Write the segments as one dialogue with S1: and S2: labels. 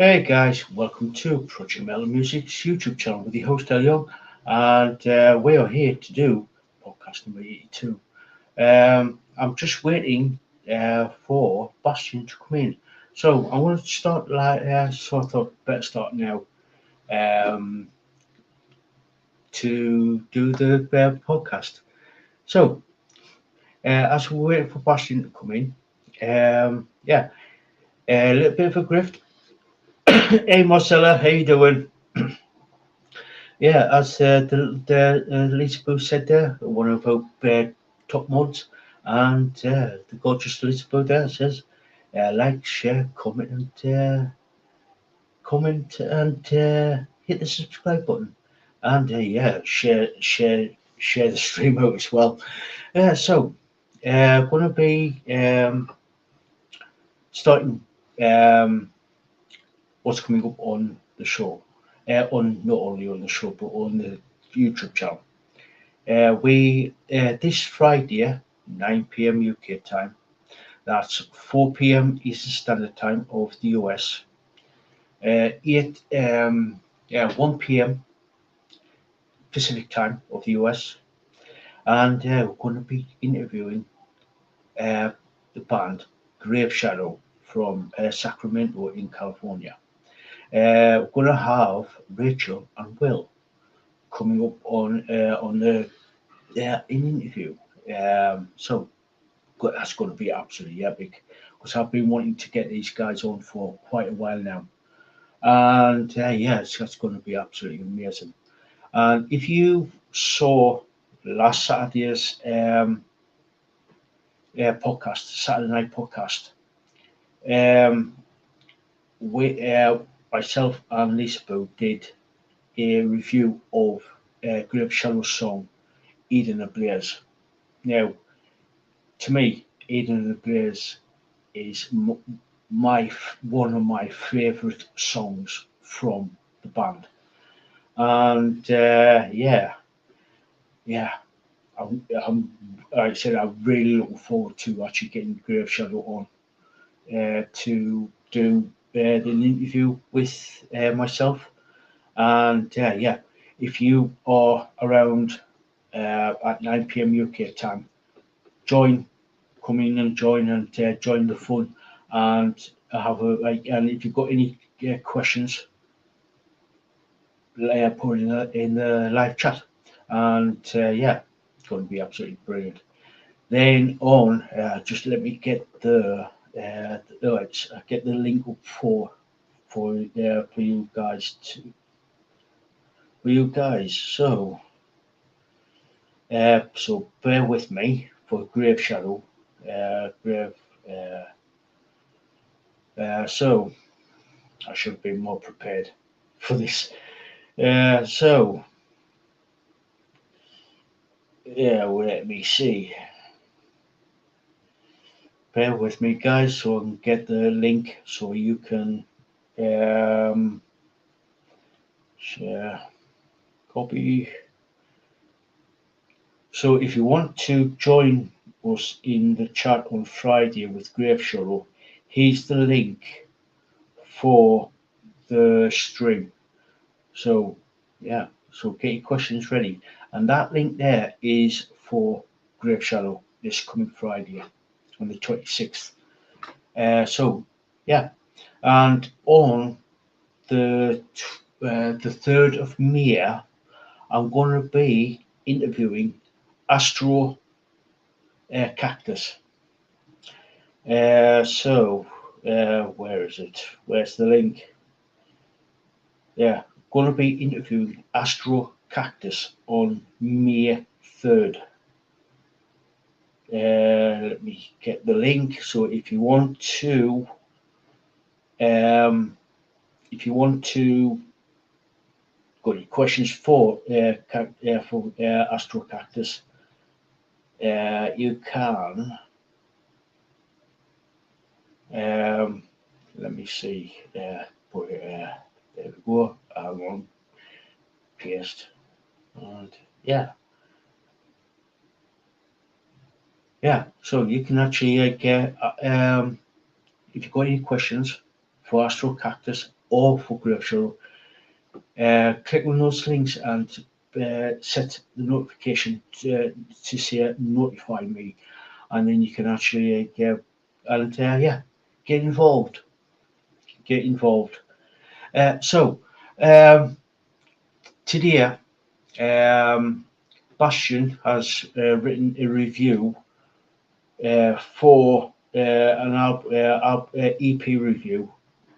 S1: Hey guys, welcome to Project Metal Music's YouTube channel with your host Ell, and we are here to do podcast number 82. I'm just waiting for Bastion to come in, so I want to start so I thought better start now um, to do the podcast. So as we're waiting for Bastion to come in, yeah, a little bit of a grift. Hey Marcella, how you doing? Yeah, as the Lisa Boo said there, one of our top mods, and the gorgeous Lisa Boo there says, like, share, comment and hit the subscribe button, and yeah, share the stream out as well. So, gonna be starting um, what's coming up on the show, on not only on the show but on the YouTube channel. We this Friday, 9 p.m. UK time. That's 4 p.m. Eastern Standard Time of the US. 1 p.m. Pacific Time of the US, and we're going to be interviewing uh, the band Grave Shadow from Sacramento in California. We're going to have Rachel and Will coming up on the in interview. So that's going to be absolutely epic because I've been wanting to get these guys on for quite a while now, and yeah, that's going to be absolutely amazing. And if you saw last Saturday's Saturday night podcast, um, we myself and Lisa Boo did a review of Grave Shadow's song "Eden Ablaze." Now, to me, Eden Ablaze is my one of my favourite songs from the band, and yeah, I'm like I said, I'm really looking forward to actually getting Grave Shadow on to do an interview with myself, and yeah, if you are around at 9 p.m. UK time, join, come in and join the fun, and have a like. And if you've got any questions, put it in the live chat, and yeah, it's going to be absolutely brilliant. Then on, just let me get get the link up for you guys So so bear with me for Grave Shadow. Grave. So I should have been more prepared for this. So yeah, well, let me see. Bear with me, guys, so I can get the link so you can share, copy. So if you want to join us in the chat on Friday with Grave Shadow, here's the link for the stream. So yeah, so get your questions ready, and that link there is for Grave Shadow this coming Friday on the 26th. So yeah, and on the 3rd of May, I'm going to be interviewing Astro Cactus. So where is it? Where's the link? Yeah, going to be interviewing Astro Cactus on May 3rd. Let me get the link. So um, if you want to got any questions for Astro Cactus, you can. Let me see. Put it, there we go. I want paste. And yeah, yeah. So you can actually get if you've got any questions for Astro Cactus or for Grave Shadow, click on those links and set the notification to say notify me, and then you can actually get involved. Get involved. So today, Basjan has written a review for an EP review.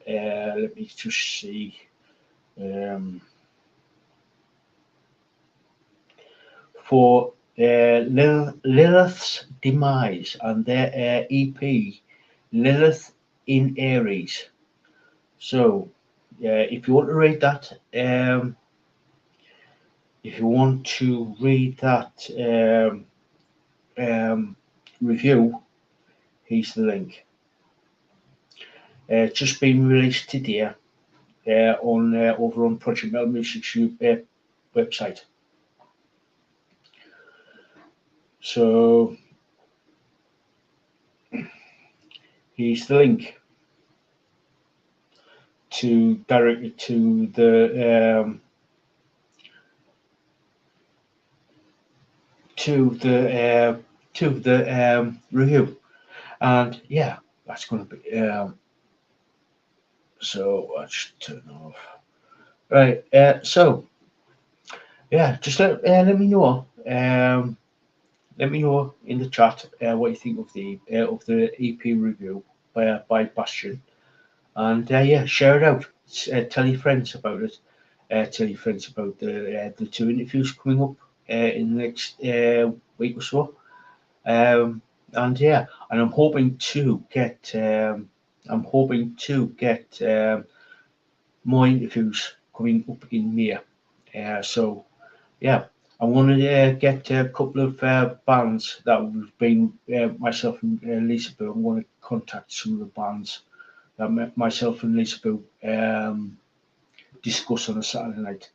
S1: Let me just see. For Lilith's Demise and their EP, Lilith in Aries. So, if you want to read that, review, here's the link. It's just been released today on over on Project Metal Music's website. So here's the link to directly to the review, and yeah, that's going to be so let's turn off. Right, so yeah, just let me know. Let me know in the chat what you think of the EP review by Basjan, and yeah, share it out. Tell your friends about it. Tell your friends about the two interviews coming up in the next week or so. And yeah, and I'm hoping to get more interviews coming up in May. So yeah, I want to get a couple of bands that we've been myself and Lisa Boo. I'm going to contact some of the bands that myself and Lisa Boo discuss on a Saturday night,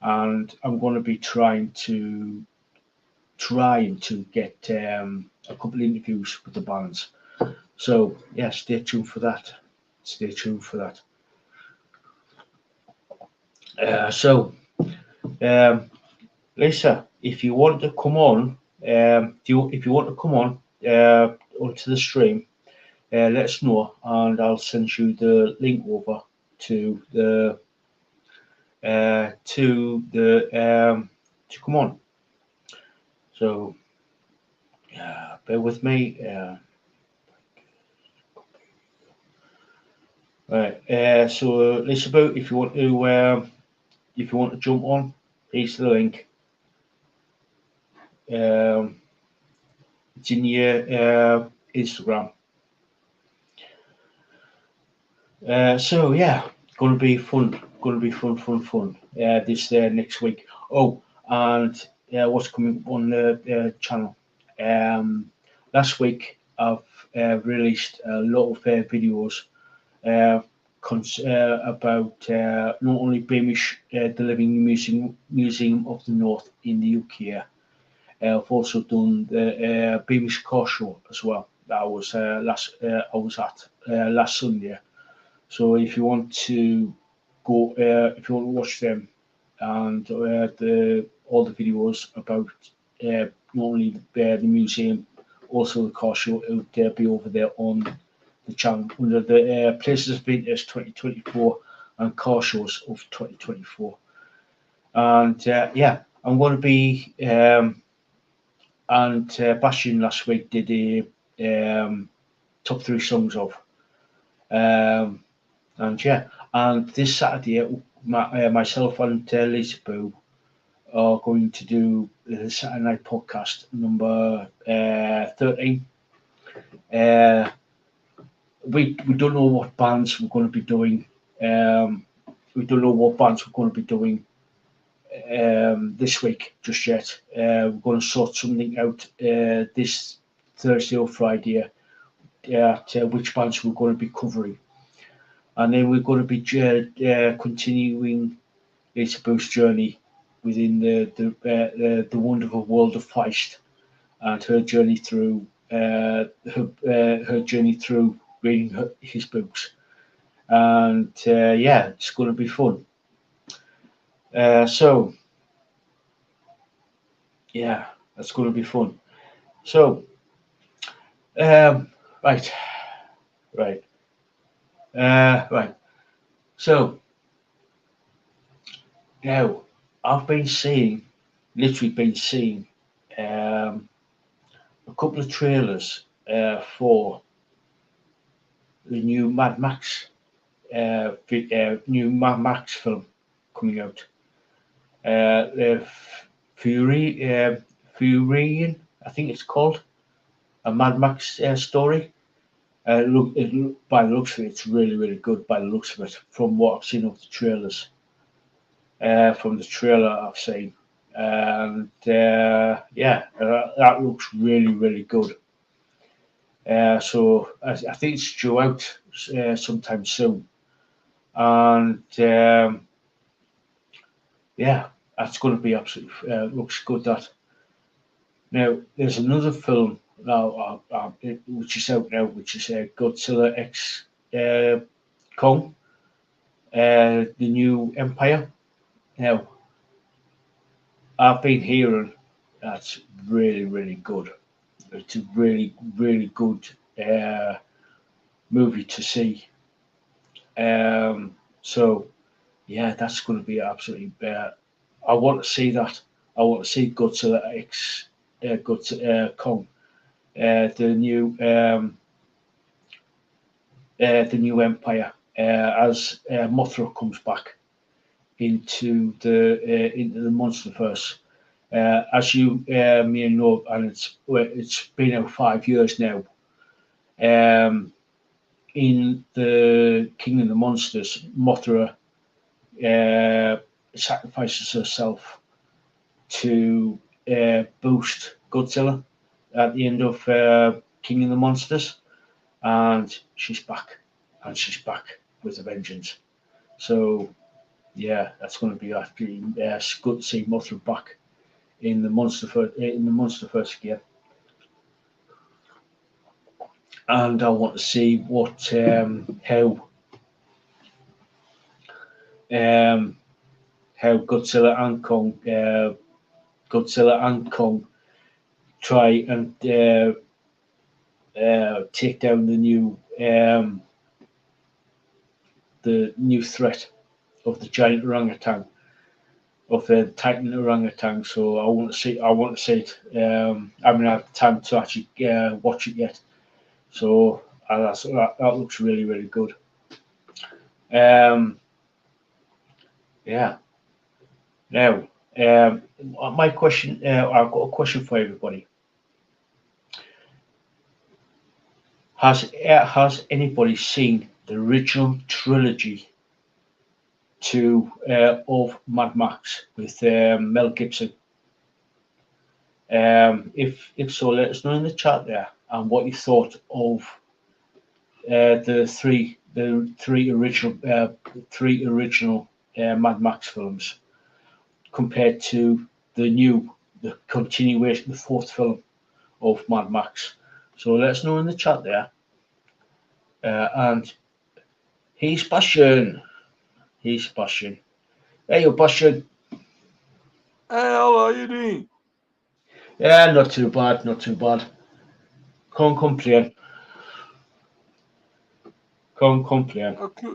S1: and I'm going to be trying to get a couple of interviews with the bands. So yeah, stay tuned for that. Stay tuned for that. So Lisa, if you want to come on, if you want to come on onto the stream, let us know, and I'll send you the link over to the to come on. So yeah, bear with me. Right. So Lisa Boo, if you want to jump on, here's the link. It's in your Instagram. So yeah, going to be fun. Going to be fun. This next week. Oh, and what's coming on the channel? Last week I've released a lot of videos about not only Beamish, the Living Museum of the North in the UK. I've also done the Beamish Car Show as well. That was I was at last Sunday. So if you want to go, if you want to watch them and all the videos about not only the museum, also the car show, it would be over there on the channel under the Places of Interest 2024 and Car Shows of 2024. And yeah, I'm going to be and Basjan last week did a top 3 songs of. And yeah, and this Saturday, myself and Lisa Boo are going to do the Saturday Night Podcast number 13. We don't know what bands we're going to be doing. We don't know what bands we're going to be doing this week just yet. We're going to sort something out this Thursday or Friday at which bands we're going to be covering. And then we're going to be continuing Lisa Boo's journey within the wonderful world of Feist, and her journey through her journey through reading his books. and yeah, it's going to be fun. So yeah, that's going to be fun. So um, right, right, right. So now I've been seeing, literally been seeing, um, a couple of trailers for the new Mad Max, new Mad Max film coming out. The Furian, I think it's called, a Mad Max story. By the looks of it, it's really, really good. By the looks of it, from what I've seen of the trailers, from the trailer I've seen, and yeah, that looks really, really good. So I think it's due out sometime soon, and yeah, that's going to be absolutely looks good. That now there's another film now which is out now, which is Godzilla X Kong, the new Empire. Now I've been hearing that's really, really good. It's a really, really good uh, movie to see. So yeah, that's going to be absolutely. I want to see that. I want to see Godzilla X, Godzilla Kong, the new Empire, as Mothra comes back into the MonsterVerse. As you may know, and it's been out 5 years now. Um, in the King of the Monsters, Mothra uh, sacrifices herself to boost Godzilla at the end of King of the Monsters, and she's back, and she's back with a vengeance. So yeah, that's going to be actually good to see Mothra back in the MonsterVerse again, and I want to see what um, how Godzilla and Kong try and take down the new threat of the giant orangutan, of the Titan orangutan. So I want to see it. I haven't had time to actually watch it yet. So that looks really, really good. Um, yeah. Now, my question. I've got a question for everybody. Has anybody seen the original trilogy of Mad Max with Mel Gibson? If so, let us know in the chat there and what you thought of the three original Mad Max films compared to the continuation, the fourth film of Mad Max. So let us know in the chat there. And he's Basjan. He's Basjan. Hey, you Basjan.
S2: Hey, how are you doing?
S1: Yeah, not too bad, not too bad. Can't complain. Can't complain.
S2: Okay,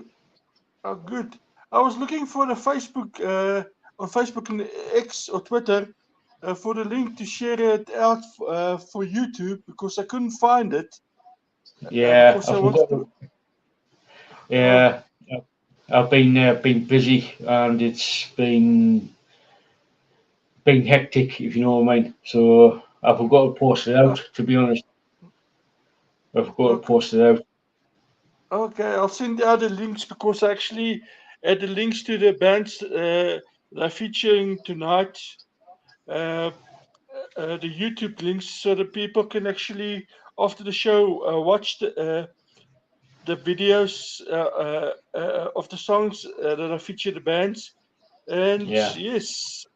S2: good. I was looking for the Facebook, on Facebook and X or Twitter, for the link to share it out for YouTube because I couldn't find it
S1: Yeah,
S2: because
S1: I
S2: I wanted
S1: forgot.
S2: to. Uh,
S1: Yeah, I've been busy and it's been hectic, if you know what I mean. So I forgot to post it
S2: uh,
S1: out. To be honest, I forgot to
S2: okay,
S1: post it out.
S2: okay, I'll send out the links because I actually add the links to the bands that are featuring tonight. Uh, the YouTube links so that people can actually after the show watch the videos of the songs that are featured the bands. And
S1: Yeah,
S2: yes,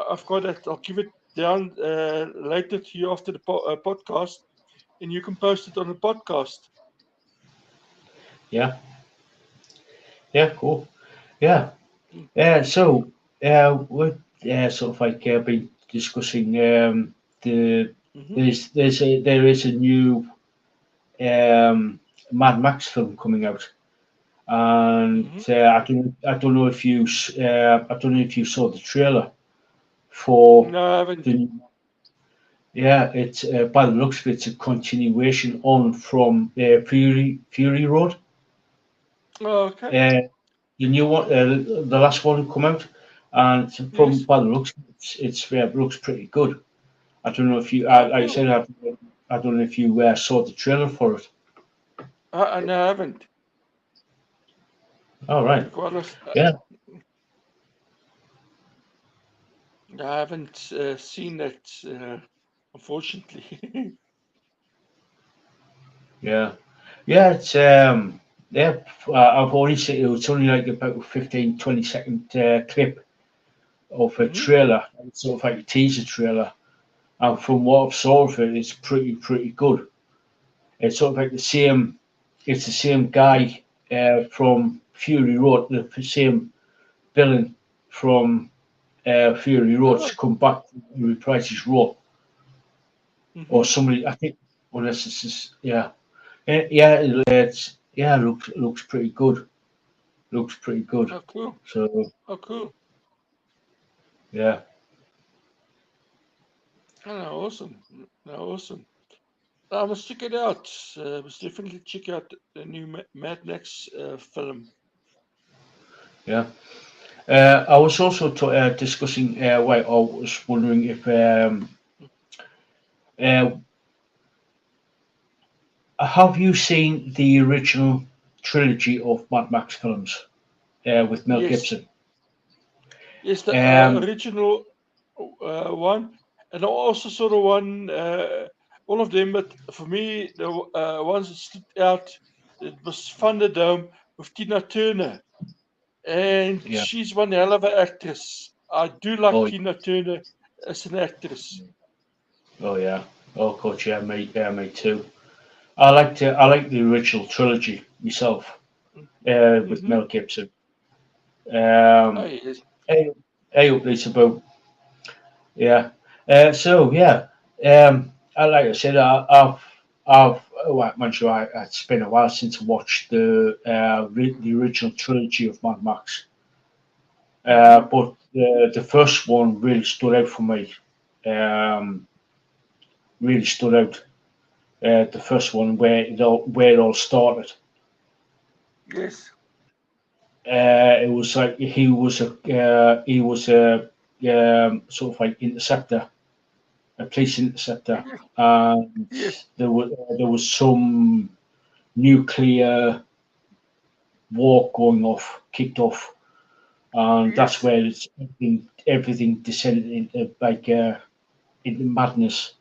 S2: I've got it. I'll give it down later to you after the podcast, and you can post it on the podcast.
S1: yeah. Yeah, cool. Yeah.
S2: Mm,
S1: So we're sort of like been discussing the
S2: mhm,
S1: there is a new Mad Max film coming out, and
S2: mhm.
S1: I don't know if I don't know if you saw the trailer for
S2: No, I haven't.
S1: the yeah, it's by the looks of it, it's a continuation on from Fury Road.
S2: Oh, okay.
S1: Uh, the new one, the last one to come out, and from
S2: Yes.
S1: by the looks, it looks pretty good. I don't know if you,
S2: Oh,
S1: like I said,
S2: cool.
S1: I don't know if you saw the trailer for it.
S2: No, I haven't.
S1: All right,
S2: Because
S1: yeah,
S2: I haven't seen it, unfortunately.
S1: yeah, yeah. It's yeah. I've only seen it's only like about 15, 20 second clip of a
S2: Hmm.
S1: trailer, sort of like a teaser trailer. And from what I've saw of it, it's pretty good. It's sort of like the same. It's the same
S2: Hmm.
S1: guy from Fury Road, the same villain from Fury Road's
S2: Oh.
S1: come back to reprise his role, or
S2: Hmm.
S1: somebody. I think, unless it's just, yeah, yeah, yeah, looks pretty good. Looks pretty good.
S2: Oh, cool.
S1: So
S2: Oh, cool.
S1: yeah,
S2: Oh, no, awesome. No, awesome. I must check it out. Must definitely check out the new Mad Max film.
S1: yeah. I was also discussing. Wait, I was wondering if uh, have you seen the original trilogy of Mad Max films with Mel
S2: Yes.
S1: Gibson?
S2: Yes, the
S1: Um,
S2: original one, and I also saw the one, all of them, but for me, the ones that stood out, it was Thunderdome with Tina Turner, and
S1: yeah.
S2: she's one hell of an actress. I do like
S1: Oh,
S2: Tina Turner as an actress.
S1: oh yeah. Oh, coach, yeah, me too. I like the original trilogy myself with
S2: Mm-hmm.
S1: Mel Gibson.
S2: Oh,
S1: Um,
S2: yes.
S1: I, I hope it's about yeah. So yeah, like I said, I've well, I'm sure it's been a while since I watched the original trilogy of Mad Max.
S2: Mm-hmm.
S1: But the first one really stood out for me. Um, really stood out. The first one where it all started.
S2: Yes.
S1: It was like he was a sort of like interceptor, a police interceptor,
S2: Yes.
S1: and
S2: Yes.
S1: there was some nuclear war going off, kicked off, and that's
S2: Yes.
S1: where everything descended into madness,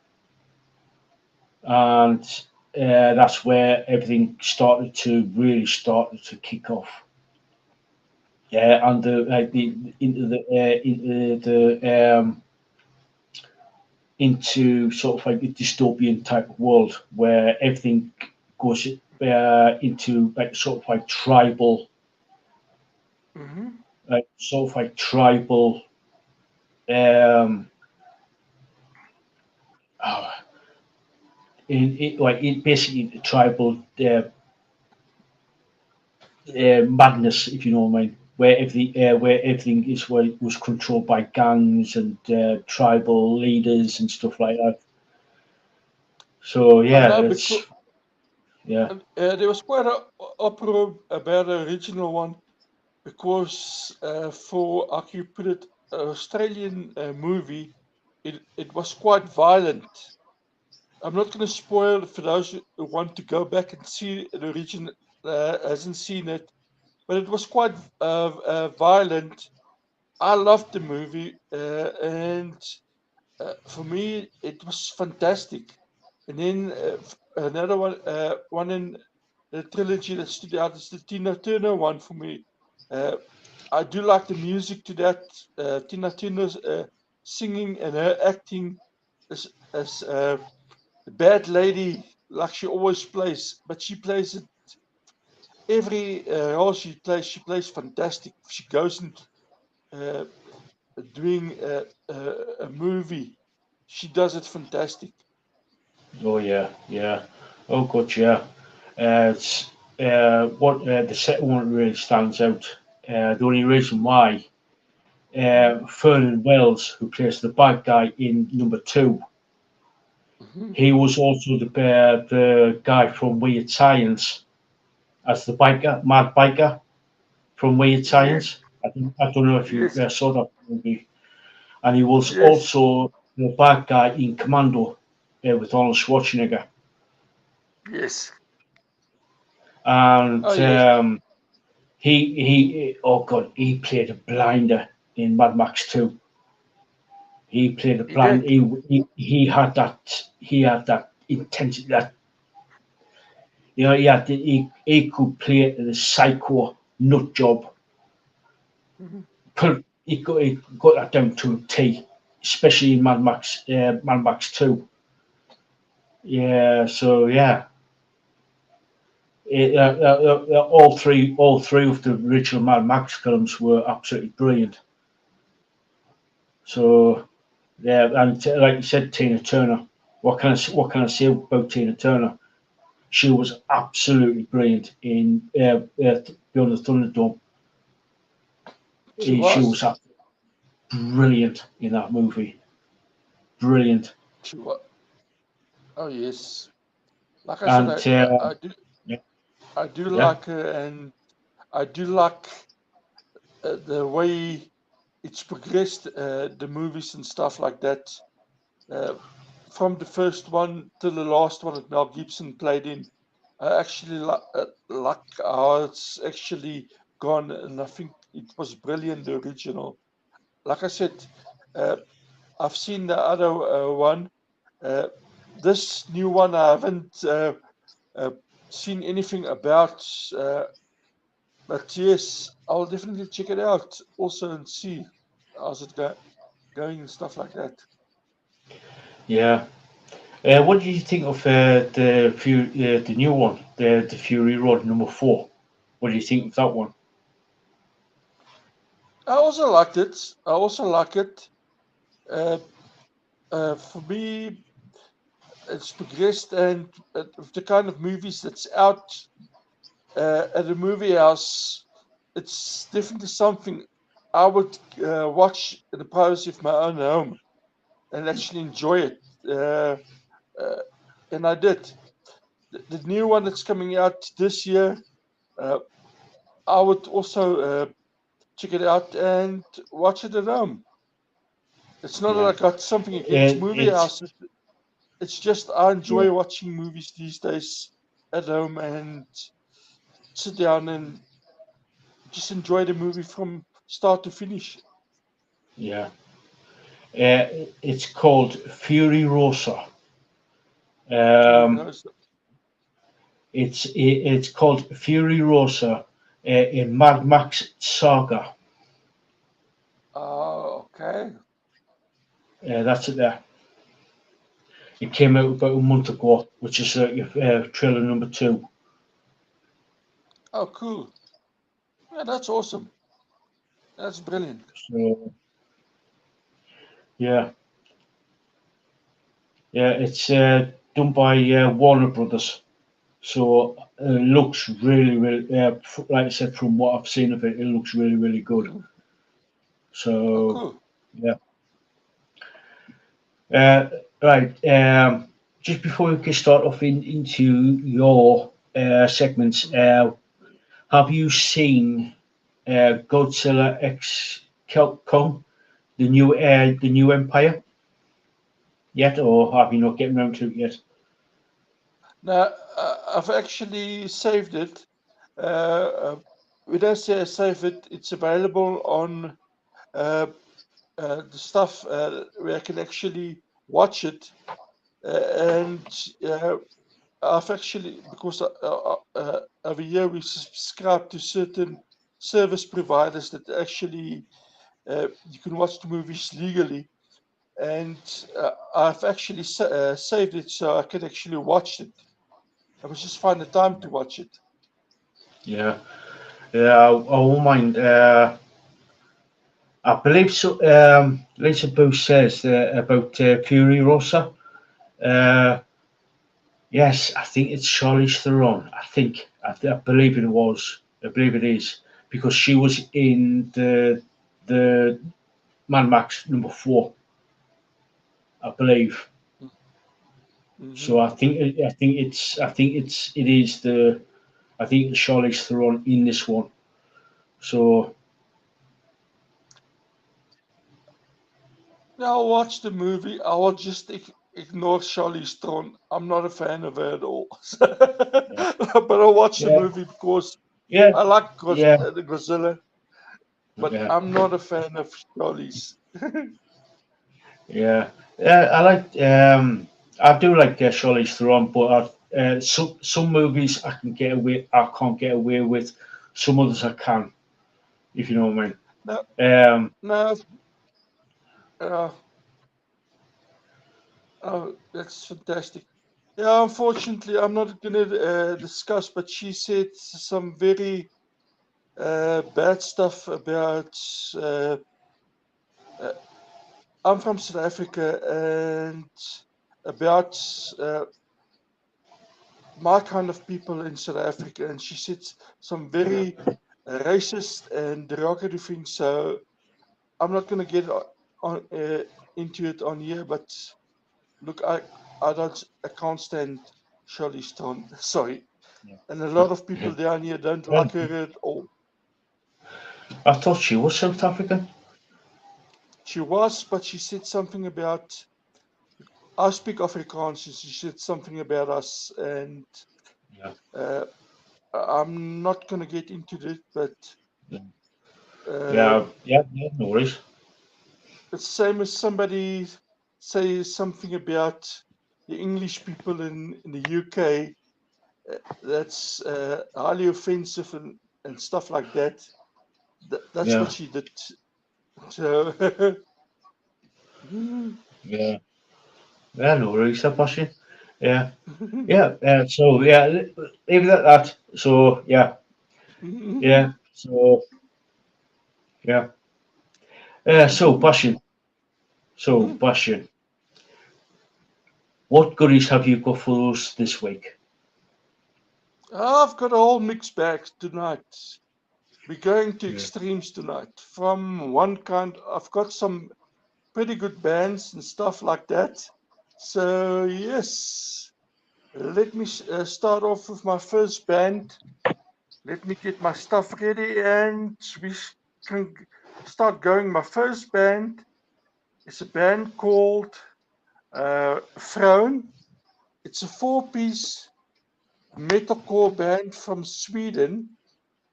S1: and that's where everything started to kick off. Yeah, and into sort of like a dystopian type of world where everything goes into like sort of like tribal,
S2: Mm-hmm.
S1: like sort of like tribal, um, oh, basically the tribal madness, if you know what I mean. Where everything was controlled by gangs and tribal leaders and stuff like that. So
S2: I
S1: yeah,
S2: know
S1: it's
S2: because
S1: yeah,
S2: there was quite a uproar about the original one because for how can you put it, an Australian movie, it was quite violent. I'm not going to spoil it for those who want to go back and see the original, hasn't seen it, but it was quite violent. I loved the movie, and for me it was fantastic. And then another one in the trilogy that stood out is the Tina Turner one for me. Uh, I do like the music to that. Tina Turner's singing and her acting as the bad lady, like she always plays, but she plays it every role she plays fantastic. If she goes into uh, doing a movie, she does it fantastic.
S1: Oh yeah, yeah. Oh good, yeah. It's what the second one really stands out. The only reason why
S2: Mhm.
S1: Vernon Wells, who plays the bad guy in number two,
S2: Mhm.
S1: he was also the guy from Weird Science as the biker, mad biker from Weird
S2: Yes,
S1: Science. I don't know if you
S2: yes,
S1: saw that movie. And he was
S2: yes.
S1: also the bad guy in Commando with Arnold Schwarzenegger.
S2: Yes.
S1: And
S2: Oh yes,
S1: he oh god, he played a blinder in Mad Max 2. He played a
S2: he did.
S1: blind. He had that intensity. That he could play the psycho nut job.
S2: Mhm.
S1: He got that down to a T, especially in Mad Max 2. Yeah, so yeah, all three of the original Mad Max films were absolutely brilliant. So yeah, and like you said, Tina Turner. What can I say about Tina Turner? She was absolutely brilliant in Beyond the Thunderdome.
S2: She
S1: She
S2: was.
S1: was brilliant in that movie. Brilliant.
S2: She was. Oh yes. Like I said,
S1: And yeah,
S2: I do
S1: yeah,
S2: like her, and I do like the way it's progressed, the movies and stuff like that. Uh, from the first one to the last one that Mel Gibson played in, I actually like how it's actually gone, and I think it was brilliant, the original. Like I said, uh, I've seen the other one. Uh, this new one I haven't uh, seen anything about, uh, but yes, I'll definitely check it out also and see how's it going and stuff like that.
S1: yeah. What did you think of the new one, the Fury Road number 4? What do you think of that one?
S2: I also liked it. I also like it. Uh, for me, it's progressed, and with the kind of movies that's out at the movie house, it's definitely something I would watch in the privacy of my own home and actually enjoy it. Uh, uh, and I did. The new one that's coming out this year, uh, I would also check it out and watch it at home. It's not that
S1: Yeah,
S2: I got something against movie
S1: it's
S2: houses. It's just I
S1: yeah,
S2: enjoy watching movies these days at home and sit down and just enjoy the movie from start to finish.
S1: yeah. It's called Fury Rosa.
S2: Fury
S1: Um,
S2: Road.
S1: it's called Fury Rosa in Mad Max Saga.
S2: Oh, okay.
S1: That's it there. It came out about a month ago, which is trailer number 2.
S2: Oh, cool. Yeah, that's awesome. That's brilliant.
S1: So yeah, yeah, it's done by Warner Brothers. So looks really, really, like I said, from what I've seen of it, it looks really, really good.
S2: Mhm. Oh,
S1: So
S2: cool.
S1: yeah, uh, right. Just before we can start off into your segments,
S2: Mhm.
S1: have you seen Godzilla X Kong, the new Empire yet, or have you not getting around to it yet?
S2: Now, I've actually saved it. Uh, when I say I save it, it's available on uh, the stuff where I can actually watch it. And I've actually, because over here we subscribe to certain service providers that actually you can watch the movies legally. And I've actually saved it so I can actually watch it. I was just find the time to watch it.
S1: Yeah, yeah. I won't mind. I believe so. Lisa Booth says about Fury Rosa. Uh, yes, I think it's Charlize Theron. I believe it was. I believe it is because she was in the Mad Max #4. I believe. So
S2: Mhm.
S1: it is the I think it's Charlize Theron in this one. So
S2: Now I'll watch the movie. I will just ignore Charlize Theron. I'm not a fan of her at all.
S1: yeah,
S2: But I'll watch the
S1: yeah,
S2: movie because
S1: yeah,
S2: I like
S1: yeah,
S2: the Godzilla, but
S1: yeah,
S2: I'm not a fan of Charlize.
S1: yeah. Yeah, I do like Charlize Theron, but some movies I can't get away with. Some others I can, if you know what I mean.
S2: No,
S1: Um,
S2: no, uh, oh, that's fantastic. Yeah, unfortunately, I'm not going to discuss, but she said some very bad stuff about. Uh, uh, I'm from South Africa, and about uh, my kind of people in South Africa, and she said some very racist and derogatory things. So I'm not going to get on into it on here, but look, I can't stand Shirley Stone. Sorry, and a lot of people down here don't
S1: yeah.
S2: like her at all.
S1: I thought she was South African.
S2: She was, but she said something about. I speak Afrikaans, and she said something about us, and
S1: Yeah,
S2: uh, I'm not going to get into it, but
S1: yeah,
S2: uh,
S1: yeah, yeah. Yeah, no worries.
S2: it's the same as somebody say something about the English people in the UK. That's highly offensive and stuff like that. That's
S1: Yeah,
S2: what she did. So,
S1: yeah, yeah, no worries. I'm pushing. Yeah. Yeah, so yeah, leave it at that. So yeah, yeah, so yeah, so passion. So passion. What goodies have you got for us this week?
S2: I've got a whole mixed bag tonight. We're going to
S1: Yeah,
S2: extremes tonight. From one kind, I've got some pretty good bands and stuff like that. So, yes, let me start off with my first band. Let me get my stuff ready and we can start going. My first band is a band called Vroon. It's a four-piece metalcore band from Sweden.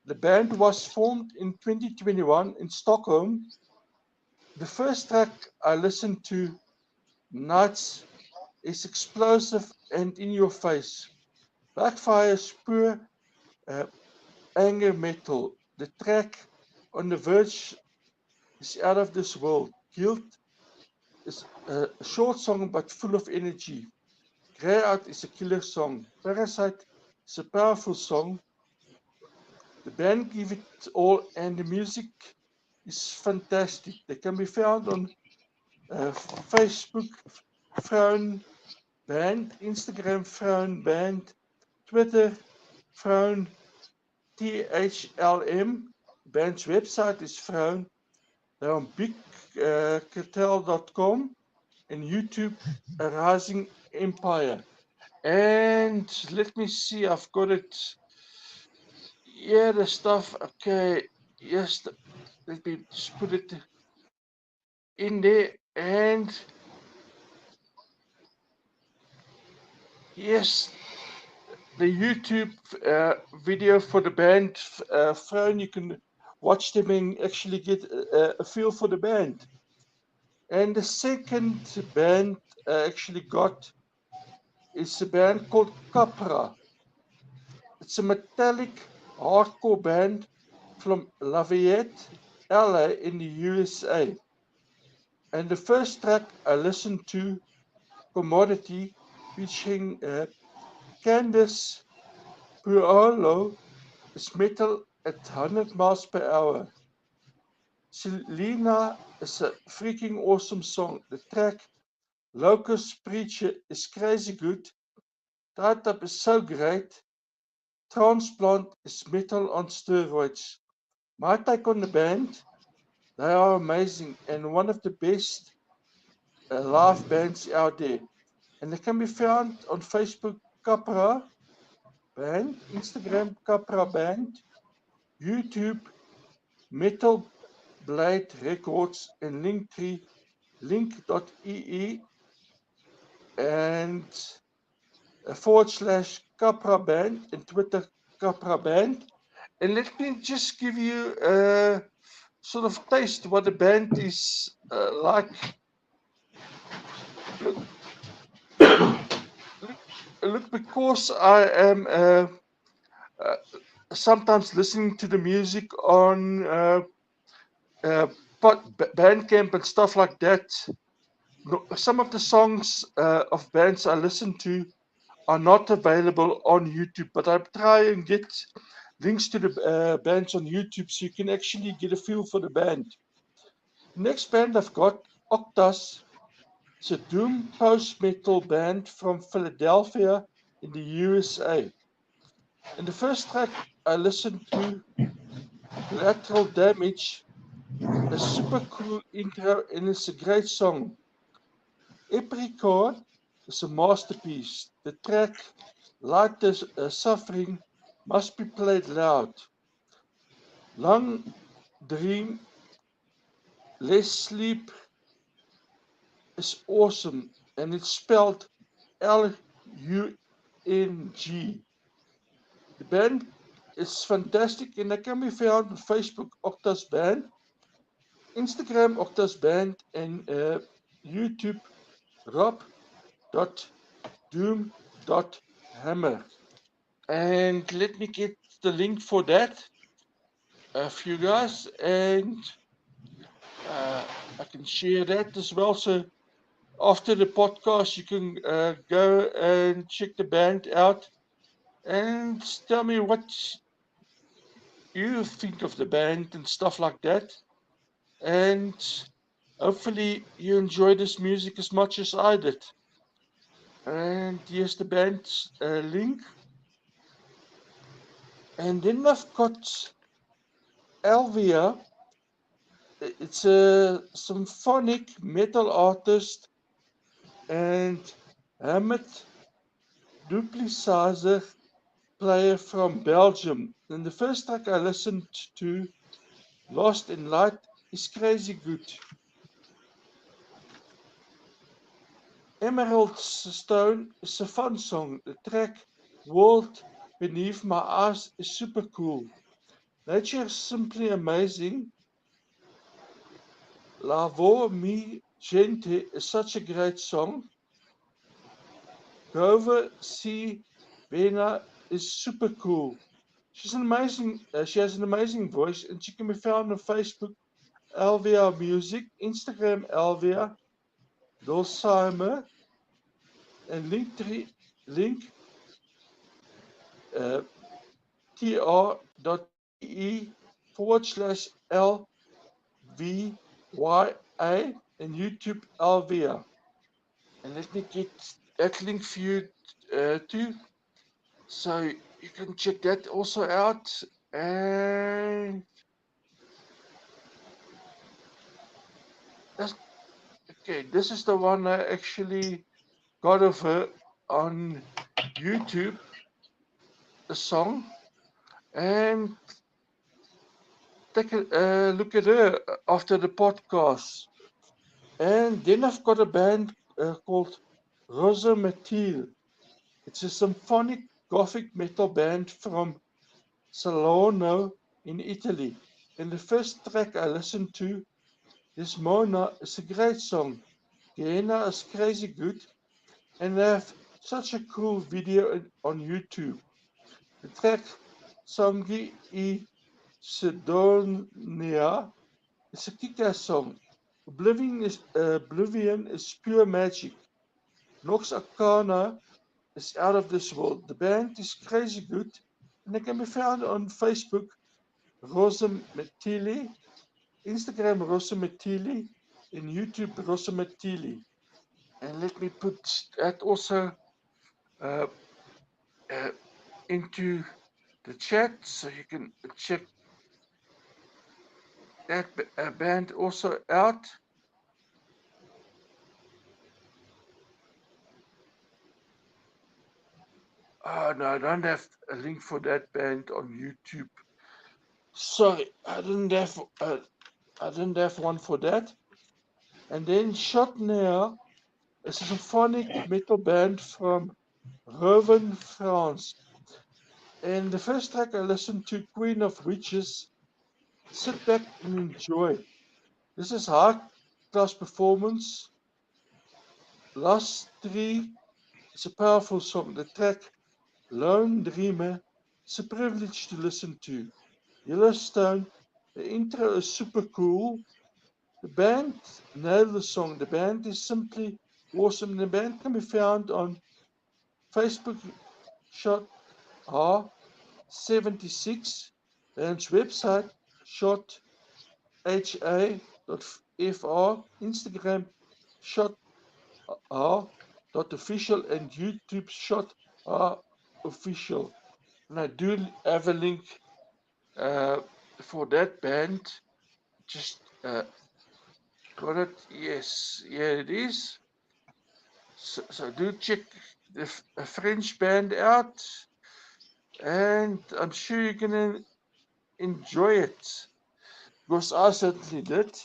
S2: The band was formed in 2021 in Stockholm. The first track I listened to, Nights, is explosive and in your face. Backfire's pure uh, anger metal. The track On the Verge is out of this world. Guilt is a short song but full of energy. Grey Out is a killer song. Parasite is a powerful song. The band give it all and the music is fantastic. They can be found on Facebook, Vroon Band, Instagram, Vroon Band, Twitter, Vroon THLM. Band's website is Vroon. They're on bigcartel.com and YouTube, A Rising Empire. And let me see, I've got it. Yeah, the stuff. Okay, yes, let me just put it in there. And yes, the YouTube video for the band Vroon, you can watch them and actually get a feel for the band. And the second band I actually got is a band called Capra. It's a metallic hardcore band from Lafayette, LA in the USA. And the first track I listened to, Commodity, featuring Candice Puolo, is metal at 100 miles per hour. Selena is a freaking awesome song. The track Locust Preacher is crazy good. Tied Up is so great. Transplant is metal on steroids. My take on the band, they are amazing and one of the best live bands out there. And they can be found on Facebook Capra Band, Instagram Capra Band, YouTube Metal Blade Records, and Linktree link.ee and /Capra Band and Twitter Capra Band. And let me just give you a sort of taste what the band is like. Look, look, because I am uh, sometimes listening to the music on uh, Bandcamp and stuff like that. Some of the songs of bands I listen to are not available on YouTube, but I try and get links to the bands on YouTube so you can actually get a feel for the band. Next band I've got, Octas. It's a doom post-metal band from Philadelphia in the USA. And the first track I listened to, Collateral Damage, a super cool intro and it's a great song. Apricot is a masterpiece. The track, Light the Suffering, must be played loud. Long Dream, Less Sleep is awesome and it's spelled Lung. The band is fantastic and they can be found on Facebook Octas Band, Instagram Octas Band, and YouTube rob.doom.hammer. And let me get the link for that for you guys, and I can share that as well. So after the podcast, you can go and check the band out and tell me what you think of the band and stuff like that. And hopefully you enjoy this music as much as I did. And here's the band's link. And then I've got Elvia. It's a symphonic metal artist and Hammett Duplicizer player from Belgium. And the first track I listened to, Lost in Light, is crazy good. Emerald Stone is a fun song. The track World Beneath My Eyes is super cool. Nature is simply amazing. La Voix Mi Gente is such a great song. Grover C. Bena is super cool. She has an amazing voice, and she can be found on Facebook, Elvia Music, Instagram, Elvia, Dulcimer, and Linktree, link uh, tr.ee/LVYA and YouTube Elvia. And let me get that link for you too, so you can check that also out. And that's okay. This is the one I actually got of her on YouTube, the song, and take a look at her after the podcast. And then I've got a band called Rosa Matil. It's a symphonic gothic metal band from Salerno in Italy. And the first track I listened to, Desmona, is a great song. Gehenna is crazy good, and they have such a cool video on YouTube. The track Sangi I Sidonia is a kick-ass song. Oblivion is pure magic. Nox Arcana is out of this world. The band is crazy good and they can be found on Facebook, Rosa Metili, Instagram, Rosa Metili, and YouTube, Rosa Metili. And let me put that also uh, uh, into the chat so you can check that band also out. Oh no, I don't have a link for that band on YouTube. Sorry, I didn't have one for that. And then Shotnair is a symphonic metal band from Rouen, France. And the first track I listened to, Queen of Witches. Sit back and enjoy. This is high class performance. Last Three is a powerful song. The track Lone Dreamer is a privilege to listen to. Yellowstone, the intro is super cool. The band nailed the song. The band is simply awesome. The band can be found on Facebook, Shot R76, band's website, Shot ha.fr, Instagram, Shot R.official, and YouTube, Shot R official. And I do have a link uh, for that band. Just got it. Yes, yeah, it is. So do check the French band out, and I'm sure you're gonna enjoy it because I certainly did.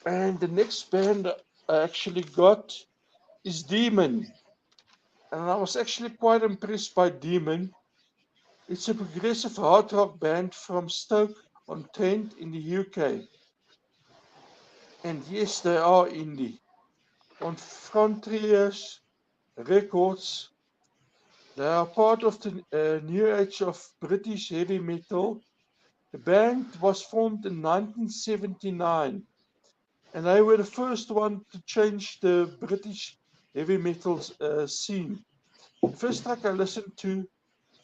S2: And the next band I actually got is Demon, and I was actually quite impressed by Demon. It's a progressive hard rock band from Stoke-on-Trent in the UK. And yes, they are indie. On Frontiers Records, they are part of the new age of British heavy metal. The band was formed in 1979, and they were the first one to change the British heavy metal scene. The first track I listened to,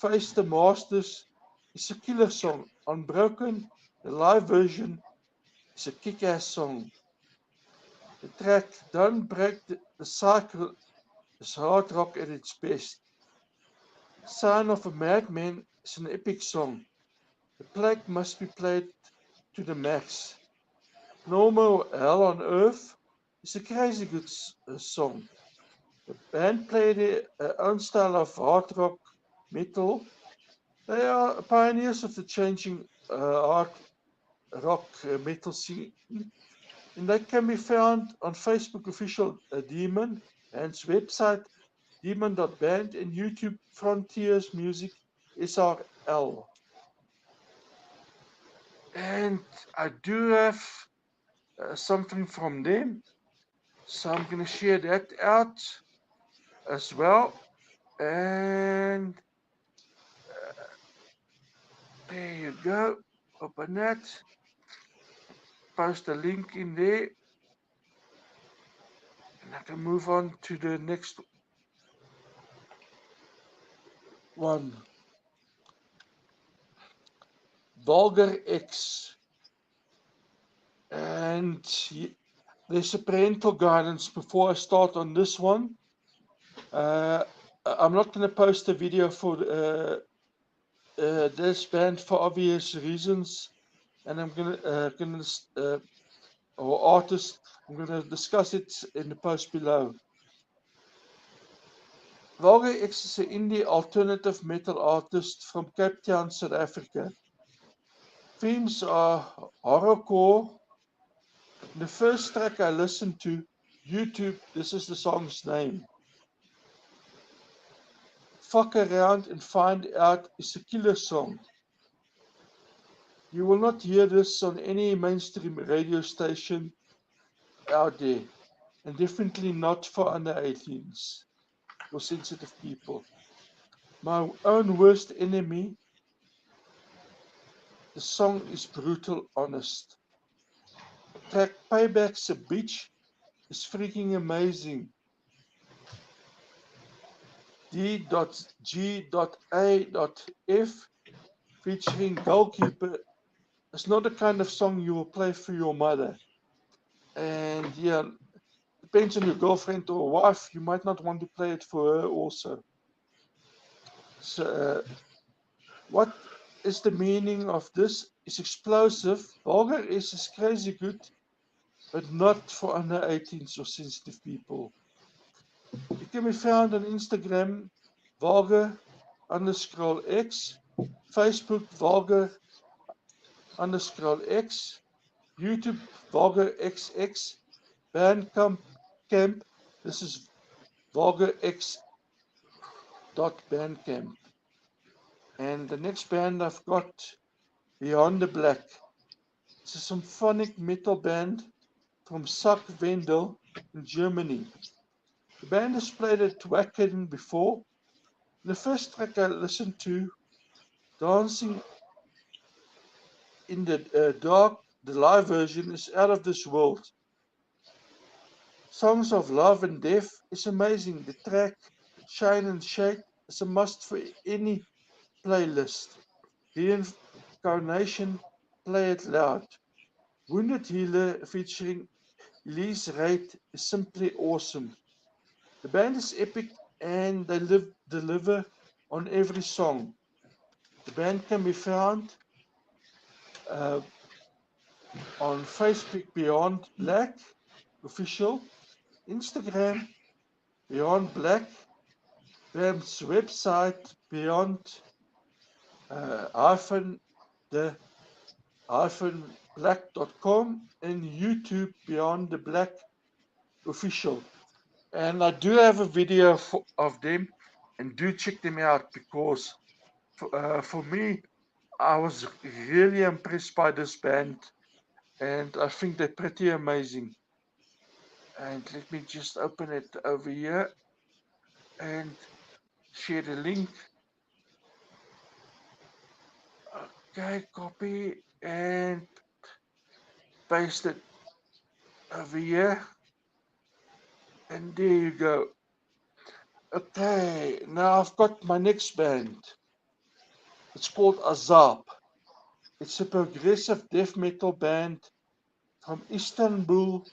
S2: Face the Masters, is a killer song. Unbroken, the live version, is a kick-ass song. The track Don't Break the Cycle is hard rock at its best. Sign of a Madman is an epic song. The plague must be played to the max. Normal Hell on Earth is a crazy good song. The band played their own style of hard rock metal. They are pioneers of the changing hard rock metal scene, and they can be found on Facebook official Demon and its website demon.band and YouTube Frontiers Music SRL. And I do have something from them, so I'm going to share that out as well. And there you go. Open that. Post a link in there. And I can move on to the next one. Vulgar X. And there's a parental guidance before I start on this one. I'm not going to post a video for this band for obvious reasons, and I'm gonna or artist. I'm gonna discuss it in the post below. Vulgar X is an indie alternative metal artist from Cape Town, South Africa. Themes are horrorcore. The first track I listened to, YouTube, this is the song's name. Fuck Around and Find Out is a killer song. You will not hear this on any mainstream radio station out there, and definitely not for under 18s or sensitive people. My own worst enemy, the song is brutal honest. Track Payback's a Bitch is freaking amazing. D.G.A.F featuring Goalkeeper. It's not the kind of song you will play for your mother. And yeah, depends on your girlfriend or wife. You might not want to play it for her also. So, what is the meaning of this? It's explosive. Vulgar is crazy good, but not for under 18s or sensitive people. It can be found on Instagram, vulgar_x, Facebook, vulgar_x, YouTube, vulgarxx, Bandcamp, this is vulgarx.bandcamp. And the next band I've got, Beyond the Black. It's a symphonic metal band from Sack-Wendel in Germany. The band has played at Wacken before. The first track I listened to, Dancing in the Dark, the live version, is out of this world. Songs of Love and Death is amazing. The track Shine and Shake is a must for any playlist. Reincarnation, Play It Loud. Wounded Healer featuring Elise Wright is simply awesome. The band is epic and they deliver on every song. The band can be found uh, on Facebook Beyond Black official, Instagram Beyond Black, band's website Beyond the black.com, and YouTube Beyond the Black official. And I do have a video of them, and do check them out because for me, I was really impressed by this band, and I think they're pretty amazing. And let me just open it over here and share the link. Okay, copy and paste it over here. And there you go. Okay, now I've got my next band. It's called Azab. It's a progressive death metal band from Istanbul.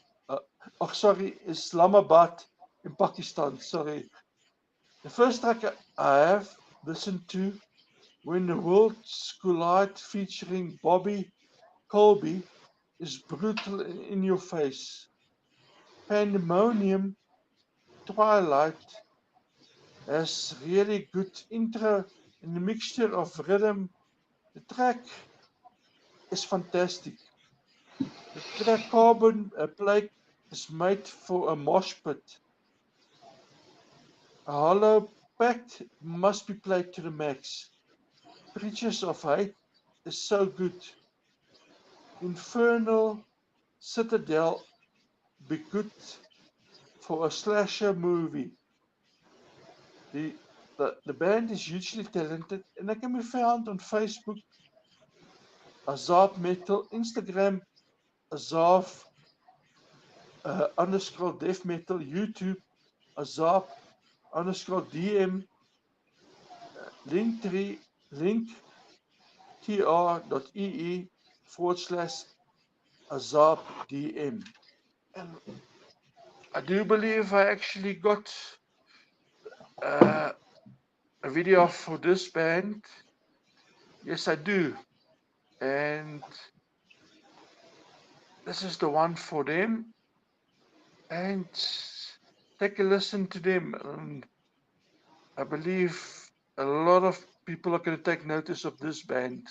S2: Islamabad in Pakistan. Sorry. The first track I have listened to, When the Worlds Collide, featuring Bobby Colby, is brutal in your face. Pandemonium Twilight has really good intro and a mixture of rhythm. The track is fantastic. The track Carbon Plague is made for a mosh pit. A hollow pact must be played to the max. Preachers of Hate is so good. Infernal Citadel be good for a slasher movie. The band is hugely talented and they can be found on Facebook, Azab Metal, Instagram, Azab _death metal, YouTube, Azab _DM, Linktree, linktr.ee/Azab DM. And I do believe I actually got a video for this band. Yes, I do. And this is the one for them. And take a listen to them. And I believe a lot of people are going to take notice of this band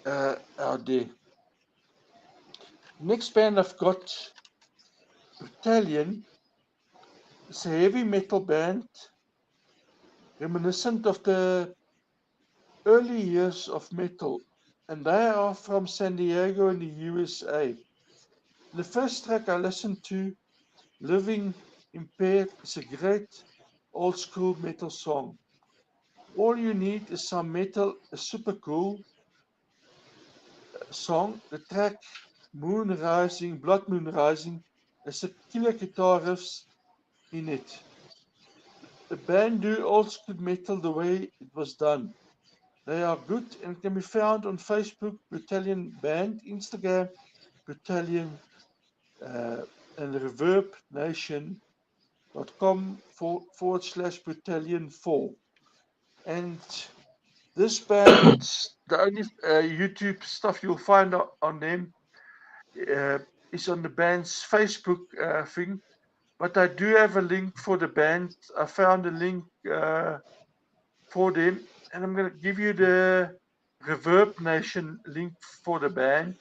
S2: out there. Next band I've got, Battalion. It's a heavy metal band reminiscent of the early years of metal, and they are from San Diego in the USA. The first track I listened to, Living Impaired, is a great old school metal song. All you need is some metal, a super cool song. The track Blood Moon Rising, is a killer guitar riffs in it. the band do old school metal the way it was done. They are good and can be found on Facebook, Battalion Band, Instagram, Battalion, uh, and reverbnation.com/Battalion4. And this band, the only YouTube stuff you'll find on them uh, is on the band's Facebook thing. But I do have a link for the band. I found a link for them, and I'm going to give you the Reverb Nation link for the band.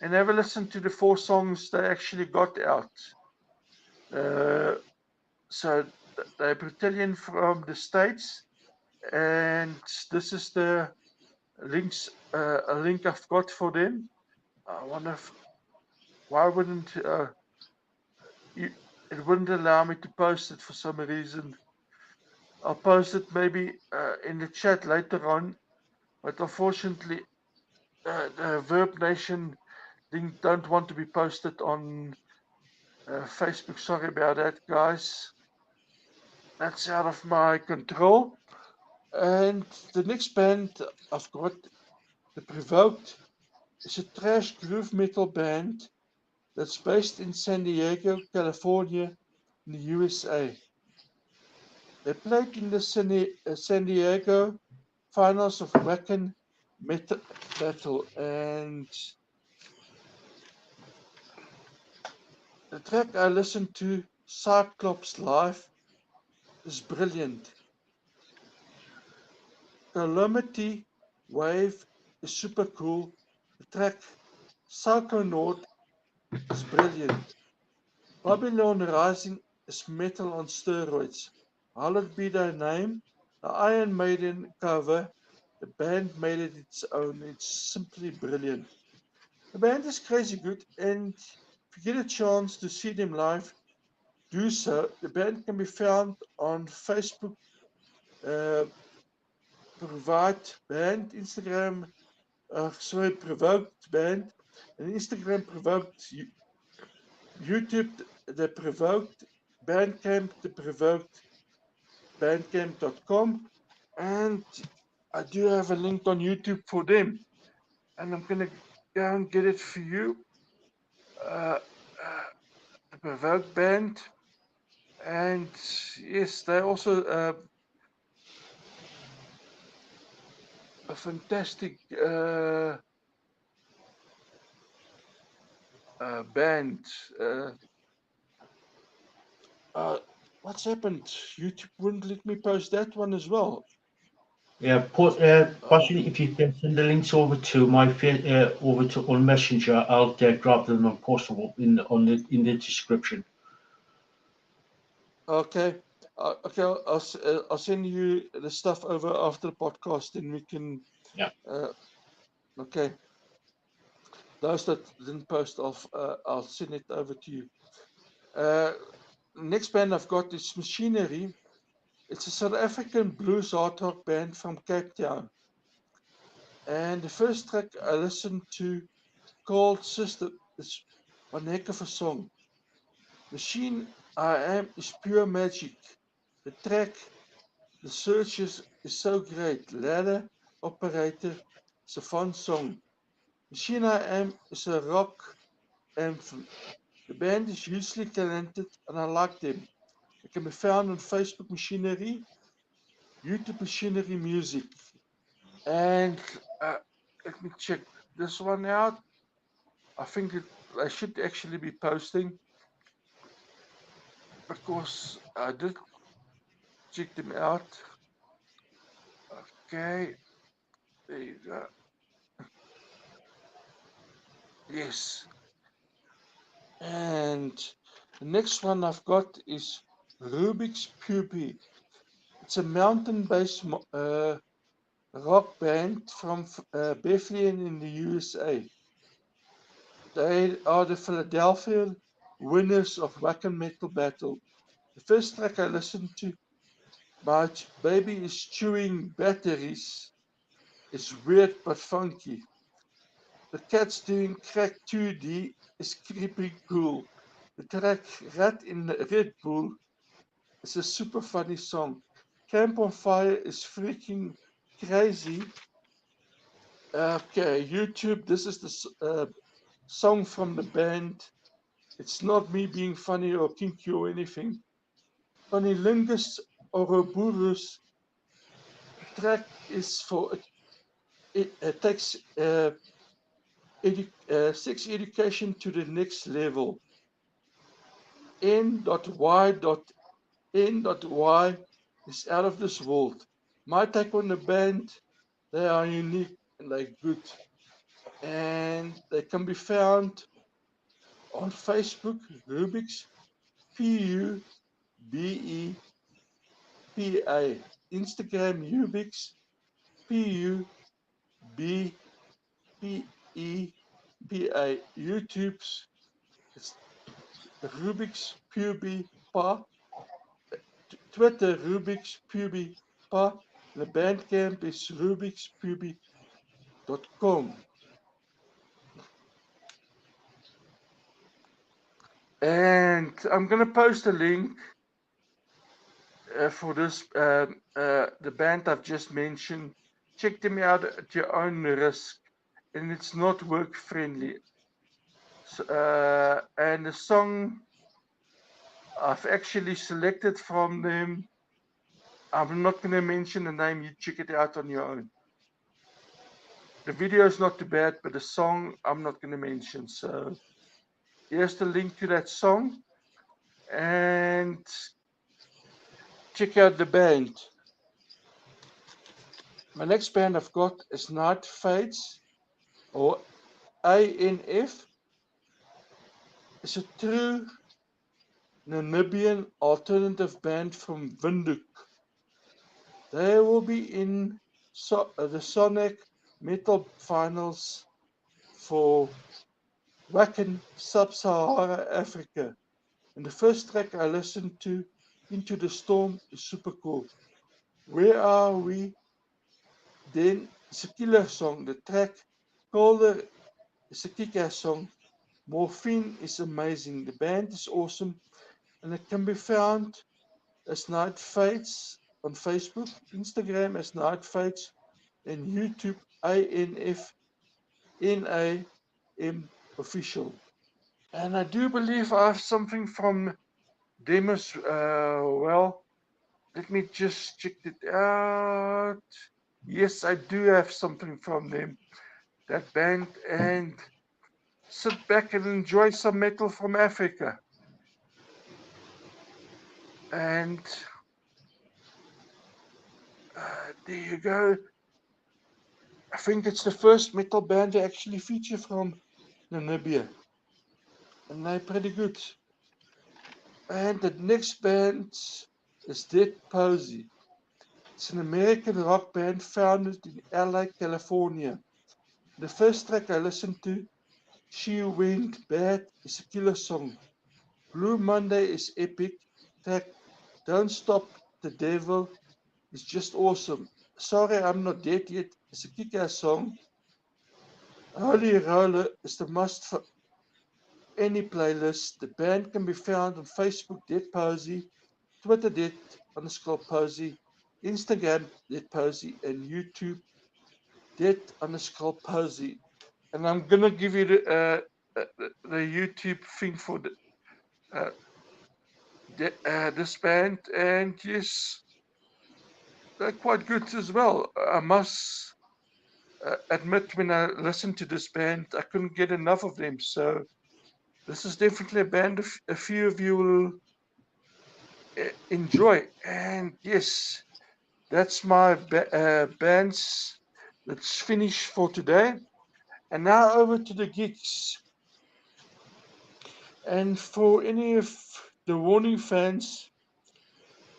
S2: And have a listen to the 4 songs they actually got out. So they're Brazilian from the States, and this is the links a link I've got for them. I wonder if, why wouldn't it wouldn't allow me to post it for some reason. I'll post it maybe in the chat later on, but unfortunately the Verb Nation link don't want to be posted on Facebook. Sorry about that, guys. That's out of my control. And the next band I've got, The Provoked, is a thrash groove metal band that's based in San Diego, California, in the USA. They played in the San Diego finals of Wacken Metal Battle, and the track I listened to, Cyclops Live, is brilliant. Calamity Wave is super cool. The track Psychonaut is brilliant. Babylon Rising is metal on steroids. Hallowed be thy name. The Iron Maiden cover, the band made it its own. It's simply brilliant. The band is crazy good, and if you get a chance to see them live, do so. The band can be found on Facebook, uh, Provide Band, Instagram, Provoked Band, and Instagram Provoked, YouTube, The Provoked, Bandcamp, The Provoked, bandcamp.com, and I do have a link on YouTube for them, and I'm gonna go and get it for you. Uh, the Provoked Band, and yes, they're also a fantastic band. Uh, uh, what's happened? YouTube wouldn't let me post that one as well.
S1: Yeah,
S2: Uh,
S1: Basjan, if you can send the links over to over to on Messenger, I'll grab them and post them up in the description.
S2: okay. Okay, I'll send you the stuff over after the podcast, and we can.
S1: Yeah.
S2: Uh, okay, those that didn't post, I'll send it over to you. Uh, next band I've got is Machinery. It's a South African blues hard rock band from Cape Town. And the first track I listened to, called Sister, is one heck of a song. Machine I Am is pure magic. The track, The Searchers, is so great. Ladder Operator is a fun song. Machine I Am is a rock anthem. The band is hugely talented and I like them. It can be found on Facebook Machinery, YouTube Machinery Music. And let me check this one out. I think I should actually be posting because I did check them out. Okay, there you go. Yes. And the next one I've got is Rubik's Puppy. It's a mountain-based rock band from Bethlehem in the USA. They are the Philadelphia winners of Wacken Metal Battle. The first track I listened to, My Baby is Chewing Batteries, is weird but funky. The cats doing crack 2D is creepy cool. The track Rat in the Red Bull It's a super funny song. Camp on Fire is freaking crazy. Okay, YouTube, this is the song from the band. It's not me being funny or kinky or anything. Onilingus Ouroboros track is for it takes sex education to the next level. N.Y is out of this world. My take on the band, they are unique and they're good. And they can be found on Facebook, Rubik's, Pubepa, Instagram, Ubix, Pubepa, YouTube's, it's Rubik's Pubepa, Twitter, Rubik's Pubepa, the Bandcamp is rubikspube.com. And I'm going to post a link for this, the band I've just mentioned. Check them out at your own risk, and it's not work friendly. So, and the song I've actually selected from them, I'm not going to mention the name, you check it out on your own. The video is not too bad, but the song I'm not going to mention. So here's the link to that song, and check out the band. My next band I've got is Night Fades, or ANF. It's a true Namibian alternative band from Windhoek. They will be in the Sonic Metal Finals for Wacken, Sub-Sahara Africa. And the first track I listened to, Into the Storm, is super cool. Where Are We? Then it's a killer song. The track Colder is a kick-ass song. Morphine is amazing. The band is awesome, and it can be found as Night Fades on Facebook, Instagram as Night Fades, and YouTube ANFNAM official. And I do believe I have something from them as well. Let me just check it out. Yes, I do have something from them, that band, and sit back and enjoy some metal from Africa. And there you go. I think it's the first metal band to actually feature from Namibia, and they're pretty good. And the next band is Dead Posey. It's an American rock band founded in LA, California. The first track I listened to, She Went Bad, is a killer song. Blue Monday is epic. Track Don't Stop the Devil is just awesome. Sorry I'm Not Dead Yet is a kick-ass song. Holy Roller is the must for any playlist. The band can be found on Facebook, Dead Posey, Twitter, Dead_Posey, Instagram, Dead Posey, and YouTube, Dead_Posey. And I'm gonna give you the YouTube thing for this band, and yes, they're quite good as well. I must admit, when I listened to this band, I couldn't get enough of them. So this is definitely a band a few of you will enjoy. And yes, that's my bands that's finished for today. And now over to the gigs. And for any of the Warning fans,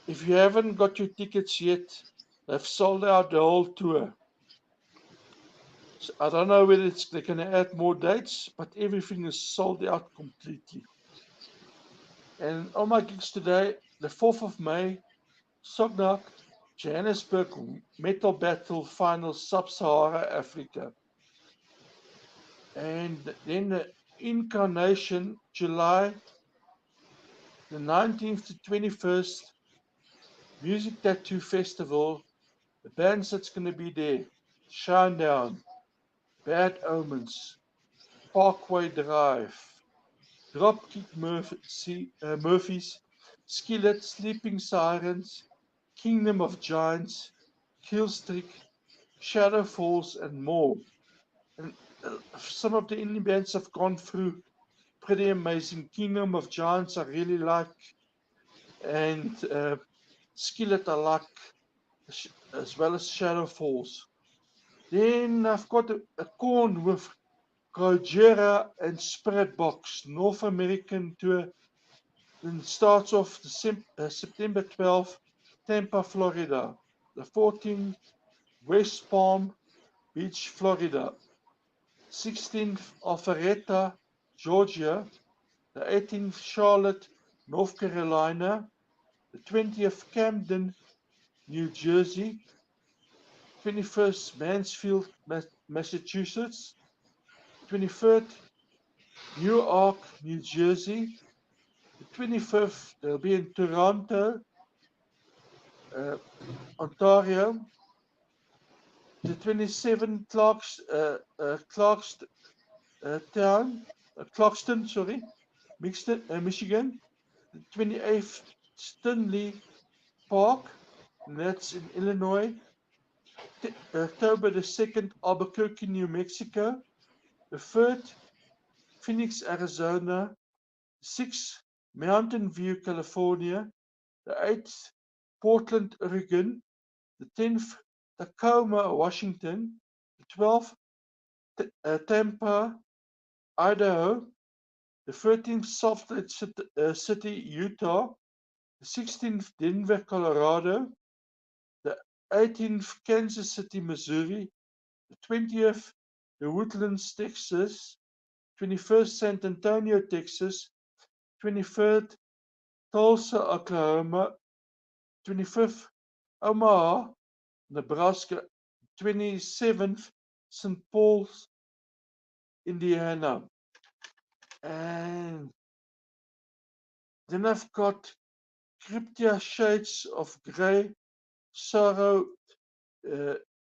S2: if you haven't got your tickets yet, they've sold out the whole tour. So I don't know whether they're going to add more dates, but everything is sold out completely. And on my gigs today, the 4th of May, Sognak, Johannesburg Metal Battle Final, Sub-Sahara Africa. And then the Incarnation, July the 19th to 21st, Music Tattoo Festival. The bands that's going to be there: Shinedown, Bad Omens, Parkway Drive, Dropkick Murphys, Skillet, Sleeping Sirens, Kingdom of Giants, Killstreak, Shadow Falls, and more. And some of the indie bands have gone through pretty amazing. Kingdom of Giants I really like, and Skillet I like, as well as Shadow Falls. Then I've got a corn with Gojira and Spiritbox North American tour. Then it starts off September 12th, Tampa, Florida. The 14th, West Palm Beach, Florida. 16th, Alpharetta, Georgia. The 18th, Charlotte, North Carolina. The 20th, Camden, New Jersey. 21st, Mansfield, Massachusetts. 23rd, Newark, New Jersey. The 25th, they'll be in Toronto, Ontario. The 27th, Clarkston, sorry, Michigan. The 28th, Stanley Park, and that's in Illinois. October the 2nd, Albuquerque, New Mexico. The 3rd, Phoenix, Arizona. 6th, Mountain View, California. The 8th, Portland, Oregon. The 10th, Tacoma, Washington. The 12th, Tampa, Idaho. The 13th, Salt Lake City, Utah. The 16th, Denver, Colorado. The 18th, Kansas City, Missouri. The 20th, The Woodlands, Texas. 21st, San Antonio, Texas. 23rd, Tulsa, Oklahoma. 25th, Omaha, Nebraska. 27th, St. Paul's, Indiana. And then I've got Cryptia Shades of Grey Sorrow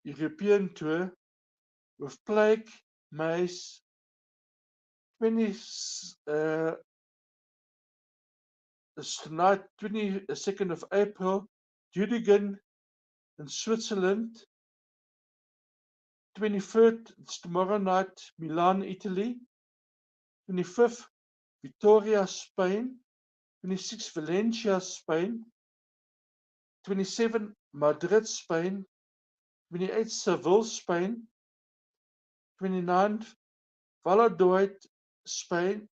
S2: European tour with Plague, Maze, 20th, tonight, 22nd of April, Dudigan in Switzerland. 23rd, it's tomorrow night, Milan, Italy. 25th, Vitoria, Spain. 26th, Valencia, Spain. 27th, Madrid, Spain. 28th, Seville, Spain. 29th, Valladolid, Spain.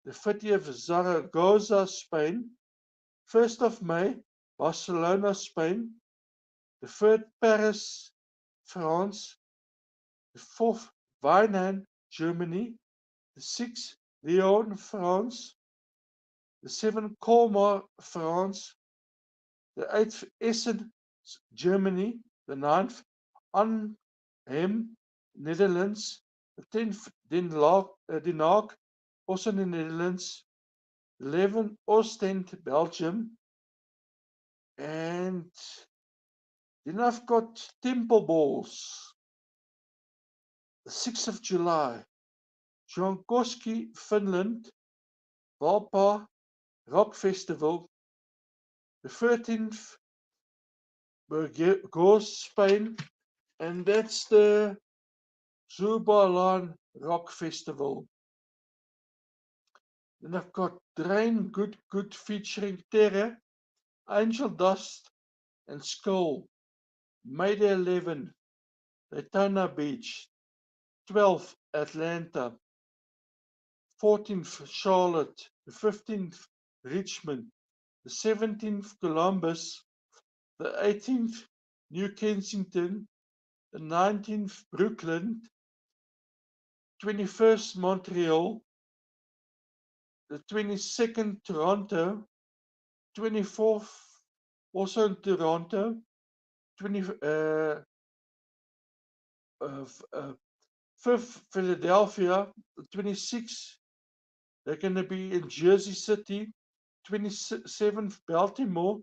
S2: The 30th, Zaragoza, Spain. 1st of May, Barcelona, Spain. The 3rd, Paris, France. The 4th, Weinheim, Germany. The 6th, Lyon, France. The 7th, Colmar, France. The 8th, Essen, Germany. The 9th, Arnhem, Netherlands. The 10th, Den Haag, also in the Netherlands. 11th, Ostend, Belgium. And then I've got Temple Balls. The 6th of July, Jonkoski, Finland. Valpa Rock Festival. The 13th, Burgos, Spain. And that's the Zubalan Rock Festival. Then I've got Drain Good featuring Terre, Angel Dust, and Skull. May the 11th, Daytona Beach. 12th, Atlanta. 14th, Charlotte. The 15th, Richmond. The 17th, Columbus. The 18th, New Kensington. The 19th, Brooklyn. 21st, Montreal. The 22nd, Toronto. 24th, also in Toronto. 5th, Philadelphia. The 26th, they're going to be in Jersey City. 27th, Baltimore.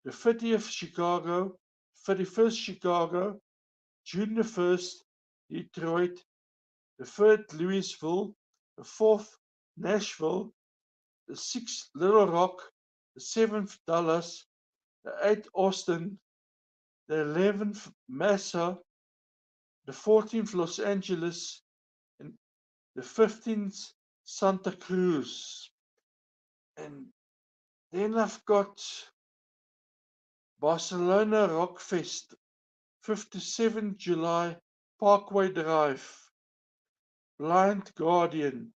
S2: the 30th Chicago, 31st Chicago, June the 1st, Detroit, the 3rd Louisville, the 4th Nashville, the 6th Little Rock, the 7th Dallas, the 8th Austin, the 11th Mesa, the 14th Los Angeles, and the 15th Santa Cruz. And then I've got Barcelona Rockfest, 5th to 7th July, Parkway Drive, Blind Guardian,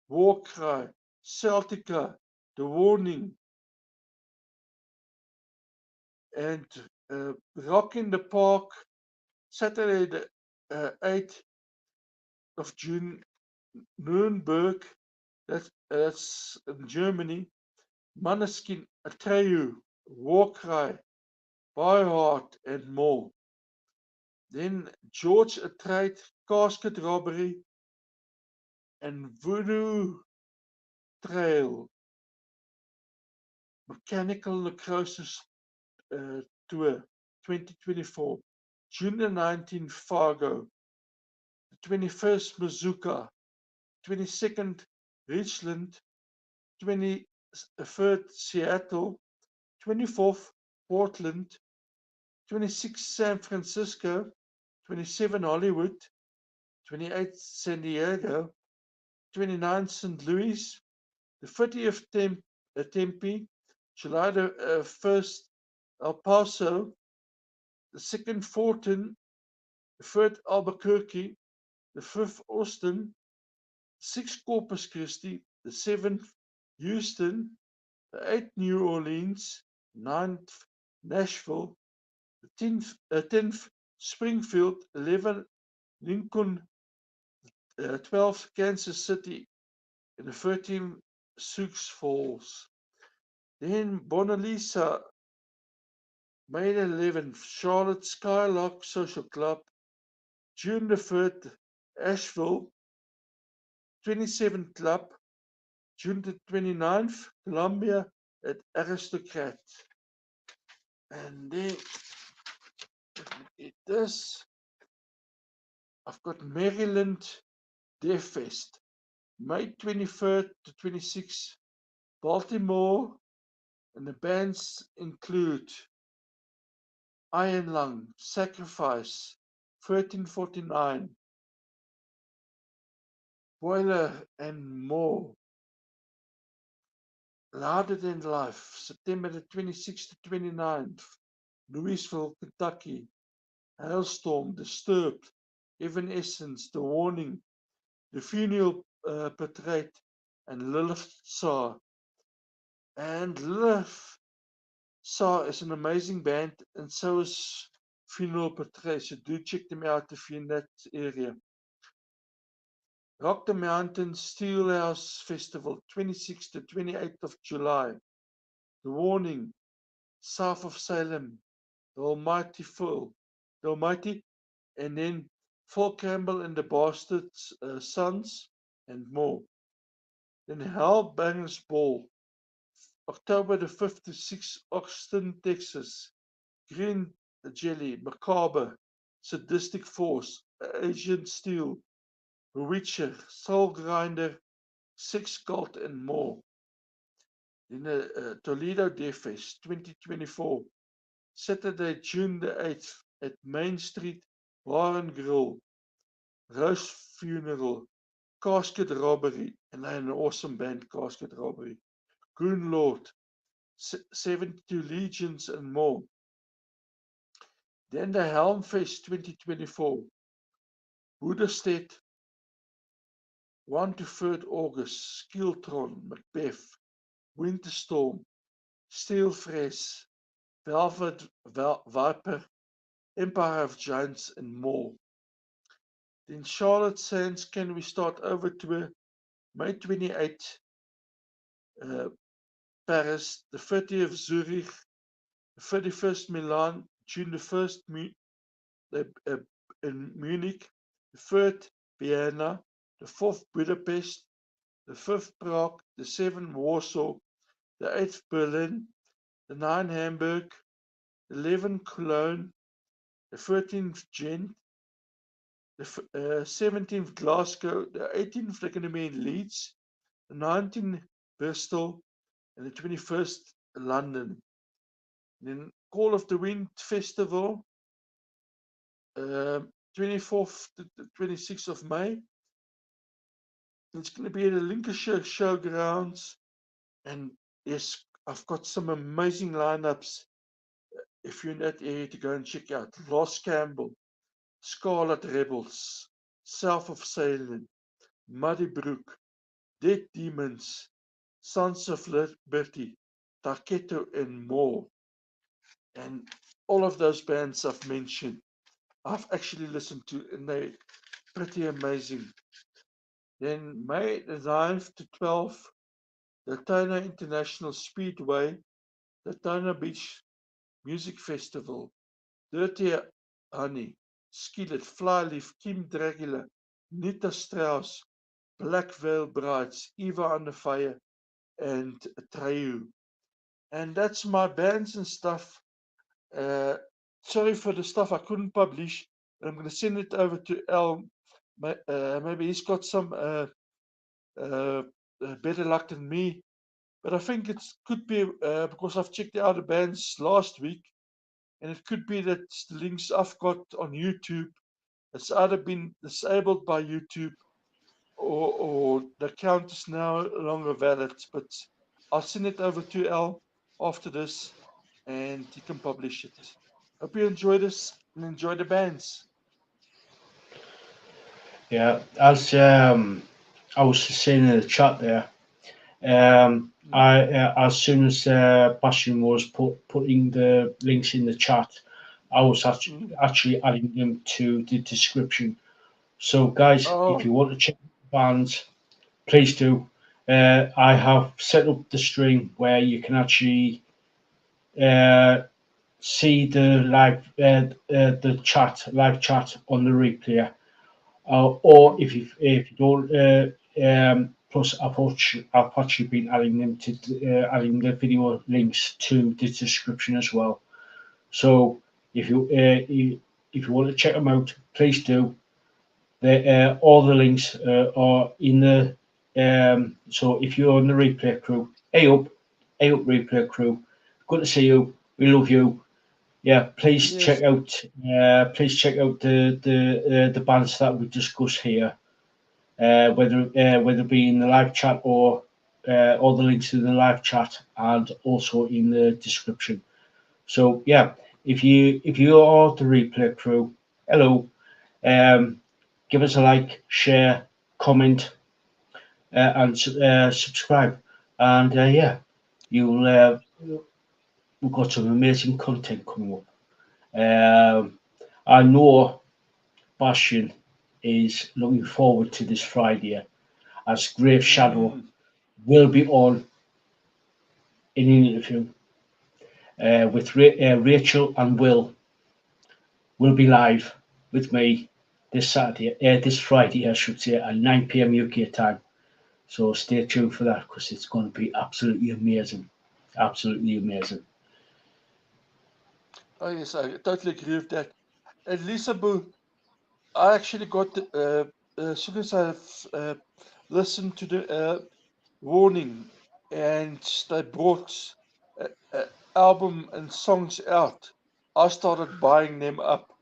S2: Warcry, Celtica, The Warning, and Rock in the Park, Saturday the 8th of June, Nuremberg, that's in Germany, Maneskin, Atreyu, Warcry, Byheart, and more. Then George Atreyu, Casket Robbery, and Voodoo Trail, Mechanical Necrosis Tour 2024. June the 19th, Fargo. The 21st, Mazuka. 22nd, Richland. 23rd, Seattle. 24th, Portland. 26th, San Francisco. 27th, Hollywood. 28th, San Diego. 29th, St. Louis. The 30th, Tempe. July the 1st, El Paso. The 2nd, Fortin. The 3rd, Albuquerque. The 5th, Austin. 6th, Corpus Christi. The 7th, Houston. The 8th, New Orleans. 9th, Nashville. The 10th, Springfield. 11th, Lincoln. 12th, Kansas City. And the 13th, Sioux Falls. Then Bonalisa, May 11th, Charlotte Skylark Social Club. June the 3rd, Asheville, 27th Club. June the 29th, Columbia at Aristocrat. And then it is, I've got Maryland Deaf Fest, May 23rd to 26th, Baltimore, and the bands include Iron Lung, Sacrifice, 1349, Boiler, and more. Louder Than Life, September the 26th to 29th, Louisville, Kentucky. Hailstorm, Disturbed, Evanescence, The Warning, The Funeral Portrait, and Lilith Saw. And Lilith Saw is an amazing band, and so is Funeral Portrait. So do check them out if you're in that area. Rock the Mountain Steelhouse Festival, 26th to 28th of July. The Warning, South of Salem, The Almighty, and then Phil Campbell and the Bastards Sons, and more. Then Hell Bangers Ball, October the 5th to 6th, Austin, Texas. Green Jelly, Macabre, Sadistic Force, Agent Steel, Bewitcher, Soul Grinder, Sex Cult, and more. Then Toledo Death Fest 2024, Saturday, June the 8th at Main Street Bar and Grill. Rose Funeral, Casket Robbery, and an awesome band, Casket Robbery. Goon Lord, 72 Legions, and more. Then the Helmfest 2024, Buddha 1 to 3rd August, Skiltron, Macbeth, Winterstorm, Steel Fresh, Velvet Viper, Empire of Giants, and more. Then Charlotte Sands Can We Start Over Tour, May 28th, Paris, the 30th Zurich, the 31st Milan, June the 1st in Munich, the 3rd Vienna, the 4th Budapest, the 5th Prague, the 7th Warsaw, the 8th Berlin, the 9 Hamburg, 11 Cologne, the 13th Gent, the 17th Glasgow, the 18th they're going to be in Leeds, the 19th Bristol, and the 21st London. Then Call of the Wind Festival, 24th to the 26th of May. It's going to be at the Lincolnshire Showgrounds. And yes, I've got some amazing lineups if you're in that area to go and check out. Ross Campbell, Scarlet Rebels, South of Salem, Muddy Brook, Dead Demons, Sons of Liberty, Tarketo, and more. And all of those bands I've mentioned, I've actually listened to, and they're pretty amazing. Then May the 9th to 12th, the Daytona International Speedway, the Daytona Beach Music Festival, Dirty Honey, Skillet, Flyleaf, Kim Dragula, Nita Strauss, Black Veil Brides, Eva on the Fire, and Trayu. And that's my bands and stuff. Uh, Sorry for the stuff I couldn't publish. I'm going to send it over to Ell. Maybe he's got some uh, better luck than me. But I think it could be because I've checked out the bands last week, and it could be that the links I've got on YouTube, it's either been disabled by YouTube or the account is now no longer valid. But I'll send it over to Al after this, and he can publish it. Hope you enjoy this and enjoy the bands.
S1: Yeah, as I was saying in the chat there,
S2: Mm.
S1: as soon as Bashan was putting the links in the chat, I was
S2: Mm.
S1: actually adding them to the description. So, guys, if
S2: Oh,
S1: you want to check the bands, please do. I have set up the stream where you can actually uh, see the live chat on the replay. Or if you don't, plus I've actually been adding the video links to the description as well. So if you want to check them out, please do. All the links are in the. So if you're on the replay crew, hey up replay crew, good to see you. We love you. Yeah,
S2: yes.
S1: please check out the bands that we discuss here, whether it be in the live chat or all the links in the live chat and also in the description. So yeah, if you are the replay crew, hello, um, give us a like, share, comment, and subscribe, and yeah, you'll we've got some amazing content coming up. I know Bastion is looking forward to this Friday as Grave Shadow
S2: Mm.
S1: will be on in an interview with Rachel and will be live with me this Friday, I should say, at 9 p.m. UK time. So stay tuned for that because it's going to be absolutely amazing. Absolutely amazing.
S2: Oh, yes, I totally agree with that. And Lisa Boo, I actually got, as soon as I've listened to the warning and they brought album and songs out, I started buying them up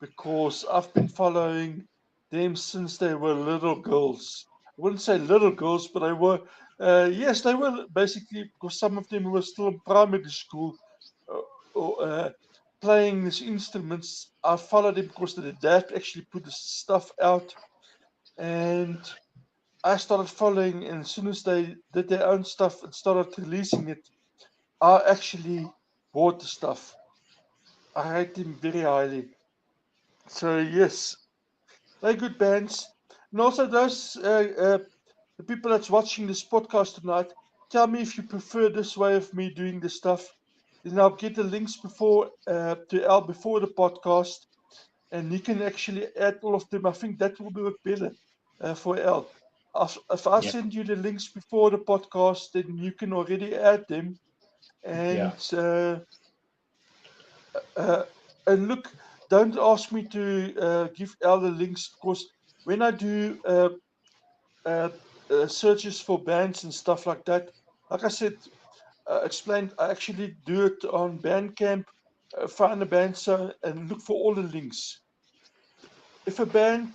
S2: because I've been following them since they were little girls. I wouldn't say little girls, but they were, yes, they were basically because some of them were still in primary school uh, or playing these instruments. I followed them because the dad actually put this stuff out, and I started following. And as soon as they did their own stuff and started releasing it, I actually bought the stuff. I rate them very highly. So yes, they're good bands. And also those the people that's watching this podcast tonight, tell me if you prefer this way of me doing the stuff. Then I'll get the links before to Al before the podcast, and you can actually add all of them. I think that will work better for Al. If I
S1: Yeah,
S2: send you the links before the podcast, then you can already add them,
S1: Yeah.
S2: And uh, and look, don't ask me to give all the links because when I do uh, searches for bands and stuff like I said, explained, I actually do it on Bandcamp, find a band so, and look for all the links. If a band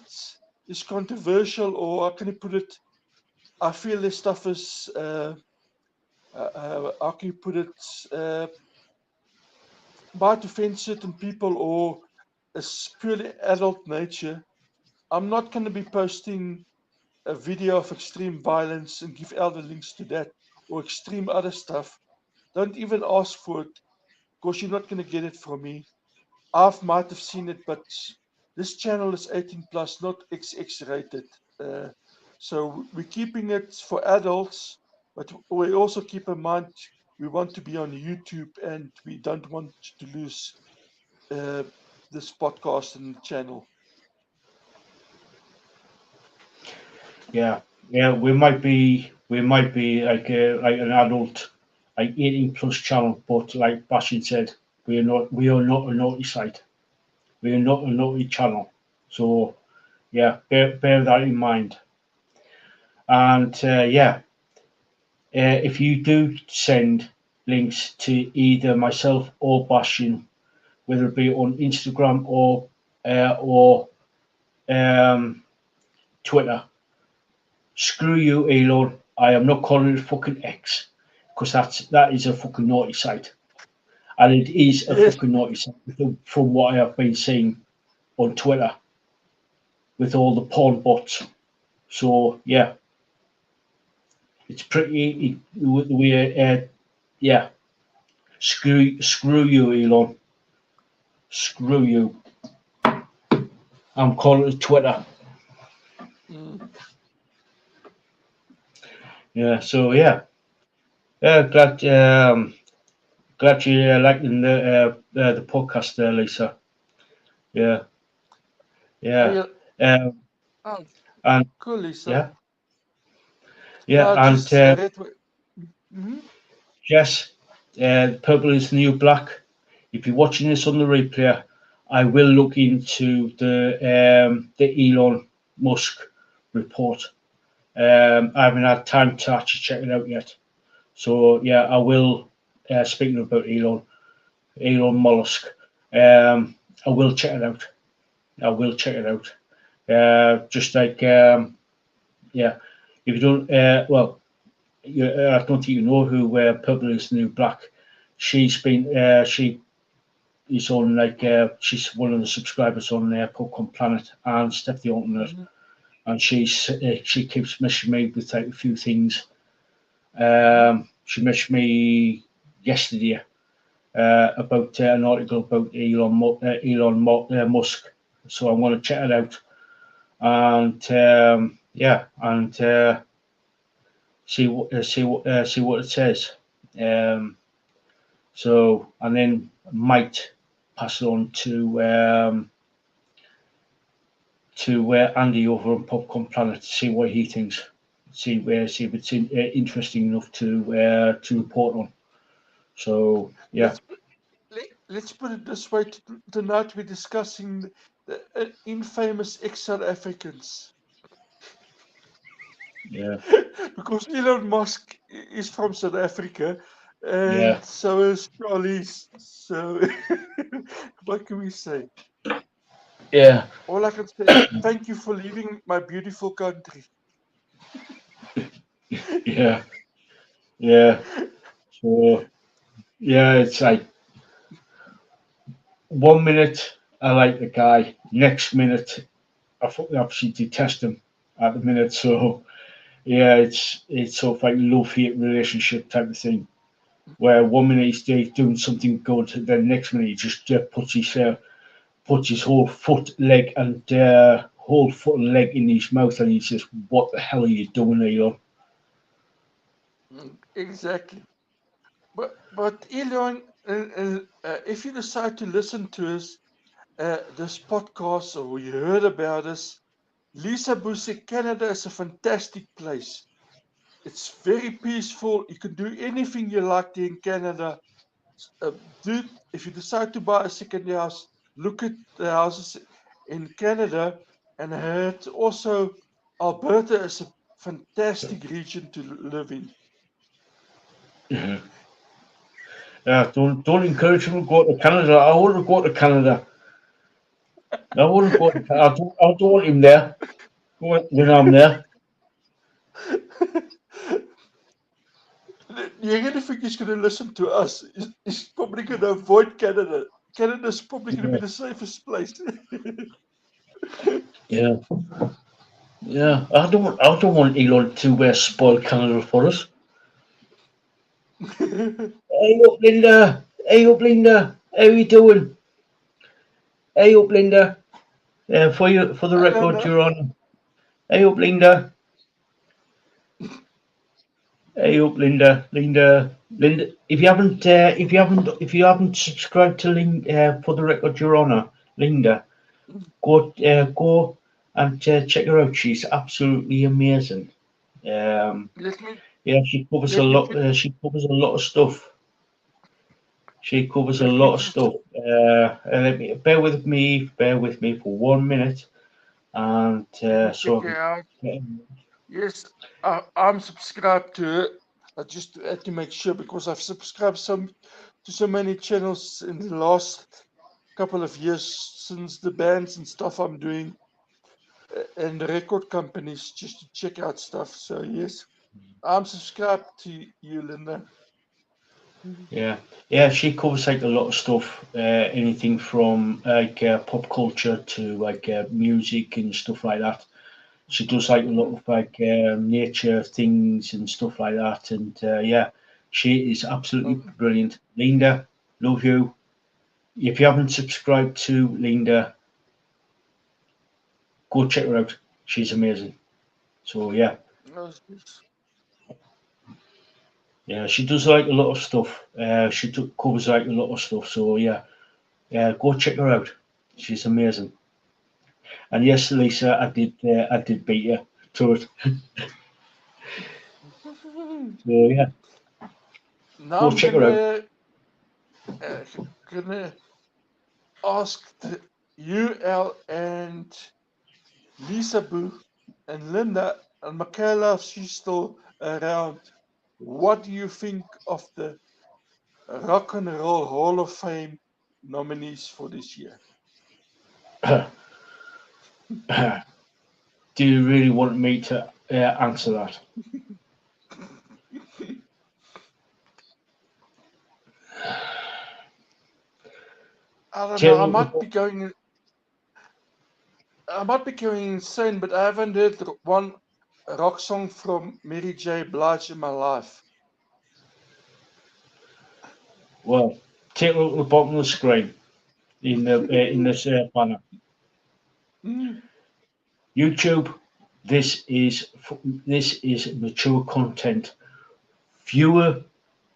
S2: is controversial, or how can you put it? I feel this stuff is, how can you put it, uh, might offend certain people or is purely adult nature. I'm not going to be posting a video of extreme violence and give all the links to that or extreme other stuff. Don't even ask for it because you're not going to get it from me. I might have seen it, but this channel is 18 plus, not XX rated. Uh, so we're keeping it for adults, but we also keep in mind we want to be on YouTube and we don't want to lose uh, this podcast and the channel.
S1: Yeah. Yeah. We might be like an adult, like 18 plus channel, but like Bashin said, we are not a naughty site. We are not a naughty channel. So yeah, bear that in mind. And if you do send links to either myself or Bashin, whether it be on Instagram or um, Twitter, screw you, Elon. I am not calling it fucking X because that is a fucking naughty site, and it is a
S2: Yes,
S1: fucking naughty site from what I have been seeing on Twitter with all the porn bots. So yeah, it's pretty. Yeah. Screw you, Elon. Screw you. I'm calling it Twitter.
S2: mm,
S1: Yeah. So yeah. Yeah. Glad you liking the podcast there, Lisa. Yeah. Yeah.
S2: yeah,
S1: Um,
S2: oh,
S1: and
S2: cool, Lisa.
S1: yeah.
S2: Yeah,
S1: Yeah.
S2: I
S1: And
S2: just read. Mhm.
S1: yes, purple is the new black. If you're watching this on the replay, I will look into the Elon Musk report. I haven't had time to actually check it out yet. So yeah, I will. Speaking about Elon Mollusk, I will check it out. I will check it out. Just like yeah, if you don't, I don't think you know who Purple is the New Black. She is on she's one of the subscribers on Popcorn Planet and Steph the Alternate,
S2: Mhm.
S1: and she keeps messaging me with like a few things.
S2: Mhm.
S1: She messaged me yesterday about an article about Musk. So I'm going to check it out and yeah, and see what it says. Um, and then might pass it on to Andy over on Popcorn Planet to see what he thinks. See if it's interesting enough to report on. So yeah,
S2: Let's let's put it this way. Tonight we're discussing the infamous ex-South Africans
S1: yeah,
S2: because Elon Musk is from South Africa,
S1: yeah,
S2: and so is Charlie's. So what can we say?
S1: yeah,
S2: All I can say is thank you for leaving my beautiful country.
S1: yeah, yeah. So yeah, it's like 1 minute I like the guy, next minute I fucking absolutely detest him at the minute. So yeah, it's sort of like love hate relationship type of thing. Where 1 minute he's doing something good, then next minute he just puts his whole foot, leg, and whole foot and leg in his mouth, and he says, "What the hell are you doing, Elon?"
S2: Exactly. But Elon, if you decide to listen to us, this podcast or you heard about us, Lisa Busse, Canada is a fantastic place. It's very peaceful. You can do anything you like there in Canada. Dude, if you decide to buy a second house, look at the houses in Canada, and it's also Alberta is a fantastic region to live in.
S1: Yeah, don't encourage him to go to Canada. I wouldn't go to Canada. I wouldn't go to Canada. I don't want him there when I'm there.
S2: You really think he's going to listen to us? He's probably going to avoid Canada. Canada's probably going to
S1: Yeah,
S2: be the safest place.
S1: yeah, yeah. I don't want Elon to spoil Canada for us. Hey up, Linda. Hey up, Linda. How you doing? Hey up, Linda. For the
S2: I don't
S1: record,
S2: know.
S1: you're on. Hey up, Linda. Hey up, Linda. Linda. If you haven't subscribed to for the record, you're on her, Linda. Go and check her out. She's absolutely amazing. Um,
S2: Let me
S1: yeah, she covers a
S2: let me
S1: lot.
S2: ju-
S1: She covers a lot of stuff. She covers a
S2: let me
S1: lot of
S2: just
S1: stuff. Bear with me for 1 minute, and
S2: let me check
S1: so
S2: it out.
S1: I can.
S2: Yes, I'm subscribed to it. I just had to make sure because I've subscribed to so many channels in the last couple of years since the bands and stuff I'm doing and the record companies just to check out stuff. So yes, I'm subscribed to you, Linda.
S1: Yeah, yeah, she covers like a lot of stuff. Anything from like pop culture to like music and stuff like that. She does like a lot of like nature things and stuff like that. And yeah, she is absolutely
S2: Um,
S1: brilliant. Linda, love you. If you haven't subscribed to Linda, go check her out. She's amazing. So yeah,
S2: yes.
S1: yeah, she does like a lot of stuff. Covers like a lot of stuff. So yeah, yeah, go check her out. She's amazing. And yes, Lisa, I did beat you to it. So yeah,
S2: Now
S1: go
S2: I'm
S1: check her out.
S2: uh, gonna ask you, El, and Lisa Boo, and Linda, and Michaela, if she's still around. What do you think of the Rock and Roll Hall of Fame nominees for this year?
S1: Do you really want me to answer that?
S2: I don't know.
S1: Tell me,
S2: I might be going insane, but I haven't heard one rock song from Mary J. Blige in my life.
S1: well, take a look at the bottom of the screen in this banner.
S2: Mm.
S1: YouTube. This is mature content. Viewer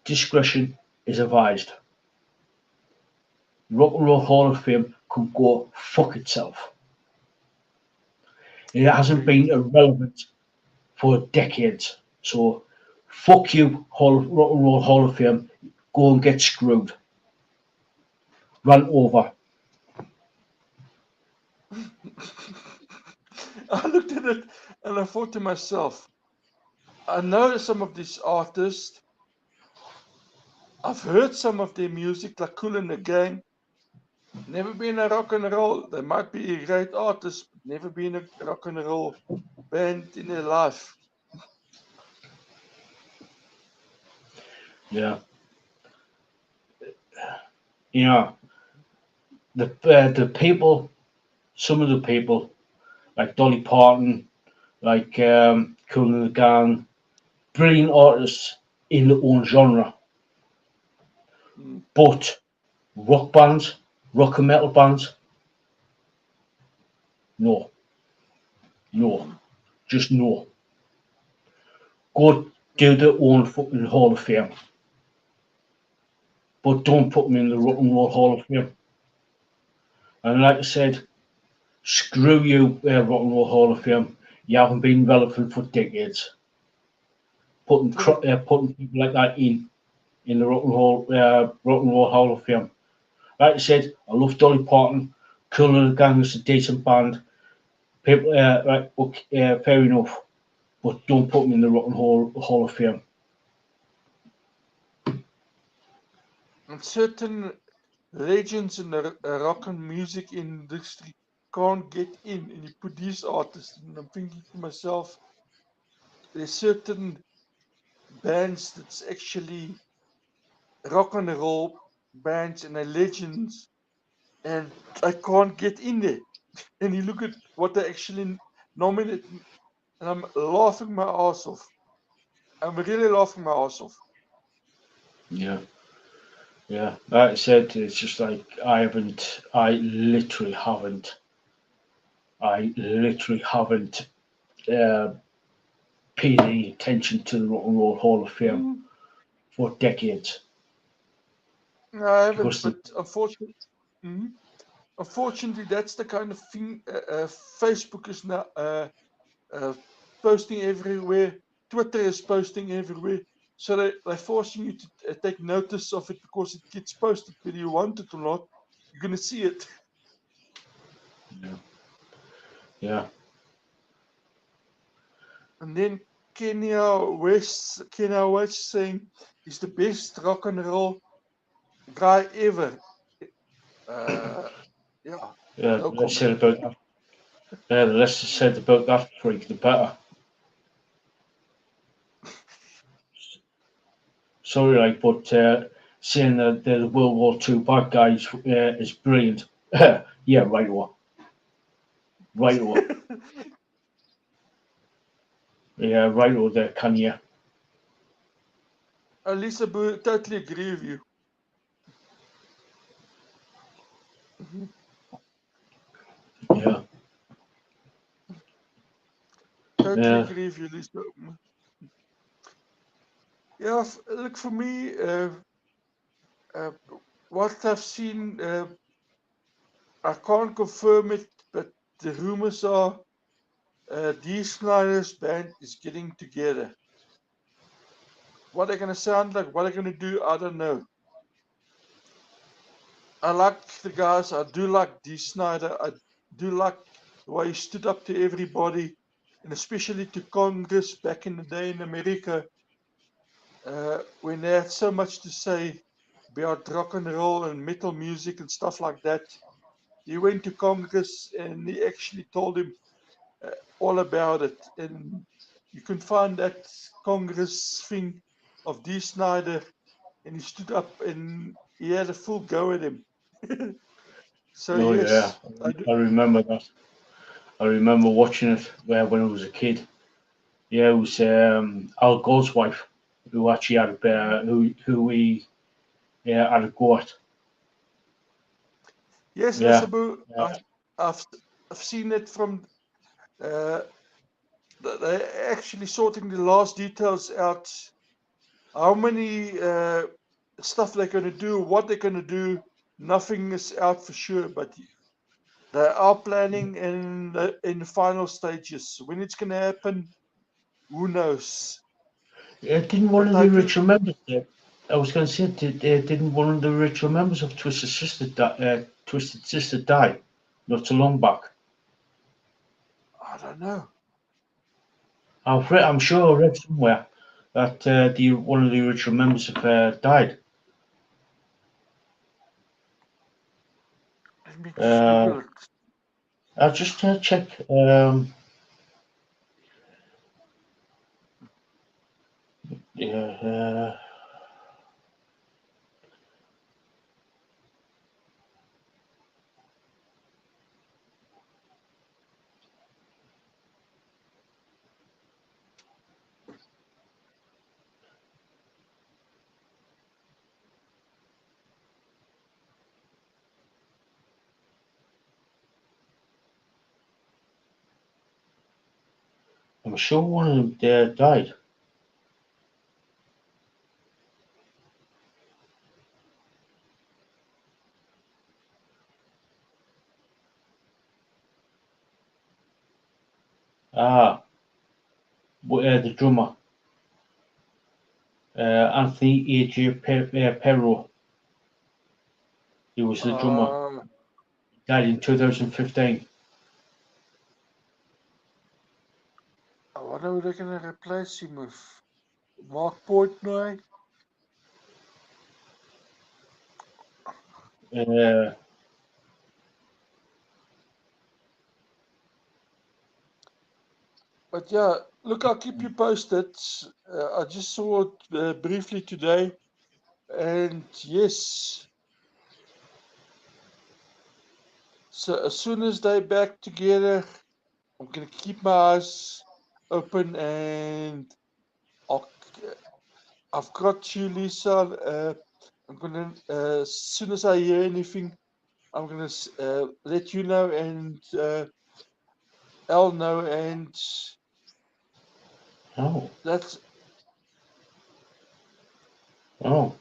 S1: discretion is advised. Rock and Roll Hall of Fame could go fuck itself. It hasn't
S2: Agreed.
S1: been irrelevant for decades. So, fuck you, Rock and Roll Hall of Fame. Go and get screwed. Run over.
S2: I looked at it and I thought to myself, I know some of these artists. I've heard some of their music, like Cool and the Gang. Never been a rock and roll. They might be a great artist, but never been a rock and roll band in their life.
S1: Yeah, you know the people. Some of the people like Dolly Parton, like Cool and the Gang, brilliant artists in their own genre.
S2: Mm.
S1: But rock bands, rock and metal bands, no, no,
S2: Mm.
S1: just no. Go do their own fucking Hall of Fame, but don't put them in the Rock and Roll Hall of Fame. And like I said, screw you, Rock and Roll Hall of Fame. You haven't been relevant for decades.
S2: True.
S1: putting people like that in the Rock and Roll Hall of Fame. Like I said, I love Dolly Parton. Cool and the Gang is a decent band. People, right, okay, fair enough, but don't put them in the Rock and Roll Hall of Fame.
S2: And certain legends in the rock and music industry can't get in, and you put these artists, and I'm thinking to myself, there's certain bands that's actually rock and roll bands and they're legends, and I can't get in there. And you look at what they actually nominate, and I'm laughing my ass off. I'm really laughing my ass off.
S1: Yeah, yeah. Like I said, it's just like I literally haven't uh, paid any attention to the Rock and Roll Hall of Fame
S2: Mm,
S1: for decades
S2: no, I haven't,
S1: because the
S2: but unfortunately, that's the kind of thing Facebook is now uh, posting everywhere. Twitter is posting everywhere. So they're forcing you to take notice of it because it gets posted, whether you want it or not. You're going to see it.
S1: yeah, yeah,
S2: And then Kenya West saying he's the best rock and roll guy ever. Uh, yeah,
S1: yeah.
S2: no
S1: The less said
S2: comment.
S1: about that, the less said about that freak, the better. Sorry, like, but saying that they're the World War II bad guys is brilliant. Yeah, right on, right on. Yeah, right on there, can you?
S2: Alisa, totally agree with you. Mhm.
S1: Yeah,
S2: Totally
S1: yeah.
S2: agree with you, Lisa. Yeah, look, for me, uh, what I've seen, I can't confirm it, but the rumors are Dee Snider's band is getting together. What they're going to sound like, what they're going to do, I don't know. I like the guys. I do like Dee Snider. I do like the way he stood up to everybody, and especially to Congress back in the day in America, when they had so much to say about rock and roll and metal music and stuff like that. He went to Congress and he actually told him all about it. And you can find that Congress thing of Dee Snider, and he stood up and he had a full go at him. So
S1: Oh yeah,
S2: yes, I do.
S1: I remember that. I remember watching it when I was a kid. Yeah, it was Al Gore's wife who actually had who we had a go at.
S2: Yes,
S1: Yeah,
S2: Lisabu,
S1: yeah.
S2: I've I've seen it from. Uh, they're actually sorting the last details out. How many stuff they're going to do, what they're going to do. Nothing is out for sure, but they are planning in the final stages. When it's going to happen, who knows?
S1: Didn't one
S2: But
S1: of
S2: I
S1: the
S2: can.
S1: original members? I was going to say, didn't one of the original members of Twisted Sister die not too long back?
S2: I don't know.
S1: I'm sure I read somewhere that the one of the original members have died.
S2: Let me just
S1: Uh,
S2: Google it.
S1: I'll just check. Yeah, I'm sure one of them died. Ah, the drummer. Anthony A.J. Perro. He was the drummer.
S2: Uh,
S1: Died in 2015.
S2: I wonder who they're going to replace him with. Mark Portnoy?
S1: Uh,
S2: But yeah, look, I'll keep you posted. I just saw it briefly today. And yes, so as soon as they're back together, I'm going to keep my eyes open and I'll, I've got you, Lisa. I'm going to, as soon as I hear anything, I'm going to let you know and Ell know. And
S1: oh,
S2: that's,
S1: oh.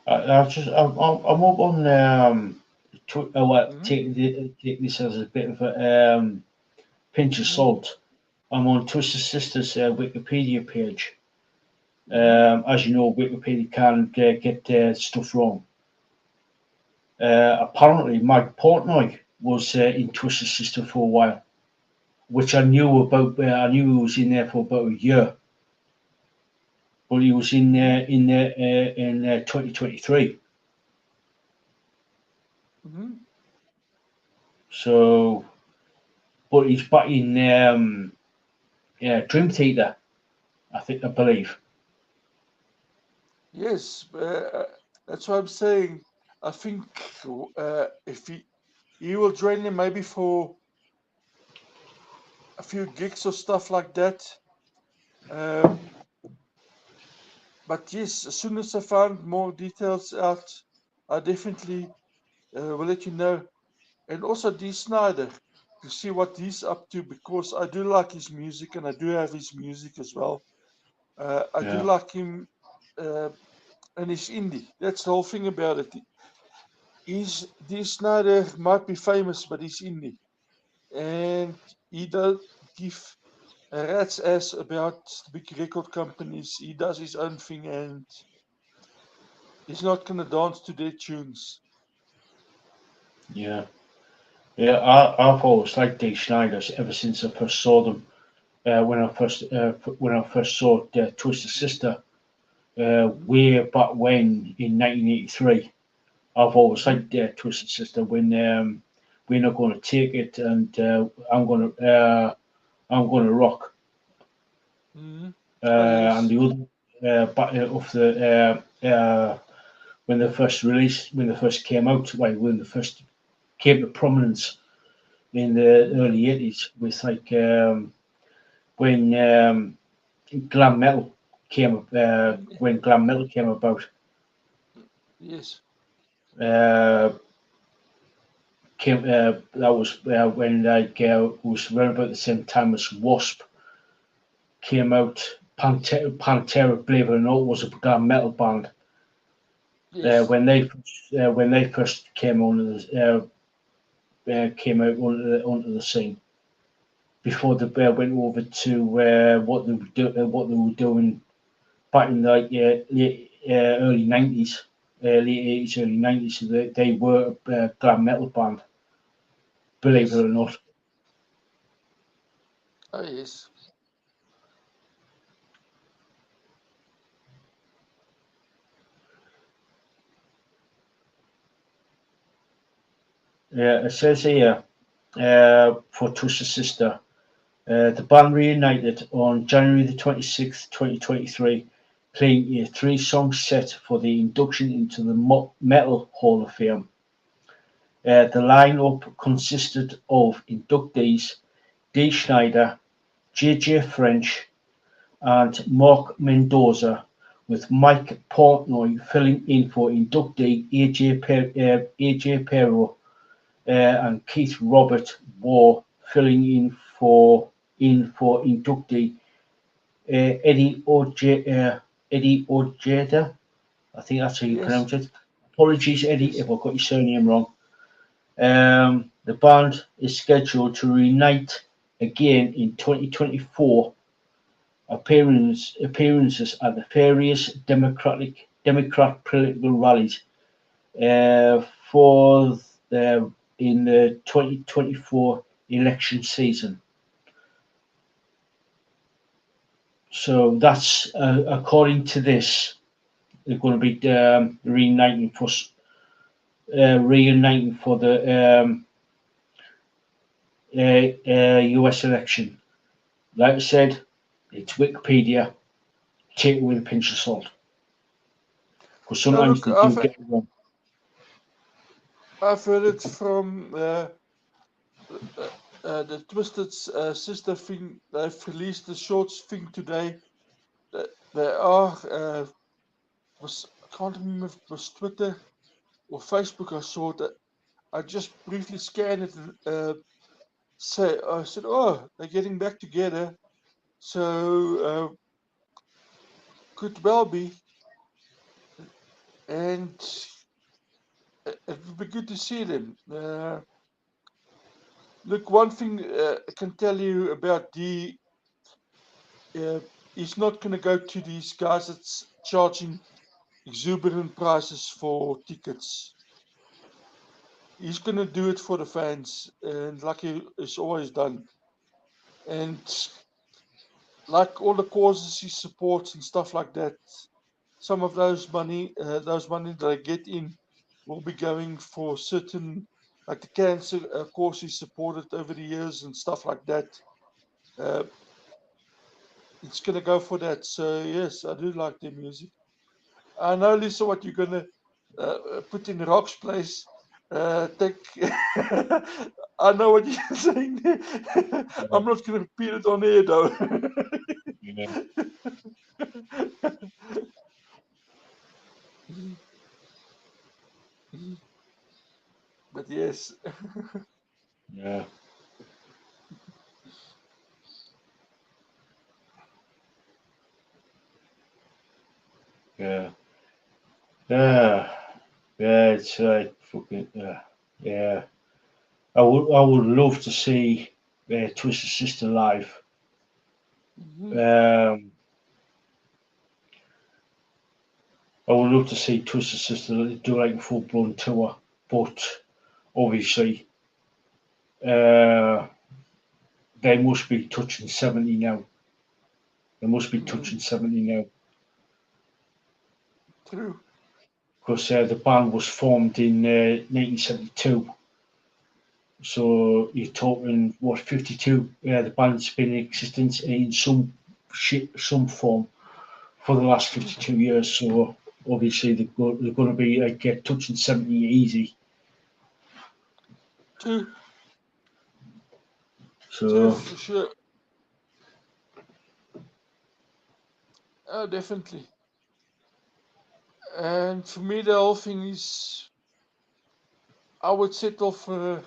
S1: I'm up on
S2: mhm,
S1: take this as a bit of a pinch of
S2: mhm,
S1: salt. I'm on Twisted Sisters Wikipedia page.
S2: mhm,
S1: As you know, Wikipedia can get stuff wrong. Apparently, Mike Portnoy was in Twisted Sister for a while, which I knew about. I knew he was in there for about a year, but he was in
S2: mhm,
S1: in 2023.
S2: mhm.
S1: So, but he's back in Dream Theater, I believe.
S2: Yes, that's what I'm saying. I think if he will join them maybe for a few gigs or stuff like that. Um, but yes, as soon as I find more details out, I definitely will let you know. And also D. Snyder to see what he's up to because I do like his music and I do have his music as well. I do
S1: Yeah,
S2: like him uh, and he's indie. That's the whole thing about it. D. Snyder might be famous, but he's indie. And he don't give a rat's ass about big record companies. He does his own thing and he's not gonna dance to their tunes.
S1: yeah, yeah. I've always liked Dee Snider's ever since I first saw them. When I first saw Twisted Sister
S2: Mm-hmm.
S1: way back when in 1983. I've always
S2: Mm-hmm.
S1: liked Twisted Sister when we're not going to take it and I'm going to rock
S2: Mm-hmm. Oh
S1: and
S2: yes.
S1: the other back of the when they first released when they first came out when they first came to prominence in the
S2: Mm-hmm.
S1: early 80s with like when glam metal when glam metal came about.
S2: Yes.
S1: Uh, that was when like was around about the same time as Wasp came out. Pantera, believe it or not, was a glam metal band.
S2: Yes.
S1: When they first came on came out onto the scene before the went over to what they were doing back in the early 90s, late 80s, early 90s. So they were a glam metal band, believe it
S2: Yes.
S1: or not.
S2: Oh yes.
S1: It says here for Twisted Sister. The band reunited on January the 26th, 2023, playing a three-song set for the induction into the Metal Hall of Fame. The lineup consisted of inductees Dee Schneider, J.J. French, and Mark Mendoza, with Mike Portnoy filling in for inductee A.J. Perro and Keith Robert War filling in for inductee Eddie Ojeda. I think that's how you
S2: Yes.
S1: pronounce it. Apologies, Eddie,
S2: Yes.
S1: if I got your surname wrong. The band is scheduled to reunite again in 2024 appearances at the various Democrat political rallies for the in the 2024 election season. So that's according to this, they're going to be reuniting for the US election. Like I said, it's Wikipedia. Take it with a pinch of salt, because sometimes
S2: Look,
S1: they do get it wrong.
S2: I've heard it from the Twisted Sister thing. They've released the shorts thing today. They are I can't remember if it was Twitter or Facebook. I saw that. I just briefly scanned it and I said, "Oh, they're getting back together." So could well be, and it would be good to see them. Look, one thing I can tell you about he's not going to go to these guys that's charging exuberant prices for tickets. He's going to do it for the fans, and like he's always done. And like all the causes he supports and stuff like that, some of those money that I get in will be going for certain, like the cancer cause he supported over the years and stuff like that. Uh, it's going to go for that. So yes, I do like their music. I know, Lisa, what you're going to put in Rock's place. Take. I know what you're saying.
S1: Yeah,
S2: I'm not going to repeat it on air though.
S1: yeah,
S2: But yes.
S1: yeah, yeah, yeah, yeah. It's like fucking yeah. I would love to see Twisted Sister live.
S2: Mhm.
S1: Um, I would love to see Twisted Sister do like a full blown tour, but obviously uh, they must be touching 70 now. They must be
S2: Mhm.
S1: touching 70 now,
S2: True.
S1: because the band was formed in 1972. So you're talking what 52? The band's been in existence in some form for the last
S2: Mhm.
S1: 52 years. So obviously they're going to be like touching 70 easy.
S2: True. True
S1: So
S2: for sure. Oh, definitely. And for me, the whole thing is, I would settle for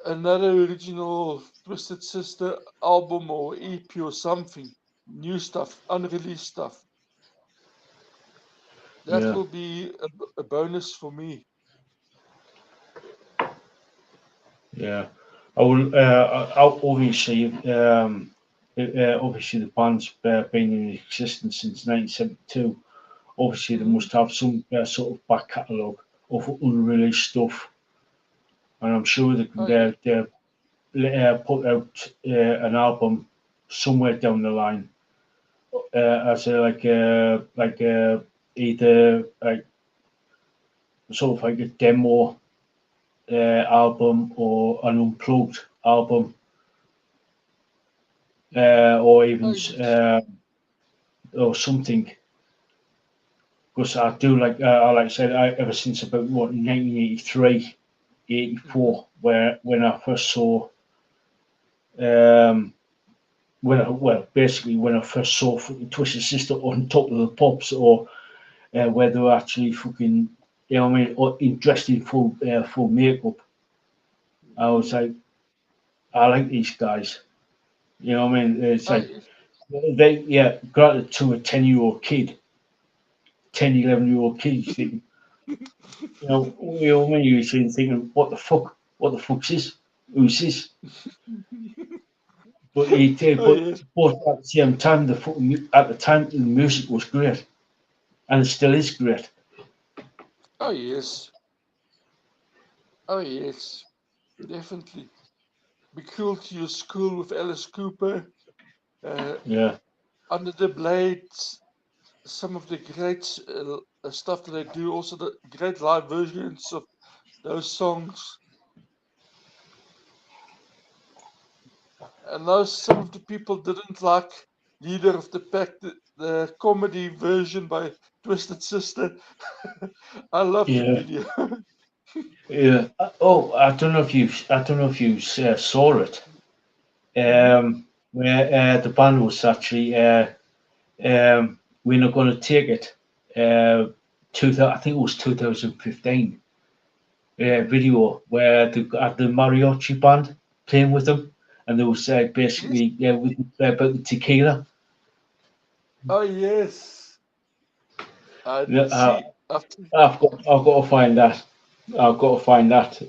S2: another original Twisted Sister album or EP or something. New stuff, unreleased stuff. That
S1: yeah,
S2: will be a bonus for me.
S1: yeah. I will. Obviously, obviously the band's been in existence since 1972. Obviously, they
S2: Mhm.
S1: must have some sort of back catalogue of unreleased stuff, and I'm sure they
S2: Oh,
S1: can
S2: yeah.
S1: put out an album somewhere down the line as a either like sort of like a demo album or an unplugged album, or even
S2: Oh,
S1: or something. Because I do like like I said, ever since about what 1983,
S2: mhm.
S1: 84, where when I first saw um, well, basically when I first saw fucking Twisted Sister on Top of the Pops, or where they were actually fucking, you know what I mean, dressed in full makeup. I was
S2: Mhm.
S1: like, I like these guys. You know what I mean? It's
S2: Oh,
S1: like
S2: yes.
S1: they, yeah, granted to a 10-year-old kid, 10, 11-year-old kid, you think, you know what I mean? You're thinking, what the fuck? What the fuck's this? Who's this? But he did,
S2: Oh
S1: but
S2: yes.
S1: both at the same time, at the time the music was great, and it still is great.
S2: Oh yes. Oh yes. Definitely. Be Cool to Your School with Alice Cooper. Uh,
S1: Yeah,
S2: Under the Blades. Some of the great stuff that they do. Also the great live versions of those songs. And those some of the people didn't like Leader of the Pack, the comedy version by Twisted Sister. I love the
S1: yeah,
S2: video.
S1: yeah. Oh, I don't know if you saw it.
S2: Mhm.
S1: Where the band was actually we're not going to take it. I think it was 2015. Video where they had the mariachi band playing with them, and there was
S2: Yes.
S1: basically about the tequila.
S2: Oh yes. I
S1: Yeah,
S2: did see after.
S1: I've got to find that. I've got to find that.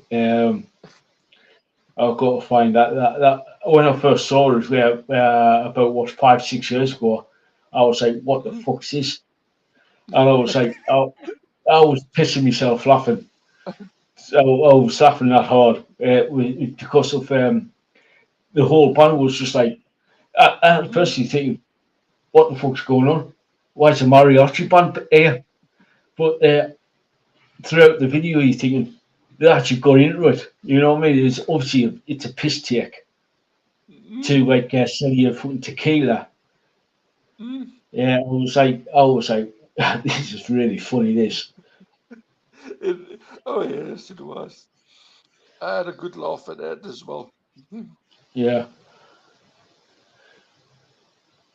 S1: I've got to find that when I first saw it, about what 5 6 years ago, I was like, "What the
S2: Mhm.
S1: fuck's this?" And I was like, I was pissing myself laughing. So I was laughing that hard because of the whole band was just like, at
S2: Mhm.
S1: first you think, what the fuck's going on? Why is a mariachi band here? But throughout the video, you're thinking they actually got into it. You know what I mean? It's obviously it's a piss take
S2: Mhm.
S1: to like sell you fucking tequila.
S2: Mhm.
S1: Yeah, I was like, this is really funny. This,
S2: Oh yes, it was. I had a good laugh at that as well. Mhm.
S1: yeah,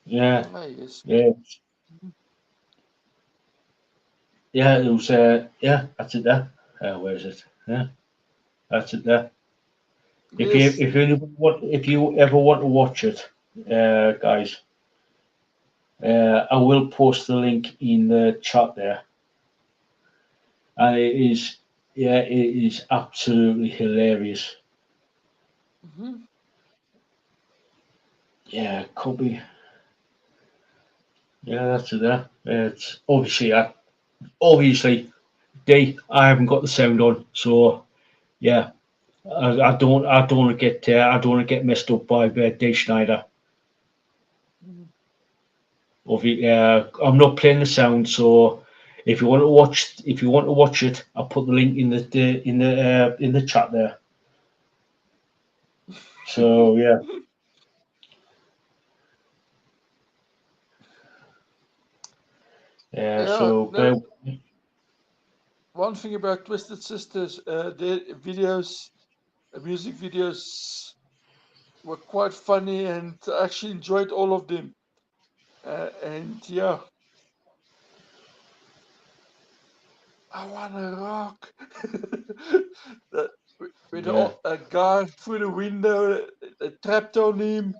S1: yeah,
S2: Ah yes.
S1: yeah,
S2: Mhm.
S1: yeah. It was, yeah, that's it there. Where is it? Yeah, that's it there.
S2: Yes.
S1: If you ever want to watch it, guys, I will post the link in the chat there, and it is, yeah, it is absolutely hilarious.
S2: Mhm.
S1: Yeah, could be. Yeah, that's it there. It's obviously, obviously, I haven't got the sound on, so yeah, I don't want to get, I don't want to get messed up by D Schneider.
S2: Mhm.
S1: I'm not playing the sound, so if you want to watch it, I'll put the link in in the chat there. So yeah, yeah.
S2: Yeah.
S1: So
S2: No. One thing about Twisted Sisters, their videos, music videos were quite funny, and I actually enjoyed all of them. And yeah, I wanna rock. that with
S1: yeah,
S2: a guy through the window, trapped on him.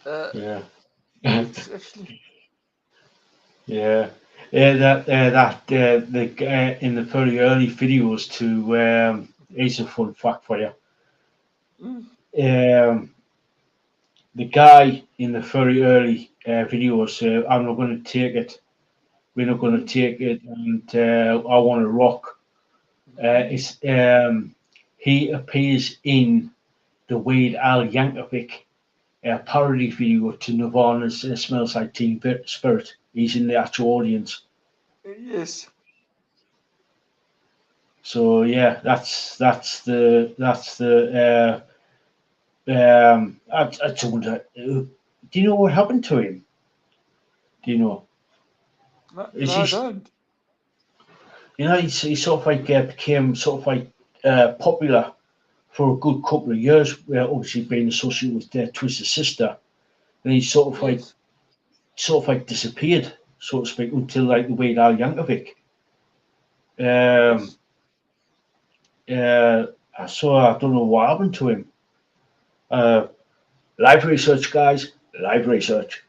S2: uh,
S1: yeah,
S2: it's actually.
S1: yeah. Yeah, the guy in the very early videos to here's a fun fact for you.
S2: Mm,
S1: Um, the guy in the very early videos, I'm not going to take it. We're not going to
S2: mm,
S1: take it, and I want to rock.
S2: mm.
S1: It's he appears in the Weird Al Yankovic parody video to Nirvana's "Smells Like Teen Spirit." He's in the actual audience.
S2: Yes.
S1: So yeah, that's the. I just wonder. Do you know what happened to him? Do you know?
S2: No,
S1: Is
S2: no,
S1: he?
S2: I don't.
S1: You know, he sort of like became sort of like popular for a good couple of years, obviously being associated with Twisted Sister. And he
S2: Yes.
S1: sort of like disappeared, so to speak, until like the Weird Al Yankovic. Um,
S2: Yes.
S1: uh, so I don't know what happened to him. Uh, Live research, guys. Live research.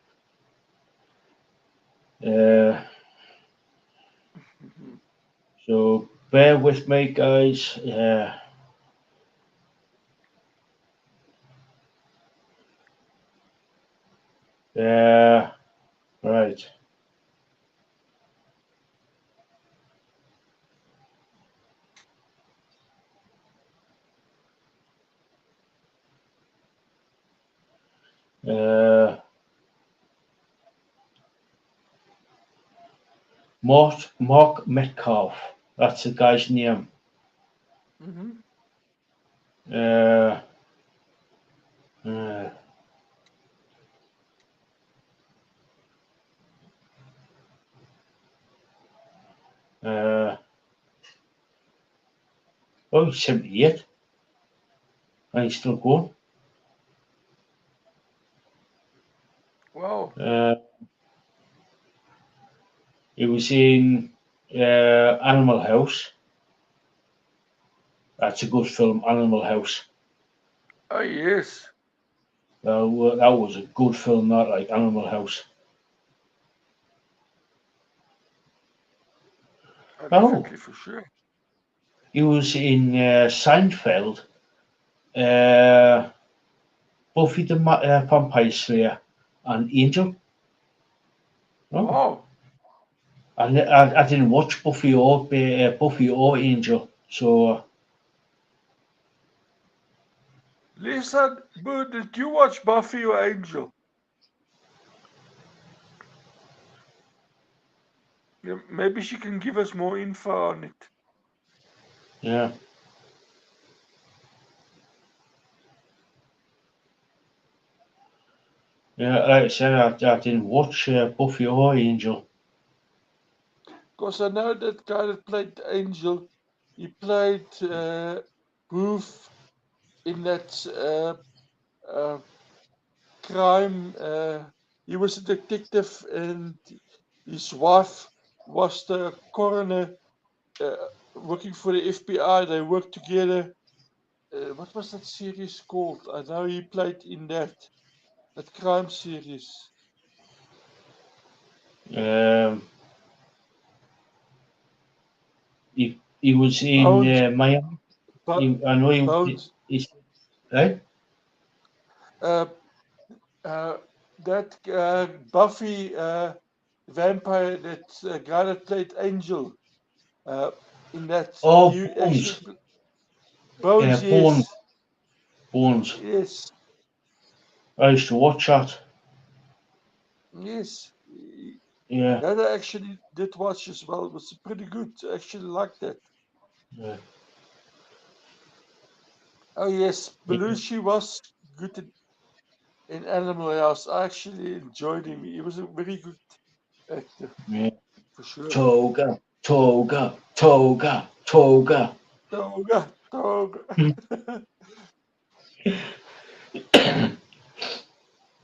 S1: Uh,
S2: Mhm.
S1: so bear with me, guys. Right. Uh, Mark Metcalf. That's the guy's name.
S2: Mm-hmm.
S1: Uh, uh, uh, oh, he's 78 and he's still going.
S2: Wow.
S1: Uh, he was in Animal House. That's a good film, Animal House.
S2: Oh, yes.
S1: That was a good film, that like Animal House.
S2: Oh,
S1: Oh,
S2: definitely, for sure.
S1: he was in Seinfeld, uh, Buffy the Vampire Slayer, and Angel. Oh,
S2: Wow.
S1: I didn't watch Buffy or Angel, so
S2: Lisa, but did you watch Buffy or Angel? Yeah, maybe she can give us more info on it.
S1: yeah, yeah. Like I said, I didn't watch Buffy or Angel.
S2: Because I know that guy that played Angel, he played Booth in that uh, crime. He was a detective, and his wife was the coroner uh, working for the FBI. They worked together. What was that series called? I know he played in that crime series.
S1: Um, he was in
S2: Bones,
S1: Miami.
S2: but
S1: I know he was.
S2: Bones.
S1: He's, right?
S2: Uh, uh, that Buffy vampire, that guy that played Angel uh, in that
S1: Oh,
S2: you actually
S1: Bones.
S2: Bones.
S1: Bones.
S2: Yes,
S1: Bones.
S2: yes,
S1: I used to watch that.
S2: yes.
S1: Yeah.
S2: That I actually did watch as well. It was pretty good. I actually liked that.
S1: Yeah.
S2: Oh yes,
S1: Yeah.
S2: Belushi was good in Animal House. I actually enjoyed him. He was a very good actor,
S1: Yeah.
S2: for sure.
S1: Toga. Toga. Toga. Toga.
S2: Toga, toga.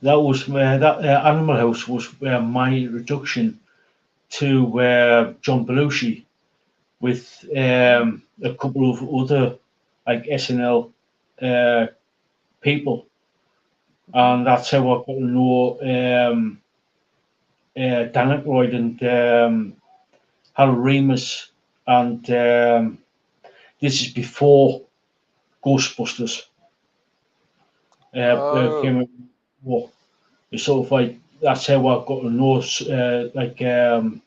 S1: That was that Animal House was my introduction to John Belushi with a couple of other like SNL uh, people,
S2: Mhm.
S1: and that's how I got to know Dan Aykroyd and Harold Ramis, and this is before Ghostbusters
S2: Oh,
S1: came out. Well, it's sort of like that's how I got to know like Harold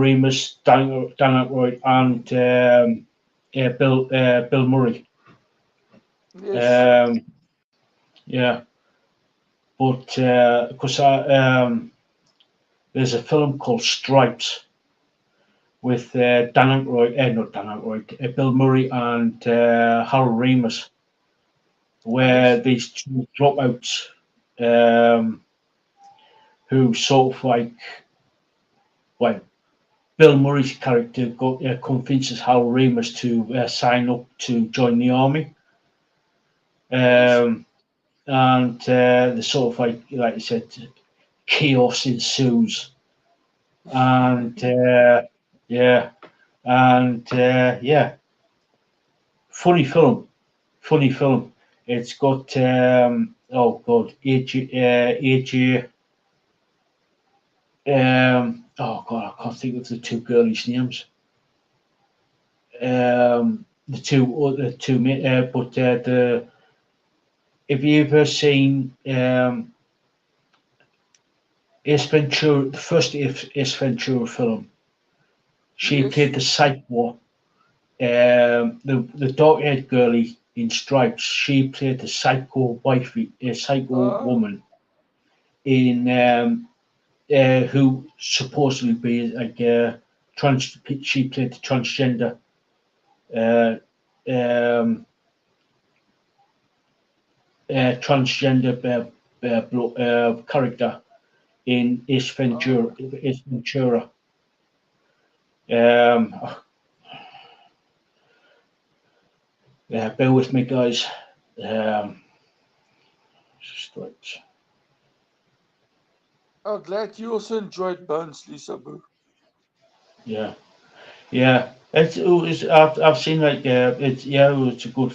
S1: Ramis, Dan Aykroyd, and Bill Murray.
S2: yes.
S1: Um, yeah, but because there's a film called Stripes with Dan Aykroyd, not Dan Aykroyd, Bill Murray and Harold Ramis,
S2: Oh,
S1: where
S2: yes.
S1: these two dropouts um, who sort of like, well, Bill Murray's character convinces Harold Ramis to sign up to join the army.
S2: Yes.
S1: Um, and the sort of like I said, chaos ensues, and yeah, and yeah, funny film, funny film. It's got oh god, AJ, oh god, I can't think of the two girlies' names. The two, but the, have you ever seen Ace Ventura, the first Ace Ventura film. She
S2: Yes.
S1: played the psycho, the dark-haired girlie in Stripes. She played the psycho wifey, a psycho
S2: Ah,
S1: woman in who supposedly be like trans. She played the transgender uh, um, transgender character in Ace Ventura.
S2: ah.
S1: Ace Ventura. Um, bear with me, guys. Um, Stripes.
S2: Oh, glad you also enjoyed Bones, Lisa Boo.
S1: Yeah, yeah. I've seen like it's it's a good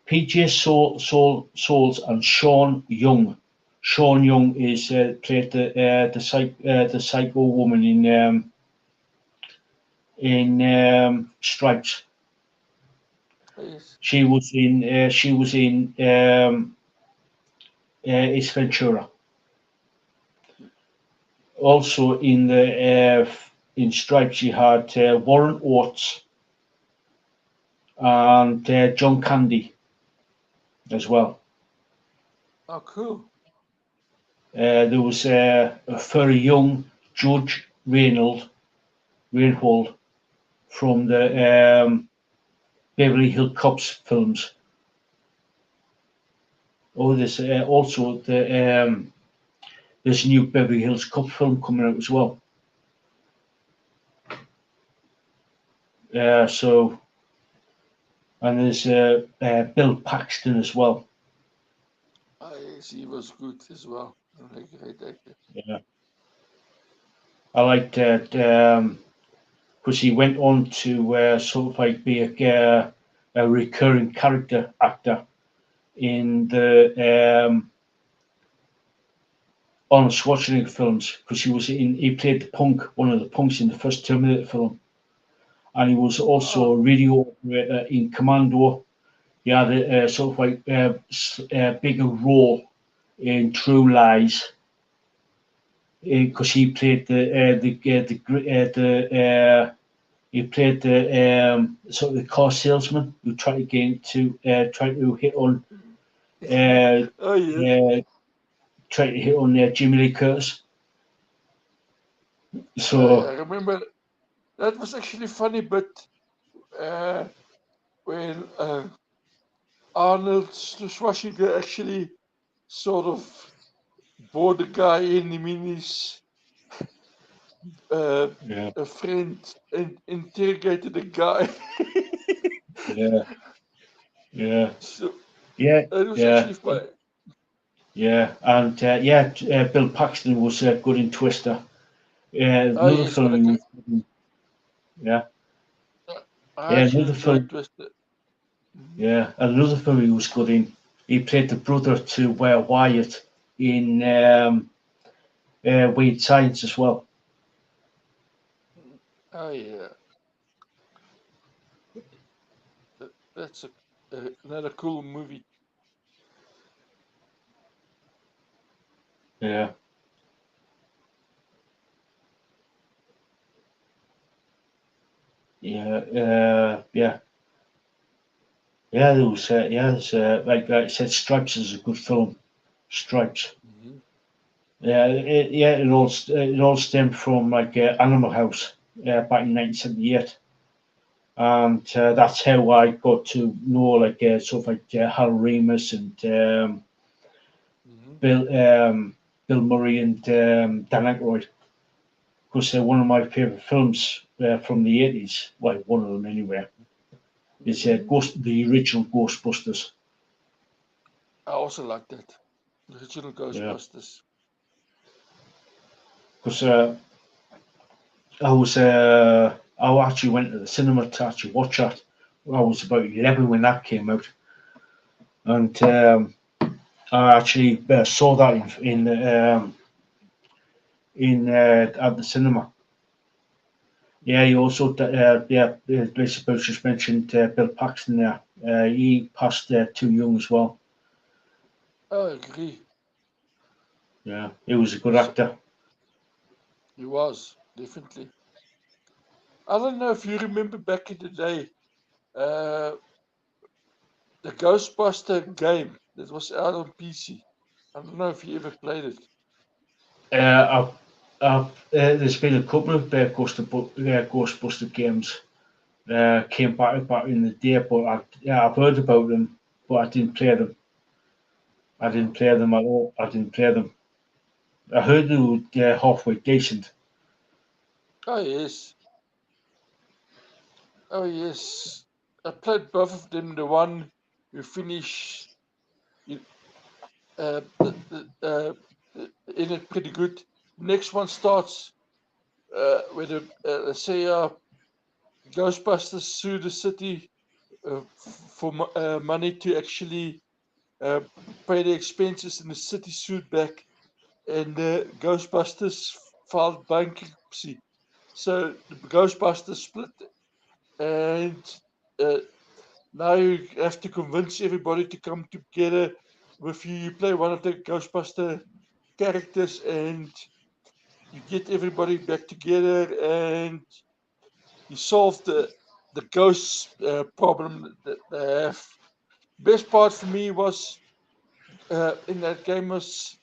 S1: PJ Souls and Sean Young. Sean Young is played the psycho woman in Stripes.
S2: Yes.
S1: She was in Ace Ventura. Also in Stripes, you had Warren Oates and John Candy as well.
S2: Oh, cool.
S1: There was a very young Judge Reinhold from
S2: Mm-hmm.
S1: the Beverly Hill Cops films. Oh, there's also there's a new Beverly Hills Cop film coming out as well. So and there's Bill Paxton as well.
S2: Ah, yes, he was good as well. A great actor.
S1: Yeah, I liked that because he went on to sort of like be a recurring character actor in the Arnold Schwarzenegger films because he played the punk, one of the punks in the first Terminator film, and he was also
S2: Oh,
S1: a radio operator in Commando. He had a sort of like bigger role in True Lies because
S2: yes.
S1: he played he played the sort of the car salesman who tried to try to hit on uh,
S2: Oh, yes.
S1: uh, try to hit on Jimmy Lee Curtis.
S2: I
S1: So
S2: remember that was actually funny, but uh, when Arnold Schwarzenegger actually sort of brought the guy in, I mean, his uh,
S1: yeah,
S2: a friend and interrogated the guy.
S1: yeah, yeah,
S2: So
S1: yeah,
S2: it was
S1: yeah,
S2: actually fun.
S1: yeah, and Bill Paxton was good in Twister.
S2: Oh,
S1: Another
S2: yes, what
S1: film
S2: a
S1: he
S2: great.
S1: was good in, yeah,
S2: I
S1: yeah,
S2: actually
S1: another
S2: enjoyed
S1: film,
S2: Twister. Mhm.
S1: yeah, another film he was good in. He played the brother to Wyatt in Weird Science as well.
S2: Oh, yeah. That's another cool movie.
S1: Yeah, yeah, yeah. Yeah, there was, like I said, Stripes is a good film. Stripes.
S2: Hmm.
S1: Yeah, it all stemmed from like Animal House back in 1978, and that's how I got to know like sort of like Hal Remus and
S2: Hmm.
S1: Bill Bill Murray and Dan Aykroyd because they're one of my favorite films from the 80s. Well, one of them anyway. Is
S2: Hmm.
S1: The original Ghostbusters.
S2: I also like that. The original
S1: Yeah,
S2: Ghostbusters.
S1: because I actually went to the cinema to actually watch that. I was about 11 when that came out, and I actually saw that at the cinema. Yeah, he also Lisa just mentioned Bill Paxton there. He passed too young as well.
S2: Oh, I agree.
S1: Yeah, he was a good
S2: So
S1: actor.
S2: he was definitely. I don't know if you remember back in the day, uh, the Ghostbuster game that was out on PC. I don't know if you ever played it.
S1: There's been a couple of Ghostbuster games came back in the day, but I've heard about them, but I didn't play them. I didn't
S2: Oh,
S1: play them at all. I didn't play them. I heard they were halfway decent.
S2: oh yes, oh yes. I played both of them. The one you finish you, in it pretty good. Next one starts with a let's say Ghostbusters sue the city for money to actually uh, pay the expenses, and the city sued back, and the Ghostbusters filed bankruptcy. So the Ghostbusters split, and uh, now you have to convince everybody to come together with you. You play one of the Ghostbuster characters, and you get everybody back together, and you solve the ghost problem that they have. Best part for me was in that game was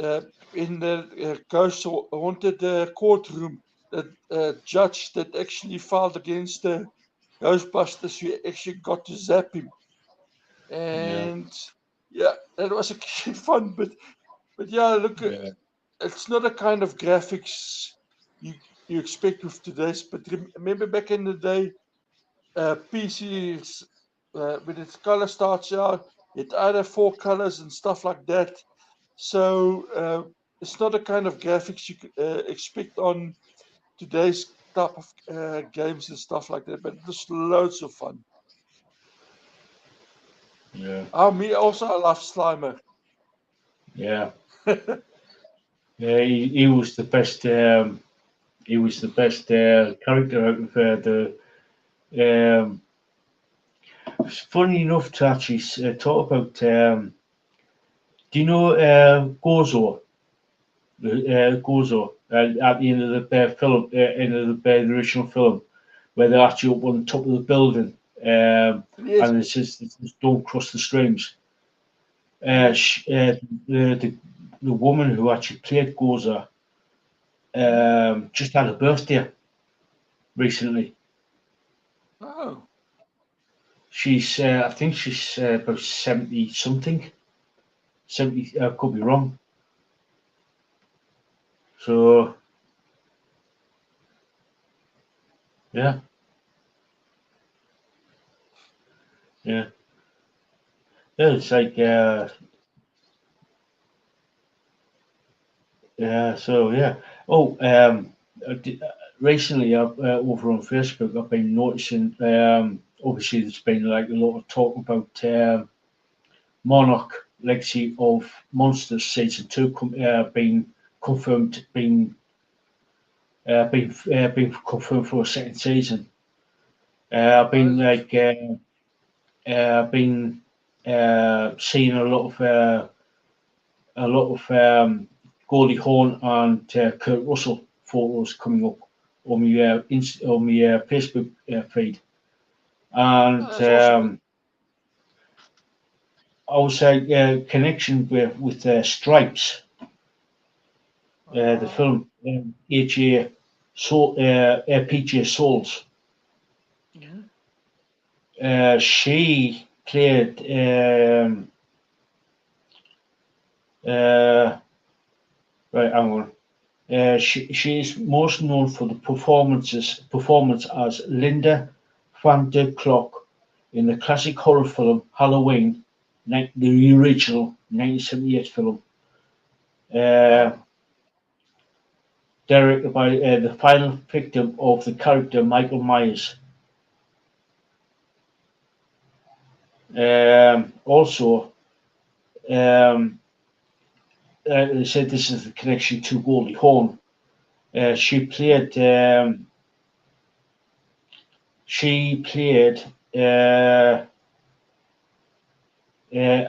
S2: uh, in the ghost haunted courtroom. The judge that actually filed against the Ghostbusters, you actually got to zap him,
S1: Yeah,
S2: and yeah, that was actually fun. But yeah, look,
S1: yeah,
S2: it's not a kind of graphics you you expect with today's. But remember back in the day, PCs with its color starts out, it either four colors and stuff like that. So it's not a kind of graphics you could expect on today's type of games and stuff like that. But it was loads of fun.
S1: yeah,
S2: Me also, I love Slimer.
S1: yeah. Yeah, he was the best. He was the best character out of the. Um, it's funny enough to actually talk about. Do you know Gozo? Gozo at the end of the film, end of the original film, where they're actually up on top of the building,
S2: Yes,
S1: and it says "Don't cross the streams." Uh,
S2: yes.
S1: sh- uh, the, the the woman who actually played Goza
S2: Mhm.
S1: just had a birthday recently.
S2: Oh,
S1: I think she's about 70 something. 70, I could be wrong. So yeah, yeah, yeah. It's like yeah. So yeah. Oh, I did- recently over on Facebook, I've been noticing. Obviously, there's been like a lot of talk about Monarch Legacy of Monsters season two being confirmed, being confirmed for a second season. I've been
S2: that's
S1: like been seeing a lot of Goldie Hawn and Kurt Russell photos coming up on my on my Facebook feed, and
S2: that's also good.
S1: I would say connection with Stripes, the
S2: Ah,
S1: film HA Soul, PJ Souls.
S2: mhm.
S1: She played uh, right. Hang on. She is most known for the performance as Linda Van der Klok in the classic horror film Halloween, the original 1978 film, uh,
S2: Oh,
S1: directed by the final victim of the character Michael Myers. Also, um, they said this is the connection to Goldie Hawn. She played. She played. Uh, uh,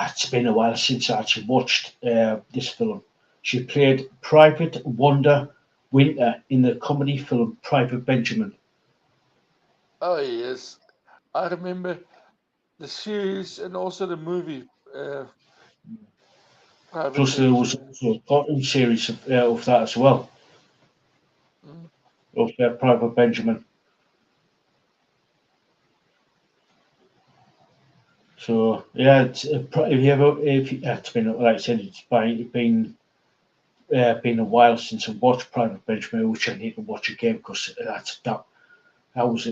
S1: it's been a while since I actually watched this film. She played Private Wanda Winter in the comedy film Private Benjamin.
S2: Oh yes, I remember the series and also the movie, uh, Private
S1: Plus, there was
S2: Benjamin.
S1: also a cartoon series of that as well,
S2: Mm.
S1: of Private Benjamin. So yeah, if you ever, if you, it's been like I said, been a while since I watched Private Benjamin, which I need to watch again because that was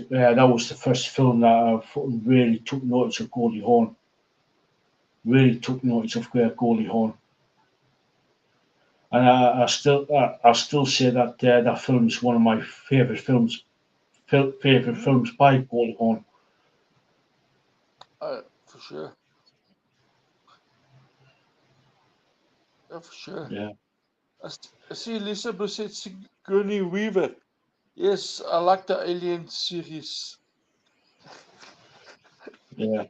S1: the first film that I really took notice of Goldie Hawn. Really took notice of Goldie Hawn, and I still say that that film is one of my favorite
S2: Mm.
S1: films by Goldie Hawn.
S2: For sure. For sure.
S1: Yeah,
S2: I see Elizabeth said Sigourney Weaver. Yes, I like the Alien series.
S1: yeah,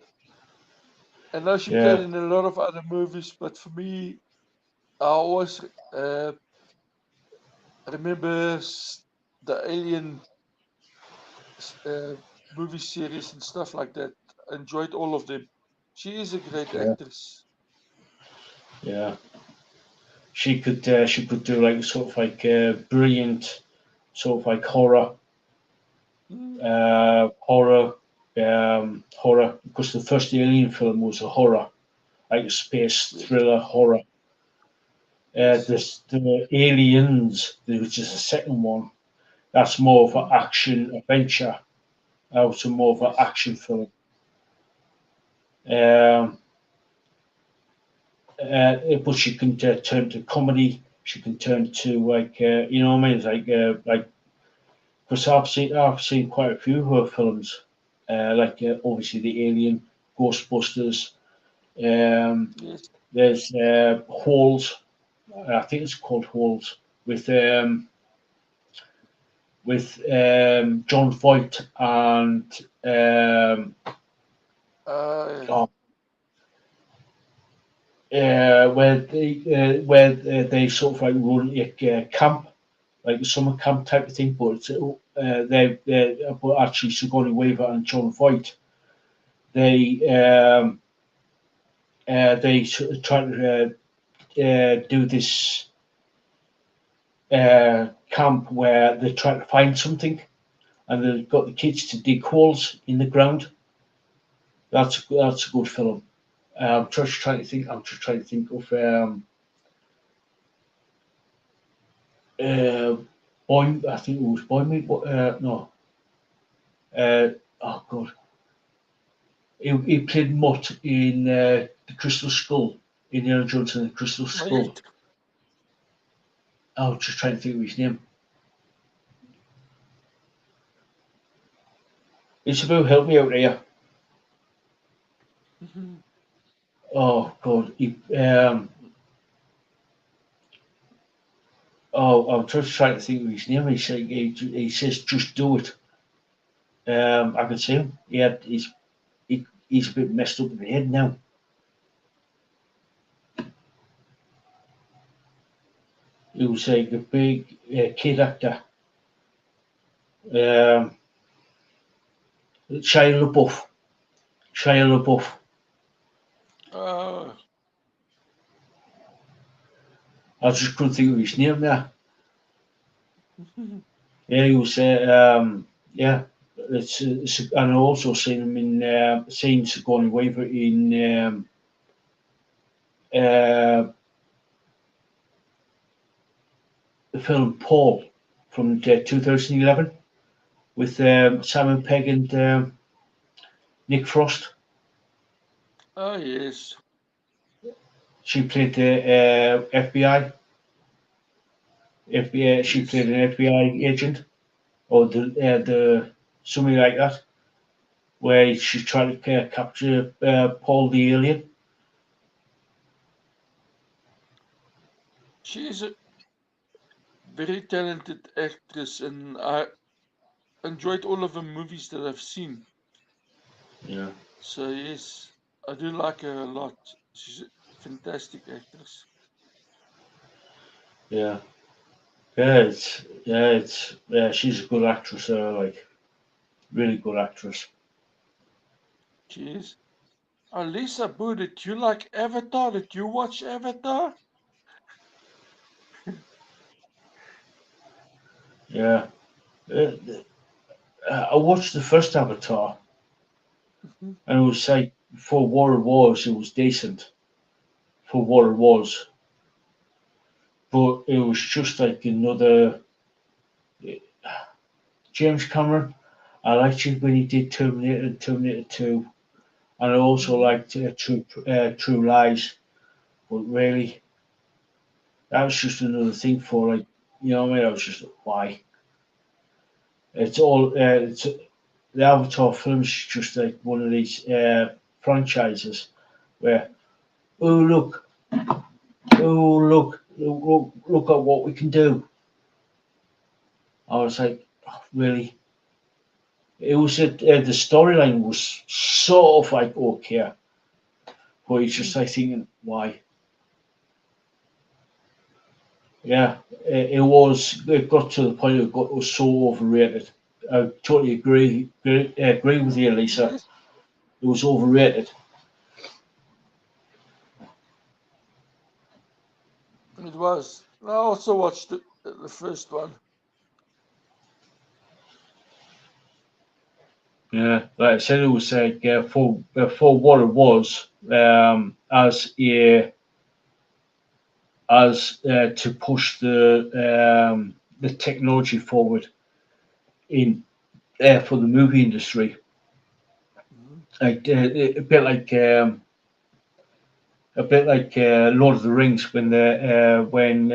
S2: I know she played
S1: yeah,
S2: in a lot of other movies, but for me, I always remember the Alien uh, movie series and stuff like that. I enjoyed all of them. She is a great
S1: yeah,
S2: actress.
S1: yeah. She could do like sort of like brilliant sort of like
S2: Mm.
S1: horror because the first Alien film was a horror, like a space
S2: Yes,
S1: thriller horror.
S2: yes.
S1: The Aliens, which is the second one, that's more of an
S2: Mm.
S1: action adventure. Also more of an
S2: Yes.
S1: action film. Um, but she can turn to comedy. She can turn to like you know what I mean, it's like because I've seen quite a few of her films, like obviously the Alien, Ghostbusters. Um,
S2: Yes.
S1: there's Halls. I think it's called Halls with John Voight and
S2: Uh,
S1: oh, where they sort of like run a camp, like a summer camp type of thing. But it's, they but actually Sigourney Weaver and John Voight they try to do this camp where they try to find something, and they've got the kids to dig holes in the ground. That's a good film. I'm just trying to think. I'm just trying to think of uh, Boy. I think it was Boy Meet. No. Uh, oh God. He played Mutt in the Crystal Skull. Indiana Jones and the Crystal
S2: yes.
S1: Skull. I was just trying to think of his name. Isabel, help me out here.
S2: Mhm.
S1: Oh God. I'm just trying to think of his name. He says, "Just do it." I can see him. He's a bit messed up in the head now. He was like a big kid actor. Um, Shia LaBeouf. Shia LaBeouf.
S2: Uh,
S1: I just couldn't think of his name now.
S2: mhm.
S1: Yeah, he was. Yeah, and I also seen him in seen Sigourney Weaver in uh, the film Paul from 2011 with Simon Pegg and Nick Frost.
S2: Oh, yes.
S1: She played the FBI. FBI. She played
S2: Yes.
S1: an FBI agent or the something like that, where she's trying to capture Paul the alien.
S2: She is a very talented actress, and I enjoyed all of her movies that I've seen.
S1: Yeah,
S2: So, yes, I do like her a lot. She's a fantastic actress.
S1: Yeah, yeah, she's a good actress. Like really good actress.
S2: She is. Lisa Boo, did you like Avatar? Did you watch Avatar?
S1: Yeah, uh, I watched the first Avatar,
S2: Mhm.
S1: and it was like for what it was, it was decent for what it was, but it was just like another James Cameron. I liked it when he did Terminator and Terminator 2, and I also
S2: Mhm.
S1: liked True Lies. But really, that was just another thing for like, you know what I mean? I was just why? It's the Avatar films is just like one of these franchises where oh look at what we can do. I was like, oh, really? It was the storyline was sort of like okay, but it's just
S2: Mhm.
S1: like thinking why? Yeah, it got to the point it was so overrated. I totally agree with you, Lisa.
S2: Yes,
S1: It was overrated.
S2: it was. I also watched the first one.
S1: Yeah, like I said, it was like for what it was, as to push the technology forward in for the movie industry,
S2: Mhm.
S1: like a bit like Lord of the Rings when the when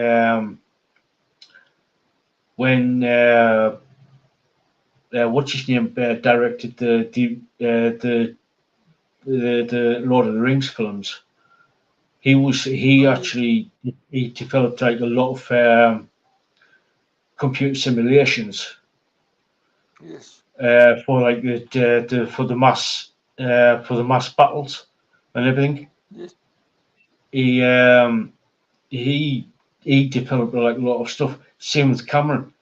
S1: what's his name directed the Lord of the Rings films. He
S2: Oh yes,
S1: actually he developed like a lot of computer simulations
S2: yes,
S1: for like for the mass battles and everything.
S2: yes.
S1: He um, he he developed like a lot of stuff. Same with Cameron.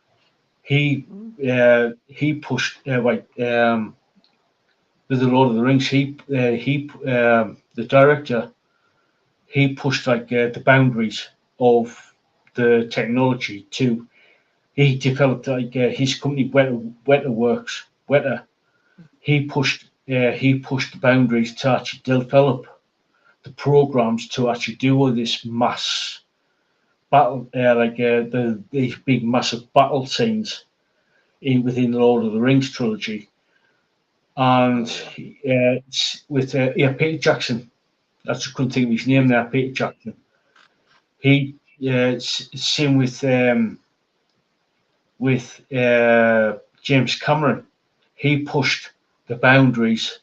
S2: Mhm.
S1: He pushed like with the Lord of the Rings. The director he pushed like the boundaries of the technology to. He developed like his company Weta. He pushed the boundaries to actually develop the programs to actually do all this mass battle, these big massive battle scenes in within the Lord of the Rings trilogy, and
S2: Oh yeah.
S1: with Peter Jackson. That's I couldn't think of his name
S2: Yes.
S1: there, Peter Jackson. He same with James Cameron. He pushed the boundaries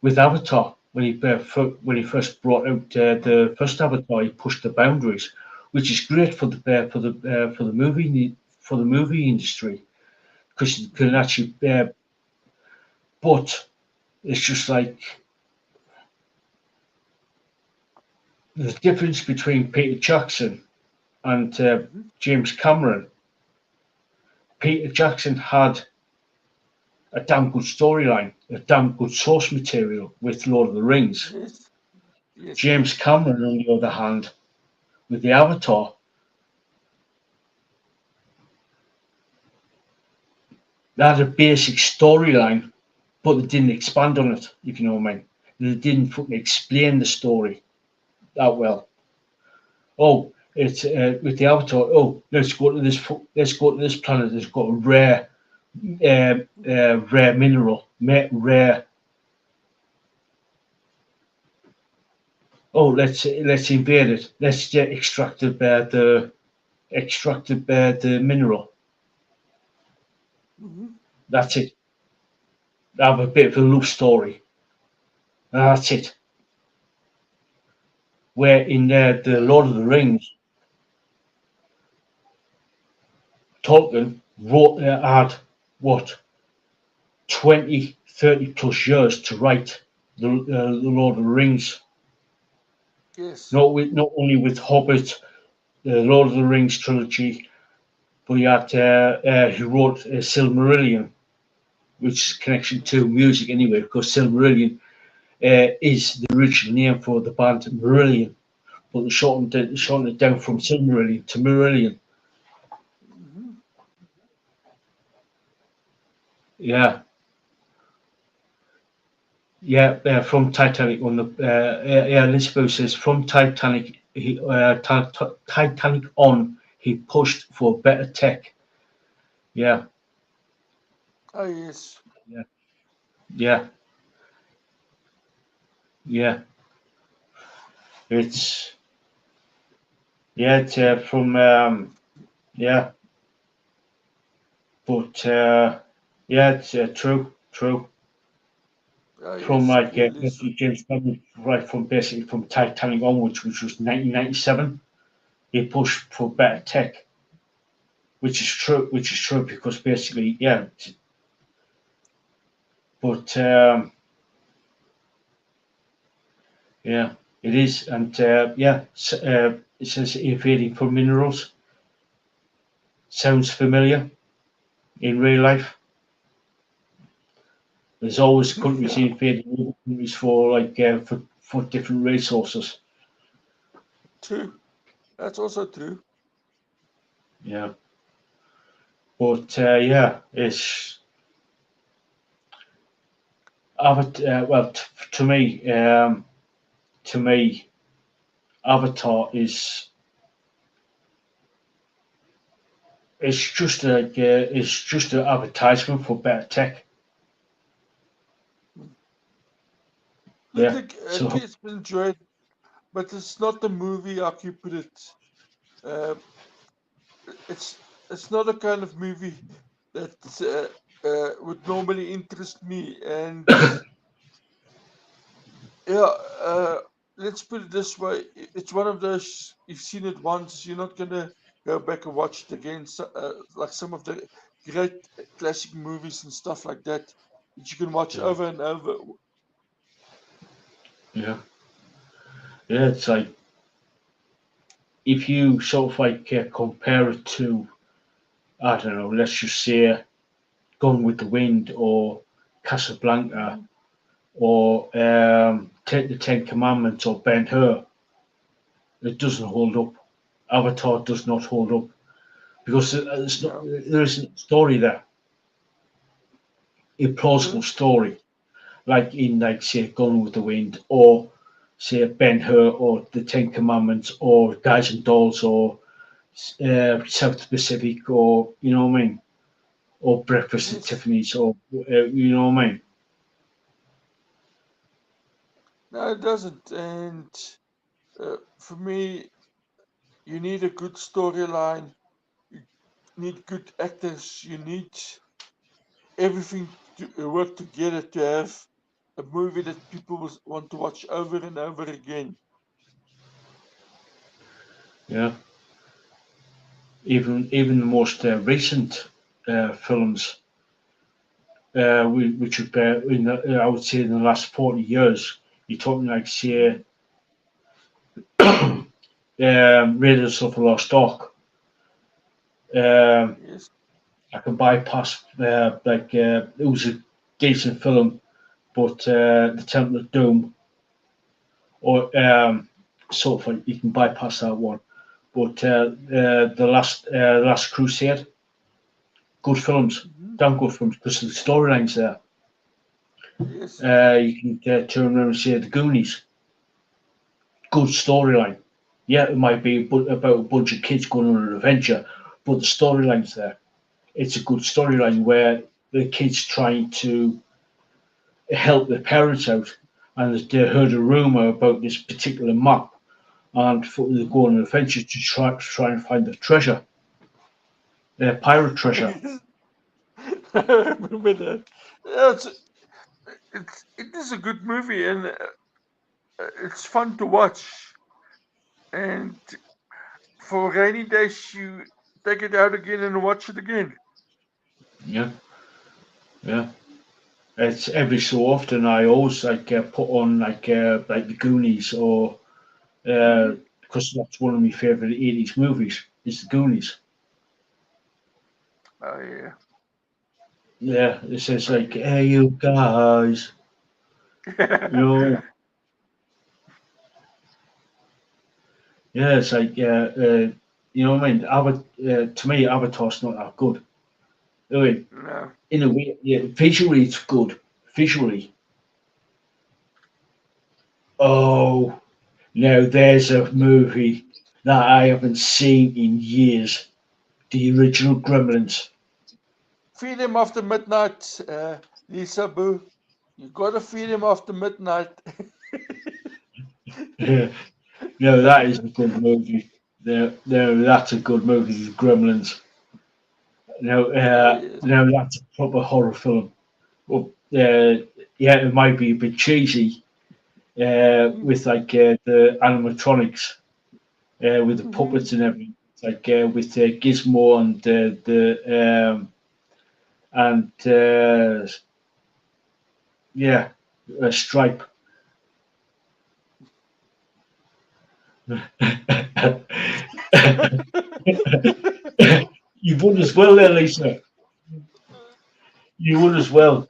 S1: with Avatar when he first brought out the first Avatar. He pushed the boundaries, which is great for the movie industry because you can
S2: Mhm.
S1: actually. But it's just like the difference between Peter Jackson and
S2: Mhm.
S1: James Cameron. Peter Jackson had a damn good storyline, a damn good source material with Lord of the Rings.
S2: Yes, yes,
S1: James
S2: yes.
S1: Cameron, on the other hand, with the Avatar, they had a basic storyline, but they didn't expand on it, if you know what I mean. They didn't fucking explain the story that well. Oh, it's with the Avatar. Oh, let's go to this planet. It's got a rare mineral, rare. Oh, let's invade it. Let's extract the mineral.
S2: Mhm.
S1: That's it. Have a bit of a love story. That's it. Where in the Lord of the Rings, Tolkien had what 20, 30 plus years to write the Lord of the Rings.
S2: Yes.
S1: Not only with Hobbit, the Lord of the Rings trilogy, but he wrote Silmarillion, which is connection to music anyway, because Silmarillion is the original name for the band Marillion, but they shortened it down from Silmarillion to Marillion.
S2: Hmm.
S1: Yeah, yeah, from Titanic on the Elizabeth says from Titanic Titanic on he pushed for better tech. Yeah,
S2: Oh, yes.
S1: yeah, yeah, yeah. It's it's from yeah, but yeah, it's true.
S2: Oh,
S1: From
S2: yes. It
S1: like
S2: really is.
S1: James Cameron, right from basically from Titanic onwards, which was 1997, he pushed for better tech, which is true. Which is true because basically, yeah, but yeah, it is, and yeah, it says evading for minerals. Sounds familiar in real life. There's always countries
S2: Yeah.
S1: invading other countries for like for different resources.
S2: True. That's also true.
S1: Yeah, but yeah, it's well to me, Avatar is it's just an advertisement for better tech.
S2: Look,
S1: Yeah,
S2: look,
S1: so
S2: kids will enjoy it, but it's not the movie, how can you put it? Uh, it's it's not a kind of movie that would normally interest me. And yeah, let's put it this way: it's one of those you've seen it once, you're not gonna go back and watch it again. So, like some of the great classic movies and stuff like that that you can watch
S1: yeah,
S2: over and over.
S1: yeah, yeah. It's like if you sort of like compare it to I don't know, let's just say Gone with the Wind or Casablanca
S2: Mhm.
S1: or take the Ten Commandments or Ben Hur, it doesn't hold up. Avatar does not hold up because
S2: No,
S1: there isn't a story there, a plausible
S2: true.
S1: story like in like say Gone with the Wind or say Ben Hur or the Ten Commandments or Guys and Dolls or South Pacific or you know what I mean or Breakfast at
S2: Yes.
S1: Tiffany's or you know what I mean.
S2: No, it doesn't. And for me, you need a good storyline. You need good actors. You need everything to work together to have a movie that people will want to watch over and over again.
S1: Yeah, even the most recent films, which have I would say in the last 40 years, you're talking like
S2: Hmm.
S1: say Raiders of the Lost Ark. Um,
S2: Yes.
S1: I can bypass it was a decent film, but the Temple of Doom or sort of like you can bypass that one. But the Last Crusade, good films,
S2: Hmm.
S1: damn good films because the storylines there.
S2: Yes.
S1: You can turn around and say the Goonies, good storyline. Yeah, it might be about a bunch of kids going on an adventure, but the storyline's there. It's a good storyline where the kids trying to help their parents out, and they heard a rumor about this particular map, and they
S2: Hmm.
S1: go on an adventure to try and find the treasure, their pirate treasure.
S2: Yes. I remember that. Yeah, it is a good movie, and it's fun to watch. And for rainy days, you take it out again and watch it again.
S1: Yeah, yeah. It's every so often I always like put on like the Goonies or because that's one of my favourite 80s movies, is The Goonies.
S2: Oh yeah.
S1: Yeah, it says
S2: Oh
S1: like,
S2: yeah.
S1: hey, you guys, you know, yeah, it's like, you know what I mean? To me, Avatar's not that good. I mean,
S2: No.
S1: in a way, yeah, visually it's good. Visually, oh, now there's a movie that I haven't seen in years. The original Gremlins.
S2: Feed him after midnight, Lisa Boo. You gotta feed him after midnight.
S1: No, that is a good movie. That's a good movie. The Gremlins.
S2: Oh yes.
S1: No, that's a proper horror film. Well, yeah, it might be a bit cheesy
S2: Mm-hmm.
S1: with like the animatronics, with the
S2: Mm-hmm.
S1: puppets and everything. It's like with Gizmo and and yeah, Stripe. You would as well, there, Lisa. You would as well.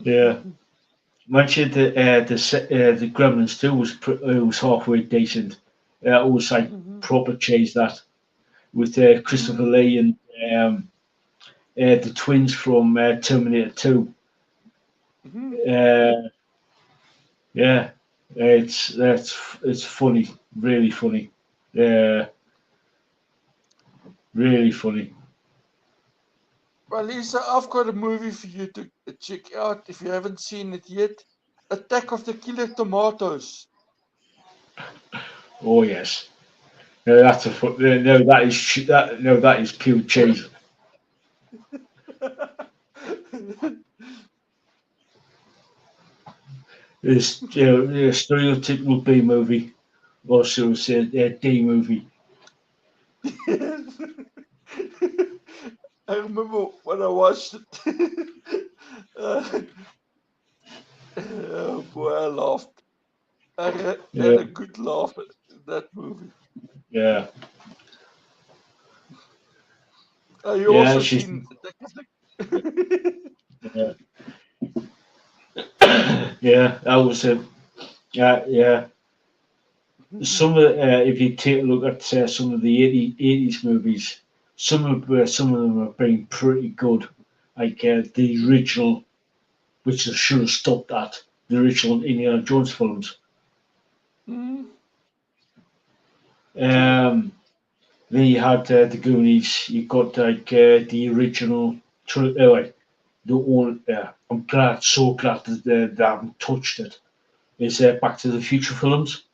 S1: Yeah. Mentioned the Gremlins 2 was halfway decent. It was like
S2: Mhm,
S1: proper chase that with Christopher
S2: mhm,
S1: Lee and the twins from Terminator 2.
S2: mhm.
S1: Uh, yeah, it's funny, really funny, uh, really funny.
S2: Well, Lisa, I've got a movie for you to check out if you haven't seen it yet. Attack of the Killer Tomatoes.
S1: Oh yes, no, no, that is no, that is pure cheese. It's a stereotypical B movie, or should we say a D movie.
S2: Yes. I remember when I watched it. uh, oh boy, I laughed. Had
S1: Yeah,
S2: a good laugh at that movie.
S1: yeah,
S2: You
S1: yeah.
S2: also
S1: She's
S2: seen Attack of the
S1: yeah, yeah. That was it. Yeah, yeah. If you take a look at some of the 80s movies, some of them have been pretty good. Like the original, which they should have stopped at, the original Indiana Jones films.
S2: Mhm. True.
S1: Um, then you had the Goonies. You got like the original, like the old. I'm glad, so glad that they haven't touched it. Is Back to the Future films.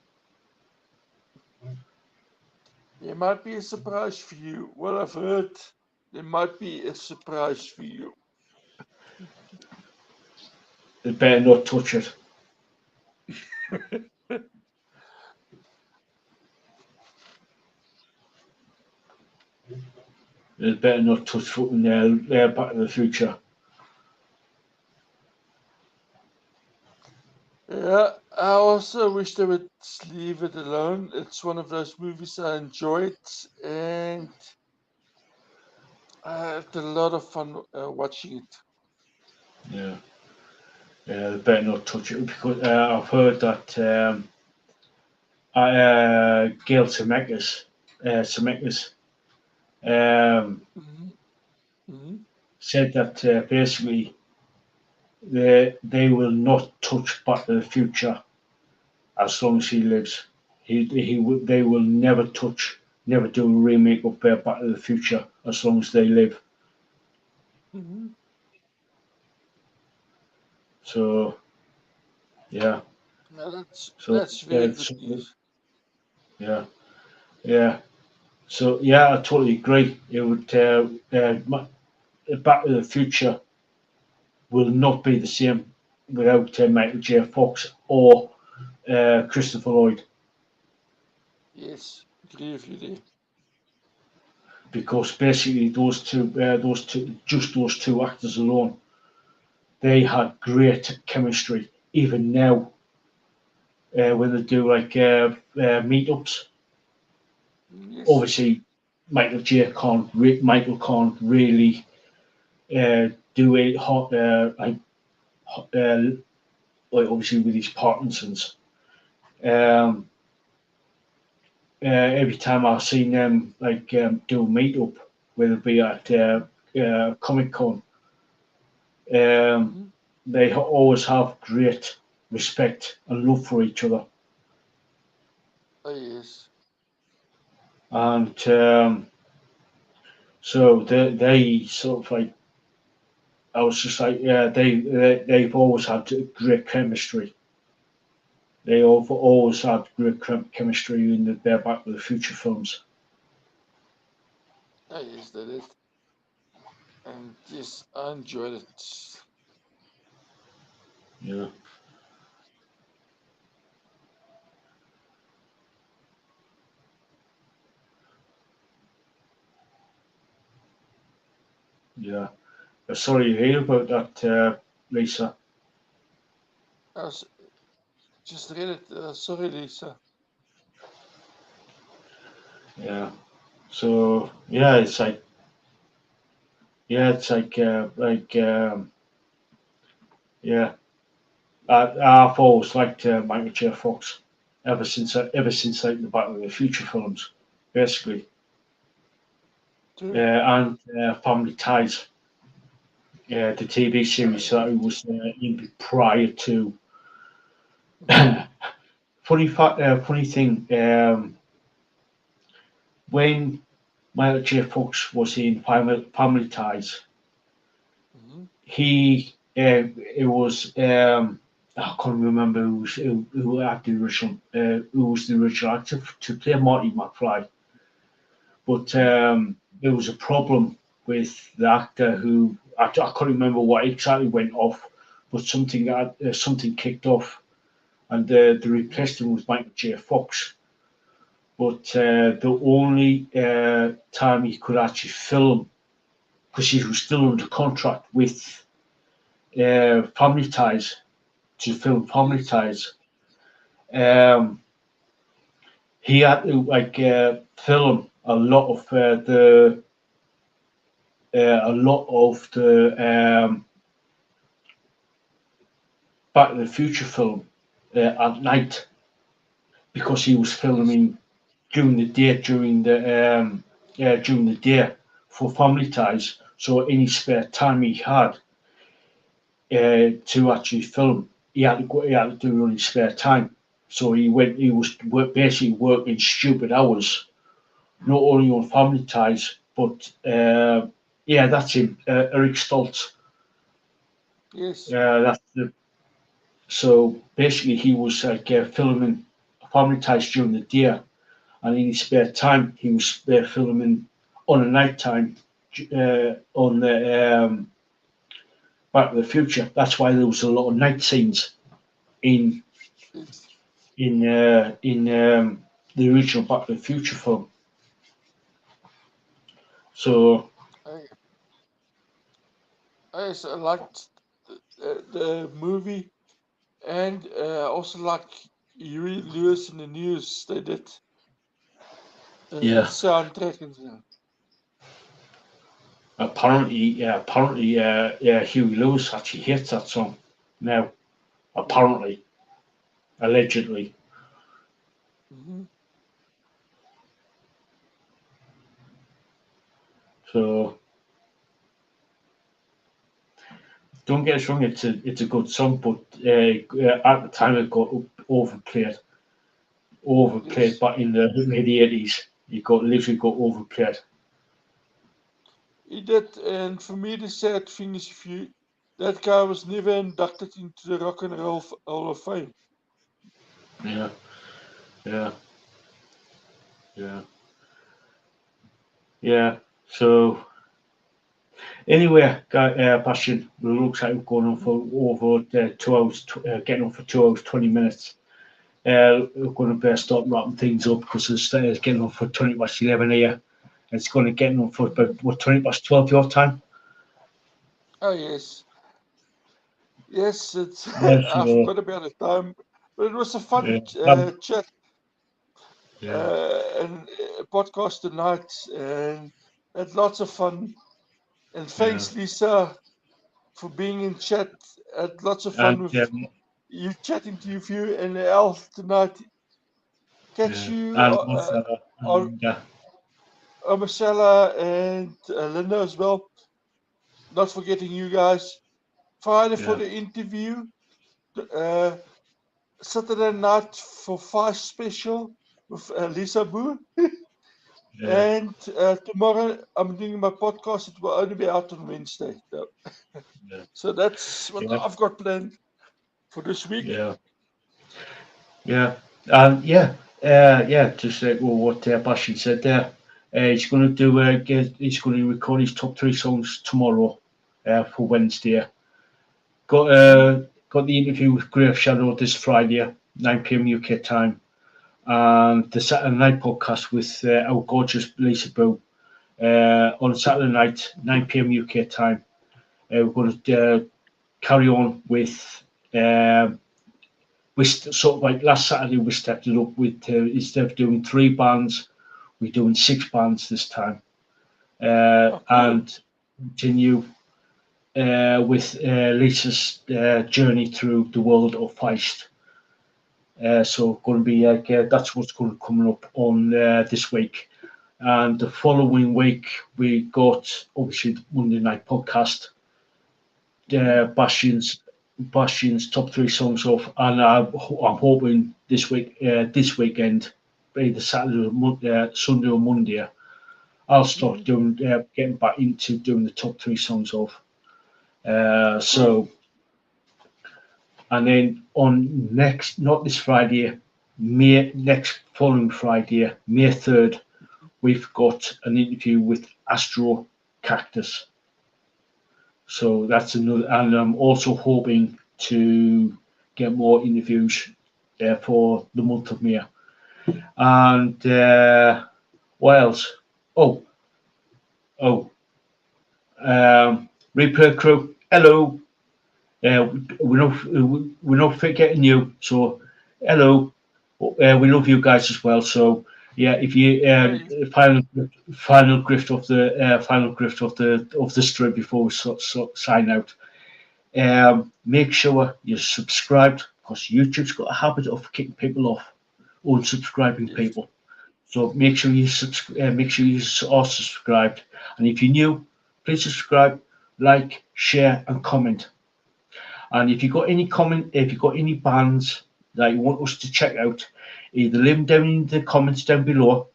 S2: There might be a surprise for you. Well, I've heard there might be a surprise for you.
S1: They better not touch it. They better not touch fucking Back to the Future.
S2: Yeah, I also wish they would leave it alone. It's one of those movies I enjoyed, and I had a lot of fun watching it.
S1: Yeah, yeah, they better not touch it because I've heard that Gail Zemeckis
S2: Hmm. Hmm.
S1: said that basically they will not touch Back to the Future as long as he lives. They will never touch, never do a remake of Back to the Future as long as they live.
S2: Hmm.
S1: So yeah,
S2: Now
S1: so
S2: that's very good news.
S1: yeah, yeah. So yeah, I totally agree. It would Back to the Future will not be the same without Michael J. Fox or Christopher Lloyd,
S2: Yes, agree with you there.
S1: because basically just those two actors alone. they had great chemistry. Even now, when they do like meetups,
S2: Yes.
S1: obviously Michael can't really do it hot like obviously with his Parkinson's. Um, every time I've seen them like do a meetup, whether it be at Comic Con, um,
S2: Mhm.
S1: they always have great respect and love for each other.
S2: Oh, yes.
S1: And so they sort of like, I was just like, yeah, they've always had great chemistry. They have always had great chemistry in their Back to the Future films.
S2: Oh, yes, they did. And yes, I enjoyed it.
S1: Yeah, yeah. Sorry to hear about that, Lisa.
S2: I was just read it. Sorry, Lisa.
S1: Yeah. So yeah, it's like yeah. I've always liked Michael J. Fox ever since like the Back to the Future films, basically,
S2: True.
S1: and Family Ties, the TV series that it was in prior to.
S2: Mhm.
S1: Funny thing, when Michael J. Fox was in Family Ties,
S2: Mhm.
S1: he it was I can't remember who acted the original who was the original actor to play Marty McFly, but
S2: Mhm.
S1: there was a problem with the actor who I can't remember what exactly went off, but something kicked off, and they
S2: Mhm.
S1: replaced him with Michael J. Fox. But the only time he could actually film, because he was still under contract with Family Ties to film Family
S2: Yes.
S1: Ties, um, he had to like film a lot of the Back to the Future film at night because he was
S2: Yes.
S1: filming during the day for Family Ties. So any spare time he had to actually film, he had to do it on his spare time. So he was basically working stupid hours, not only on Family Ties, but yeah, that's him, Eric Stoltz.
S2: Yes.
S1: That's the So basically, he was like filming Family Ties during the day, and in his spare time, he was filming on the night time on the Back to the Future. That's why there was a lot of night scenes in
S2: Yes.
S1: in the original Back to the Future film. So
S2: I, I liked the movie, and also like Huey Lewis in the news. They did the
S1: yeah,
S2: soundtrack and so.
S1: apparently, Huey Lewis actually hates that song now.
S2: Yeah.
S1: Apparently, allegedly.
S2: Mhm.
S1: So don't get us wrong, it's a good song, but at the time it got overplayed, overplayed.
S2: Yes.
S1: Back in the mid 80s, it got literally got overplayed.
S2: He did, and for me, the sad thing is, if you that guy was never inducted into the Rock and Roll Hall of Fame.
S1: Yeah, yeah, yeah, yeah. So anyway, Bastion, it looks like we're going on
S2: Mhm.
S1: for over 2 hours, getting on for 2 hours 20 minutes. We're going to better start wrapping things up because it's getting on for 20 past 11 here. It's going to get on for
S2: Mhm.
S1: about what 20 past 12 your time.
S2: Oh yes, Yes, it's
S1: Yeah,
S2: I
S1: so,
S2: forgot about the time, but it was a fun
S1: yeah, um,
S2: chat
S1: yeah,
S2: and podcast tonight, and had lots of fun. And
S1: yeah.
S2: thanks, Lisa, for being in chat. Had lots of fun
S1: And
S2: with you chatting to you and Al tonight. Catch
S1: yeah,
S2: you
S1: and Marcella,
S2: on
S1: and
S2: Marcella and Linda as well. Not forgetting you guys. Friday for
S1: yeah,
S2: the interview. Uh, Saturday night for Five Special with Lisa Boo.
S1: yeah,
S2: And tomorrow I'm doing my podcast. It will only be out on Wednesday, though.
S1: yeah,
S2: So that's what
S1: yeah,
S2: I've got planned for this week.
S1: yeah, yeah, and yeah. Just like what Bashin said there. He's going to he's going to record his top three songs tomorrow, for Wednesday. Got uh, got the interview with Grave Shadow this Friday, 9 p.m. UK time, and the Saturday night podcast with our gorgeous Lisa Boo on Saturday night, 9 p.m. UK time. We're going to carry on with. Sort of like last Saturday, we stepped it up with instead of doing three bands, we're doing six bands this time,
S2: Oh, cool.
S1: and continue with Lisa's journey through the world of Feist. So going to be like that's what's going to coming up on this week, and the following week we got obviously the Monday night podcast, Bastion's top three songs off, and I'm hoping this weekend, be the Saturday, Sunday or Monday, I'll start doing getting back into doing the top three songs off.
S2: Cool.
S1: So and then on next, not this Friday, next following Friday, May 3rd, we've got an interview with Astro Cactus. So that's another, and I'm also hoping to get more interviews for the month of May. And what else? Oh, oh, Repair Crew. Hello. We're not forgetting you. So, hello. We love you guys as well. So, yeah, if you
S2: Hey.
S1: final grift of the of the strip before we sign out. Make sure you're subscribed because YouTube's got a habit of kicking people off, unsubscribing
S2: Yes.
S1: people. So make sure you are subscribed, and if you're new, please subscribe, like, share, and comment. And if you got any if you got any bands that you want us to check out, either leave them down in the comments down below,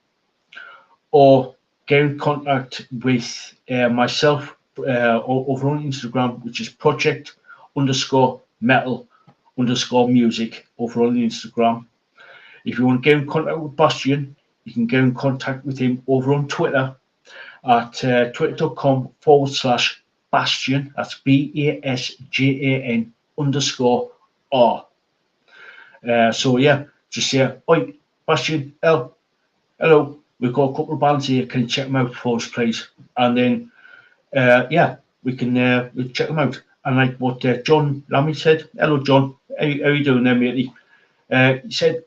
S1: or get in contact with myself over on Instagram, which is project_metal_music over on Instagram. If you want to get in contact with Bastion, you can get in contact with him over on Twitter at twitter.com/Bastion. That's BASJAN_R. So yeah, just say, oi, Bastion, hello, we've got a couple of bands here. Can you check them out for us, please? And then, yeah, we'll check them out. And like what John Lammy said, hello, John, how you doing there, matey? He said,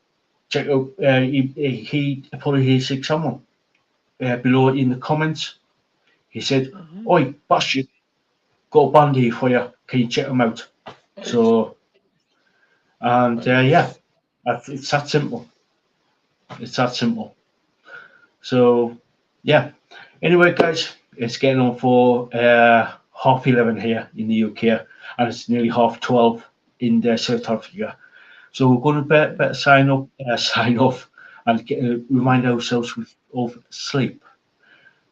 S1: check out, he apologised to someone below in the comments. He said, oi, Bastion, got a band here for you. Can you check them out?
S2: Hey.
S1: So,
S2: Oh,
S1: and yeah,
S2: yes.
S1: it's that simple. It's that simple. So, yeah. Anyway, guys, it's getting on for 11:30 here in the UK, and it's nearly 12:30 in South Africa. So we're going to better sign off, and remind ourselves of sleep.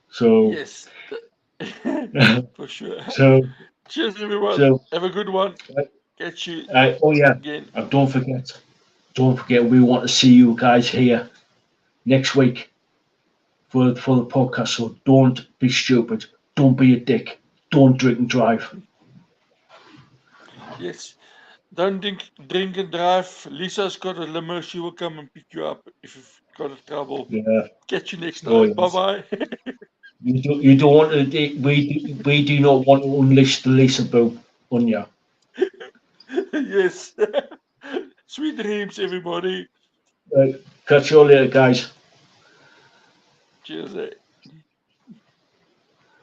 S1: So,
S2: Yes. For sure.
S1: so,
S2: Cheers, everyone.
S1: so,
S2: Have a good one.
S1: uh,
S2: Catch you
S1: oh yeah,
S2: again.
S1: and don't forget, we want to see you guys here next week for the podcast. So don't be stupid. Don't be a dick. Don't drink and drive.
S2: Yes. Don't drink and drive. Lisa's got a limo. She will come and pick you up if you've got a trouble.
S1: Yeah.
S2: Catch you next
S1: Oh
S2: time. Bye
S1: yes.
S2: bye.
S1: You don't want to. We do not want to unleash the Lisa Boo on you.
S2: Yes. Sweet dreams, everybody.
S1: Catch you all later, guys.
S2: Cheers. Eh?